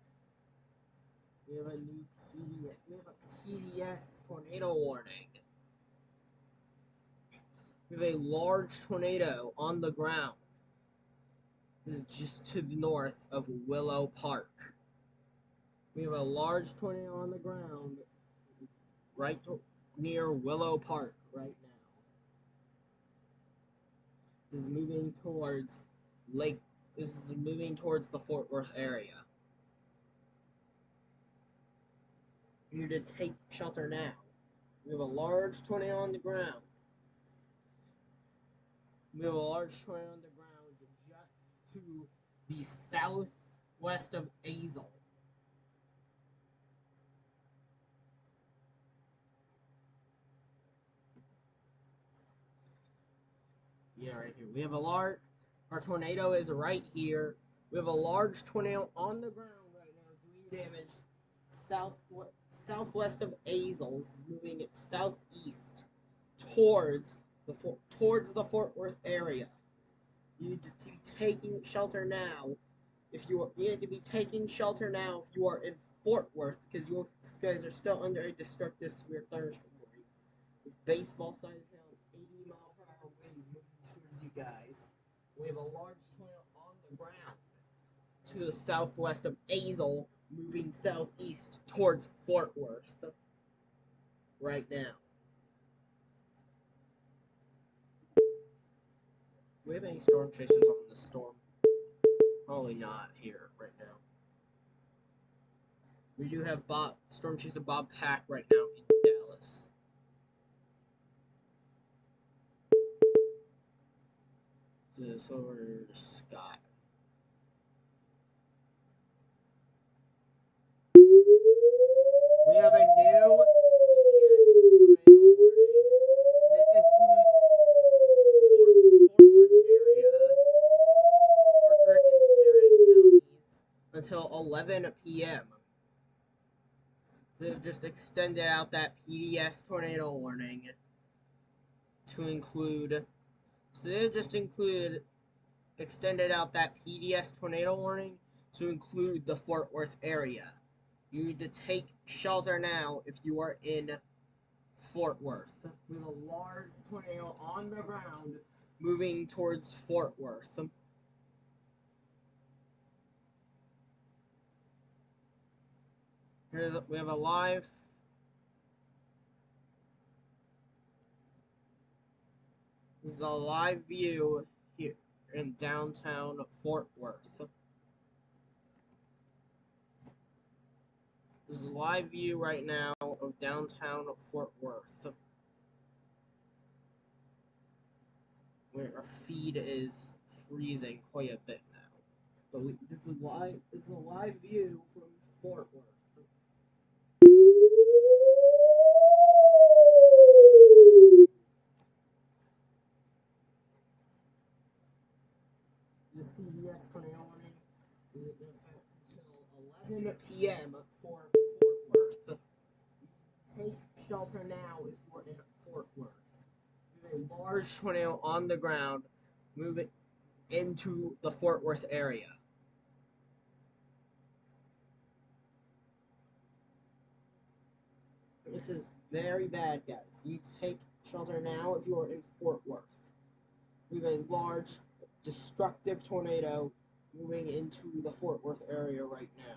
We have a new PDS. We have a PDS tornado warning. We have a large tornado on the ground. This is just to the north of Willow Park. We have a large tornado on the ground near Willow Park right now. This is moving towards Lake. This is moving towards the Fort Worth area. You need to take shelter now. We have a large tornado on the ground. We have a large tornado on the ground just to the southwest of Azle. Yeah, right here. We have a large. Our tornado is right here. We have a large tornado on the ground right now, doing damage southwest of Azles, moving it southeast towards the Fort Worth area. You need to be taking shelter now. You need to be taking shelter now if you are in Fort Worth, because you guys are still under a destructive severe thunderstorm warning with baseball-sized hail and 80-mile-per-hour winds moving towards you guys. We have a large tornado on the ground to the southwest of Azle, moving southeast towards Fort Worth right now. Do we have any storm chasers on the storm? Probably not here right now. We do have Storm Chaser Bob Pack right now in Dallas. This over Scott. We have a new PDS tornado warning, and this includes Fort Worth area, Parker and Tarrant counties until 11 p.m. They've just extended out that PDS tornado warning to include. So they've just extended out that PDS tornado warning to include the Fort Worth area. You need to take shelter now if you are in Fort Worth. We have a large tornado on the ground moving towards Fort Worth. We have a live. This is a live view here in downtown Fort Worth. This is a live view right now of downtown Fort Worth, where our feed is freezing quite a bit now. But this is a live view from Fort Worth. The CBS tornado warning is in effect until 11 p.m. for Fort Worth. Take shelter now if you're in Fort Worth. There's a large tornado on the ground moving into the Fort Worth area. This is very bad, guys. You take shelter now if you are in Fort Worth. We have a large, destructive tornado moving into the Fort Worth area right now.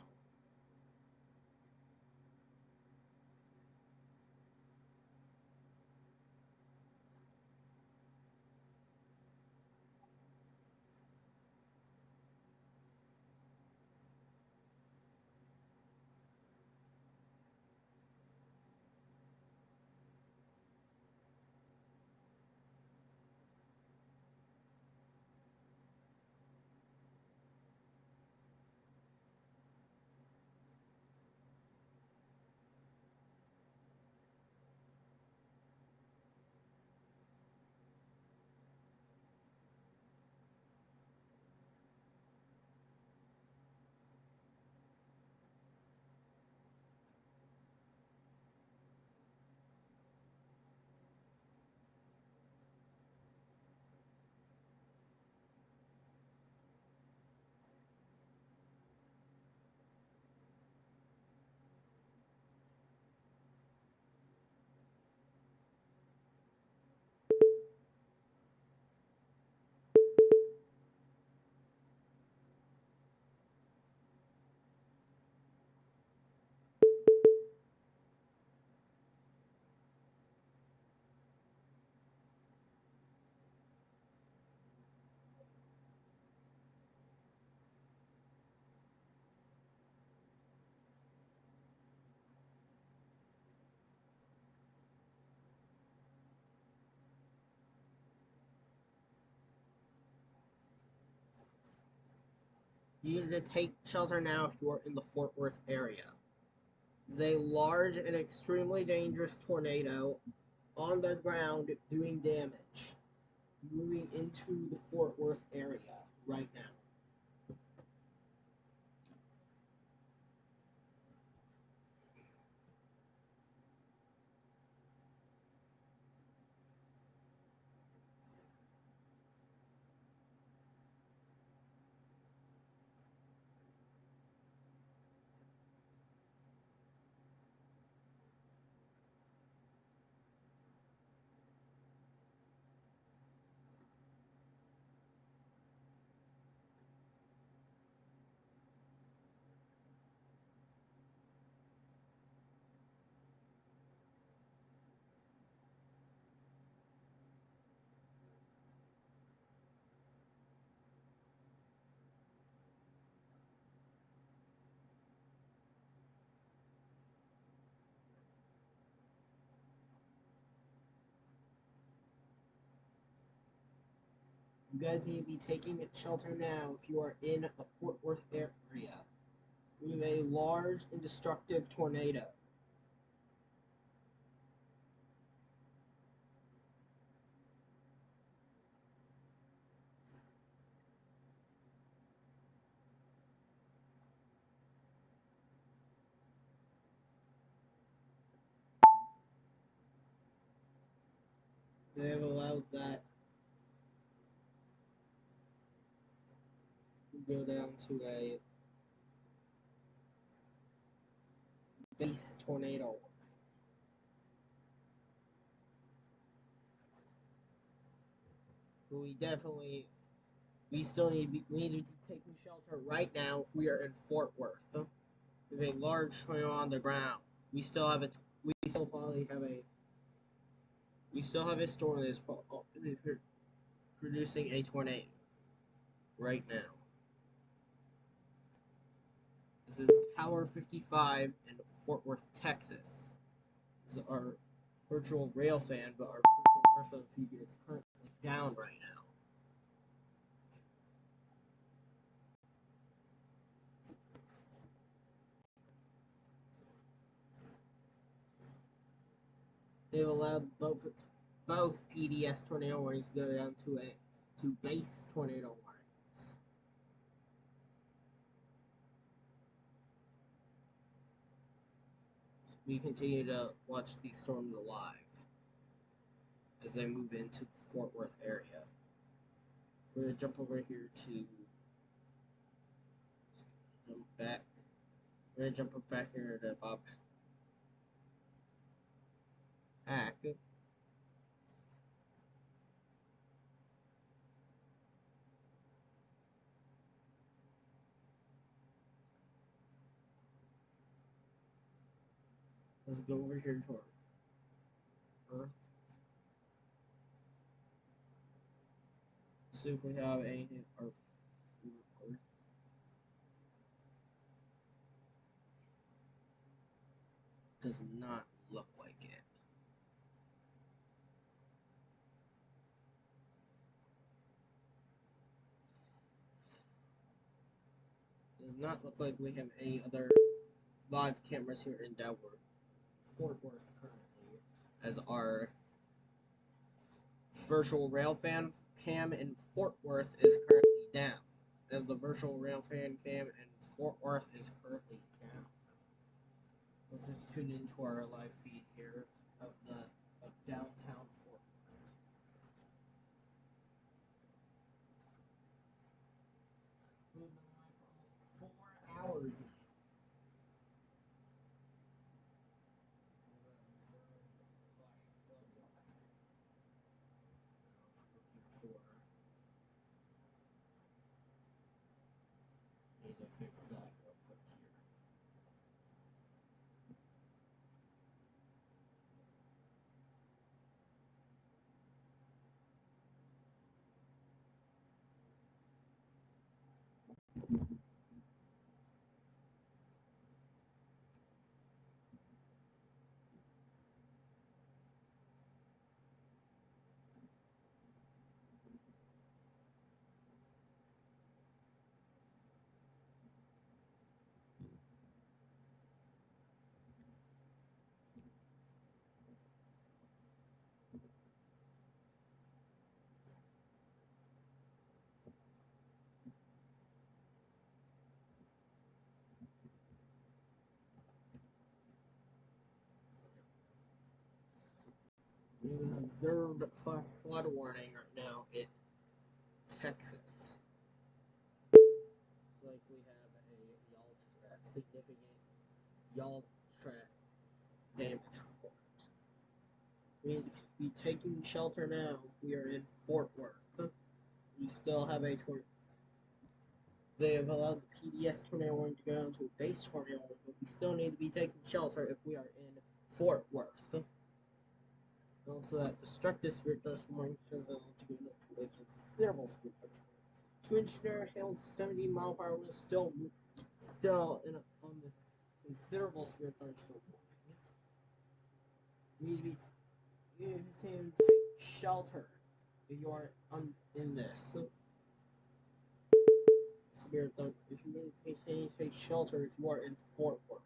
You need to take shelter now if you are in the Fort Worth area. It's a large and extremely dangerous tornado on the ground doing damage, moving into the Fort Worth area right now. You guys need to be taking shelter now if you are in the Fort Worth area. We have a large and destructive tornado. They have allowed that to go down to a base tornado. But we still we need to be taking shelter right now if we are in Fort Worth. We have a large tornado on the ground. We still have a, we still probably have a, we still have a storm that is producing a tornado right now. This is Tower 55 in Fort Worth, Texas. This is our virtual rail fan, but our virtual rail feed is currently down right now. They've allowed both PDS tornado warnings to go down to base tornado warnings. We continue to watch these storms alive as they move into the Fort Worth area. We're gonna jump over here to jump back. We're gonna jump back here to Bob Hack. Let's go over here to our Earth. See if we have anything. Our Earth does not look like it. Does not look like we have any other live cameras here in Fort Worth currently, as our virtual rail fan cam in Fort Worth is currently down. As the virtual rail fan cam in Fort Worth is currently down. Let's just tune into our live feed here of downtown Fort Worth. We've been live for almost 4 hours now. Need to fix that real quick here. We have an observed flood warning right now in Texas. Like we have a significant y'all track damage report. We need to be taking shelter now. We are in Fort Worth. We still have a tornado. They have allowed the PDS tornado warning to go down to a base tornado warning, but we still need to be taking shelter if we are in Fort Worth. Also, that destructive spirit dust warning has been allowed to go to a considerable spirit dust warning. 2-inch hail and 70-mile-per-hour winds still on this considerable spirit dust warning. We need to take shelter if you are in this. Spirit Dunk, if you maintain take shelter if you are in Fort Worth.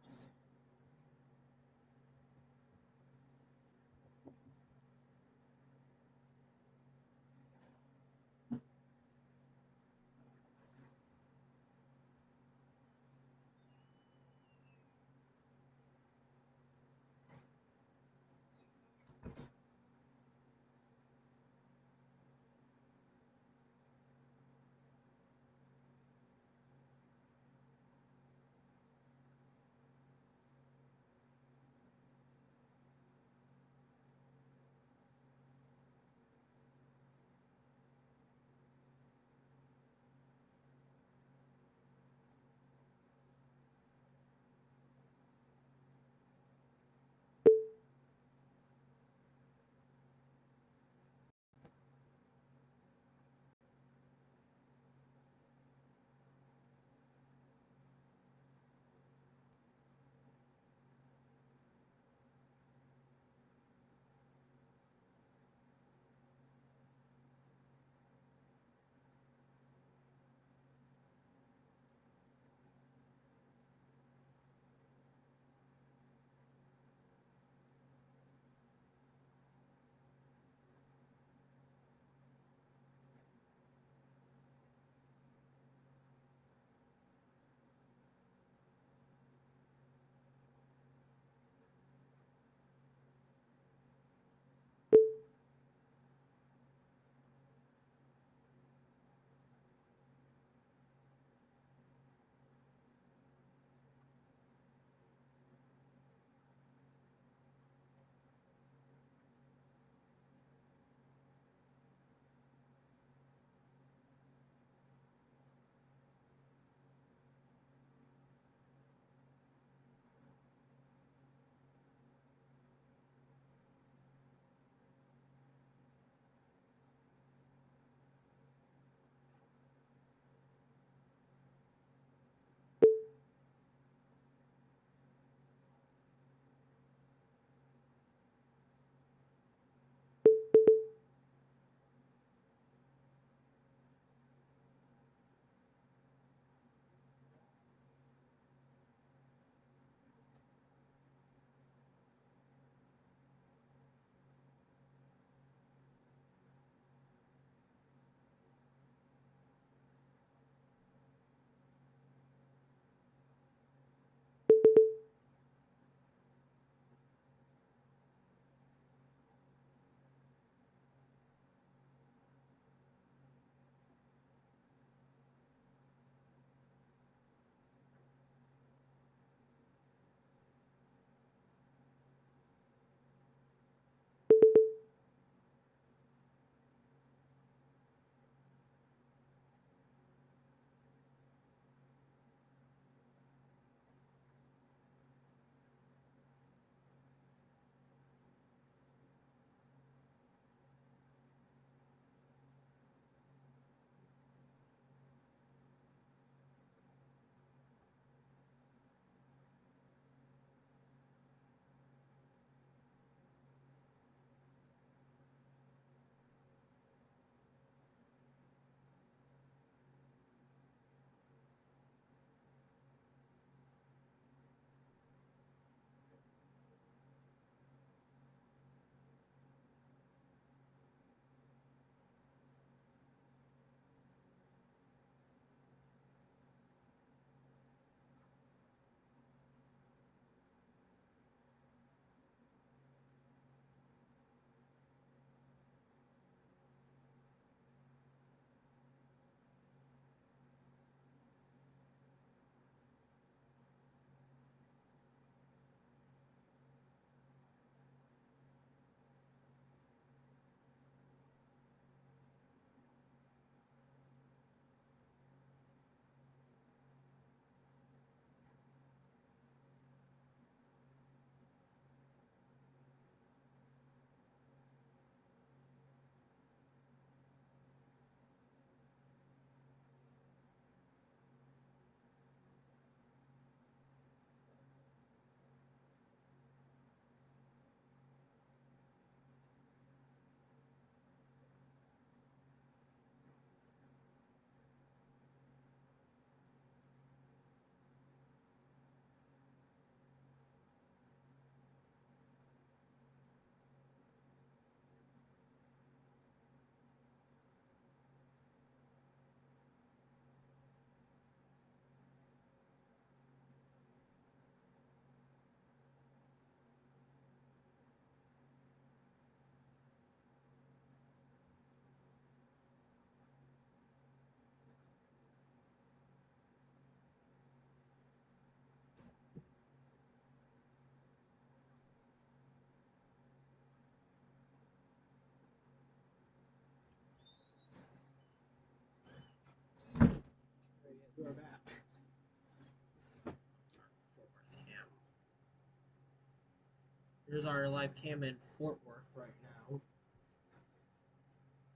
Here's our live cam in Fort Worth right now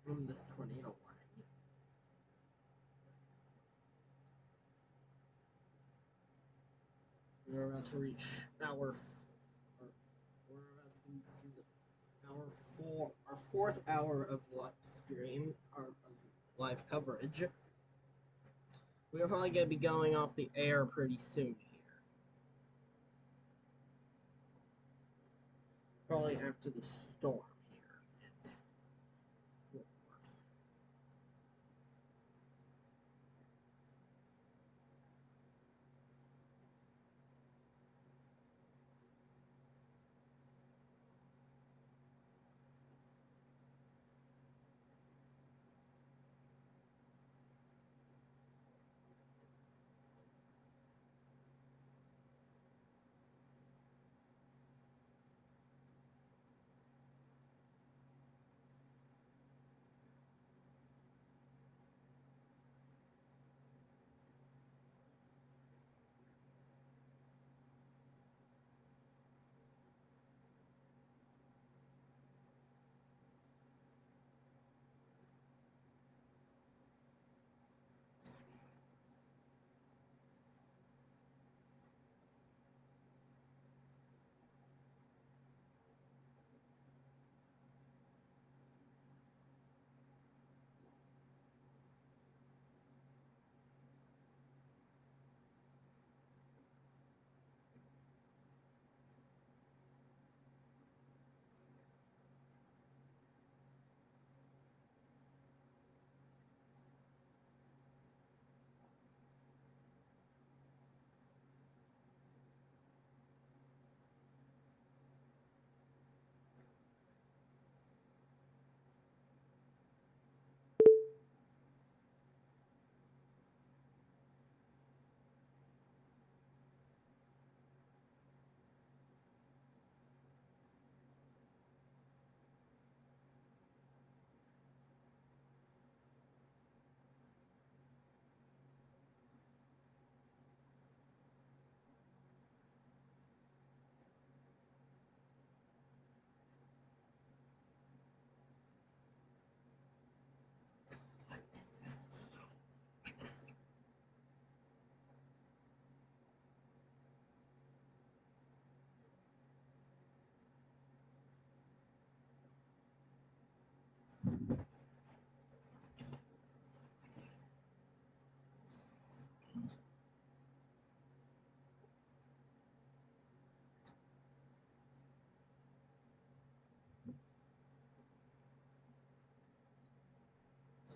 from this tornado warning. We're about to reach we're about to be our fourth hour of live stream, of live coverage. We're probably going to be going off the air pretty soon here. Probably after the storm here.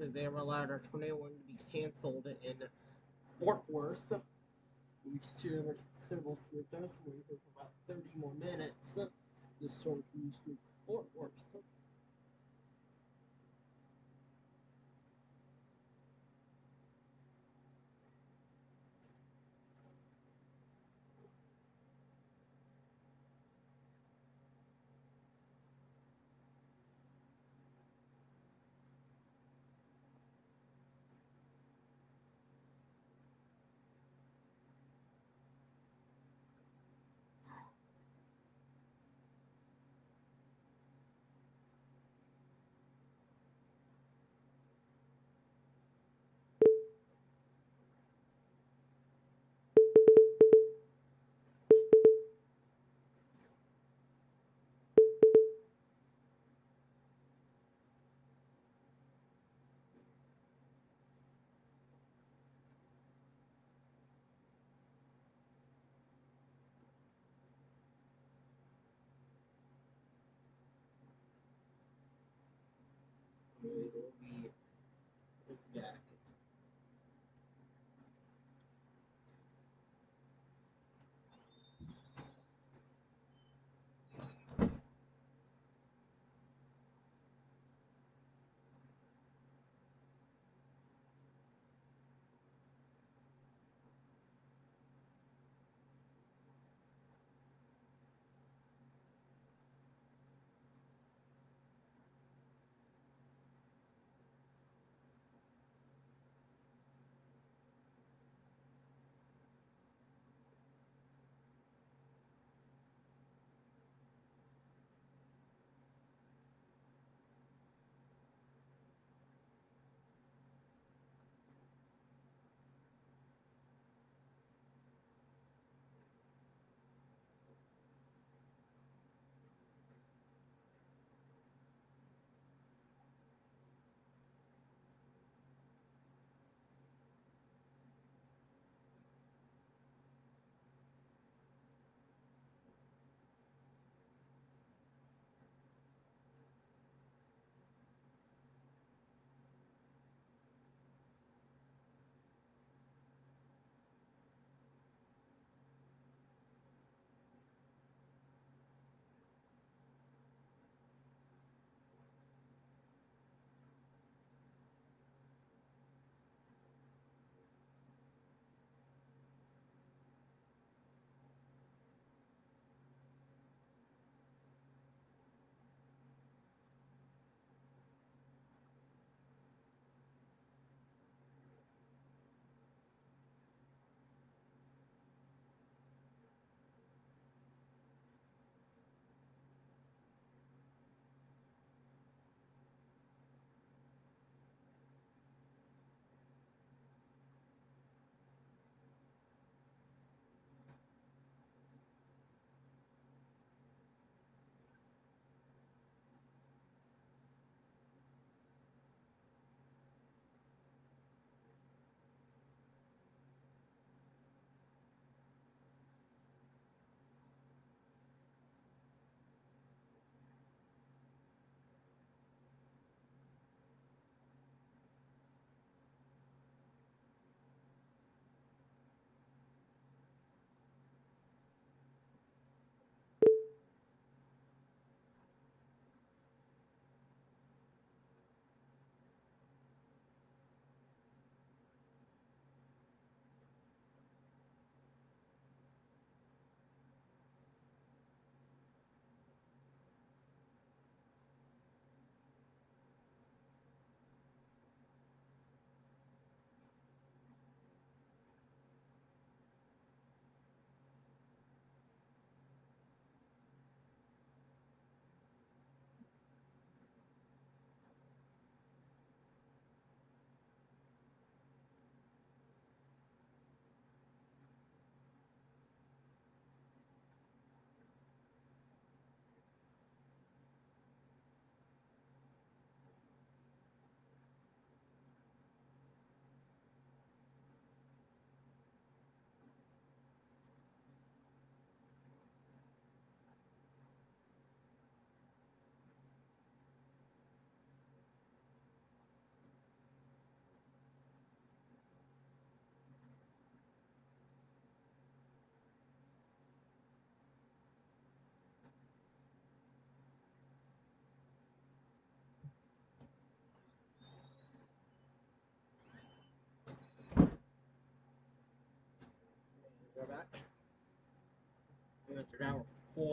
So they have allowed our 21 to be canceled in Fort Worth. We should have a considerable severe dust. We're here for about 30 more minutes. This storm continues through Fort Worth.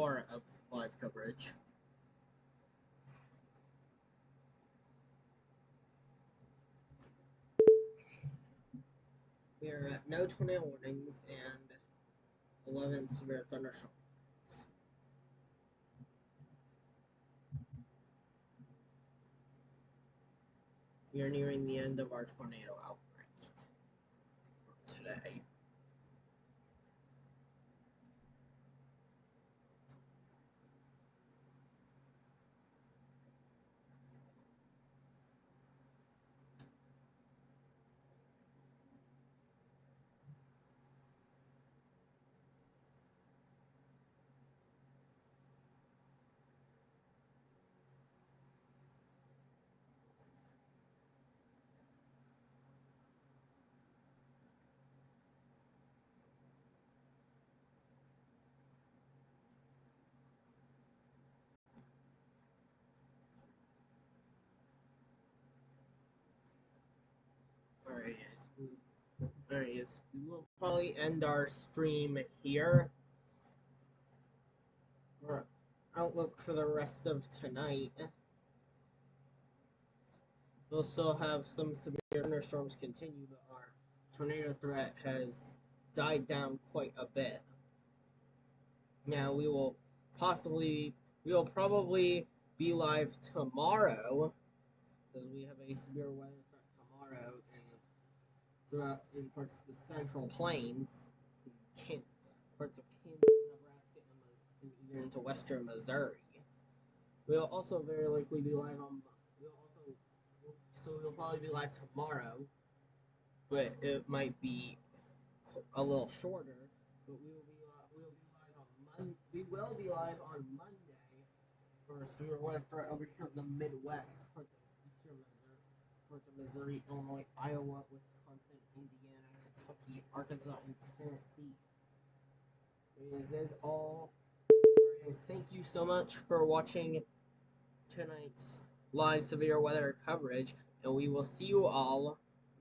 more of live coverage. We are at no tornado warnings and 11 severe thunderstorms. We are nearing the end of our tornado outbreak for today. Alright, we will probably end our stream here. Our outlook for the rest of tonight. We'll still have some severe thunderstorms continue, but our tornado threat has died down quite a bit. Now we will probably be live tomorrow because we have a severe weather threat tomorrow throughout in parts of the Central Plains, parts of Kansas, Nebraska, and even into western Missouri. We'll also very likely be live on. We'll probably be live tomorrow, but it might be a little shorter. But we will be live on Monday for a severe weather threat over here in the Midwest, parts of eastern Missouri, parts of Missouri, Illinois, Iowa, Wisconsin, Indiana, Kentucky, Arkansas, and Tennessee. That is all. Thank you so much for watching tonight's live severe weather coverage, and we will see you all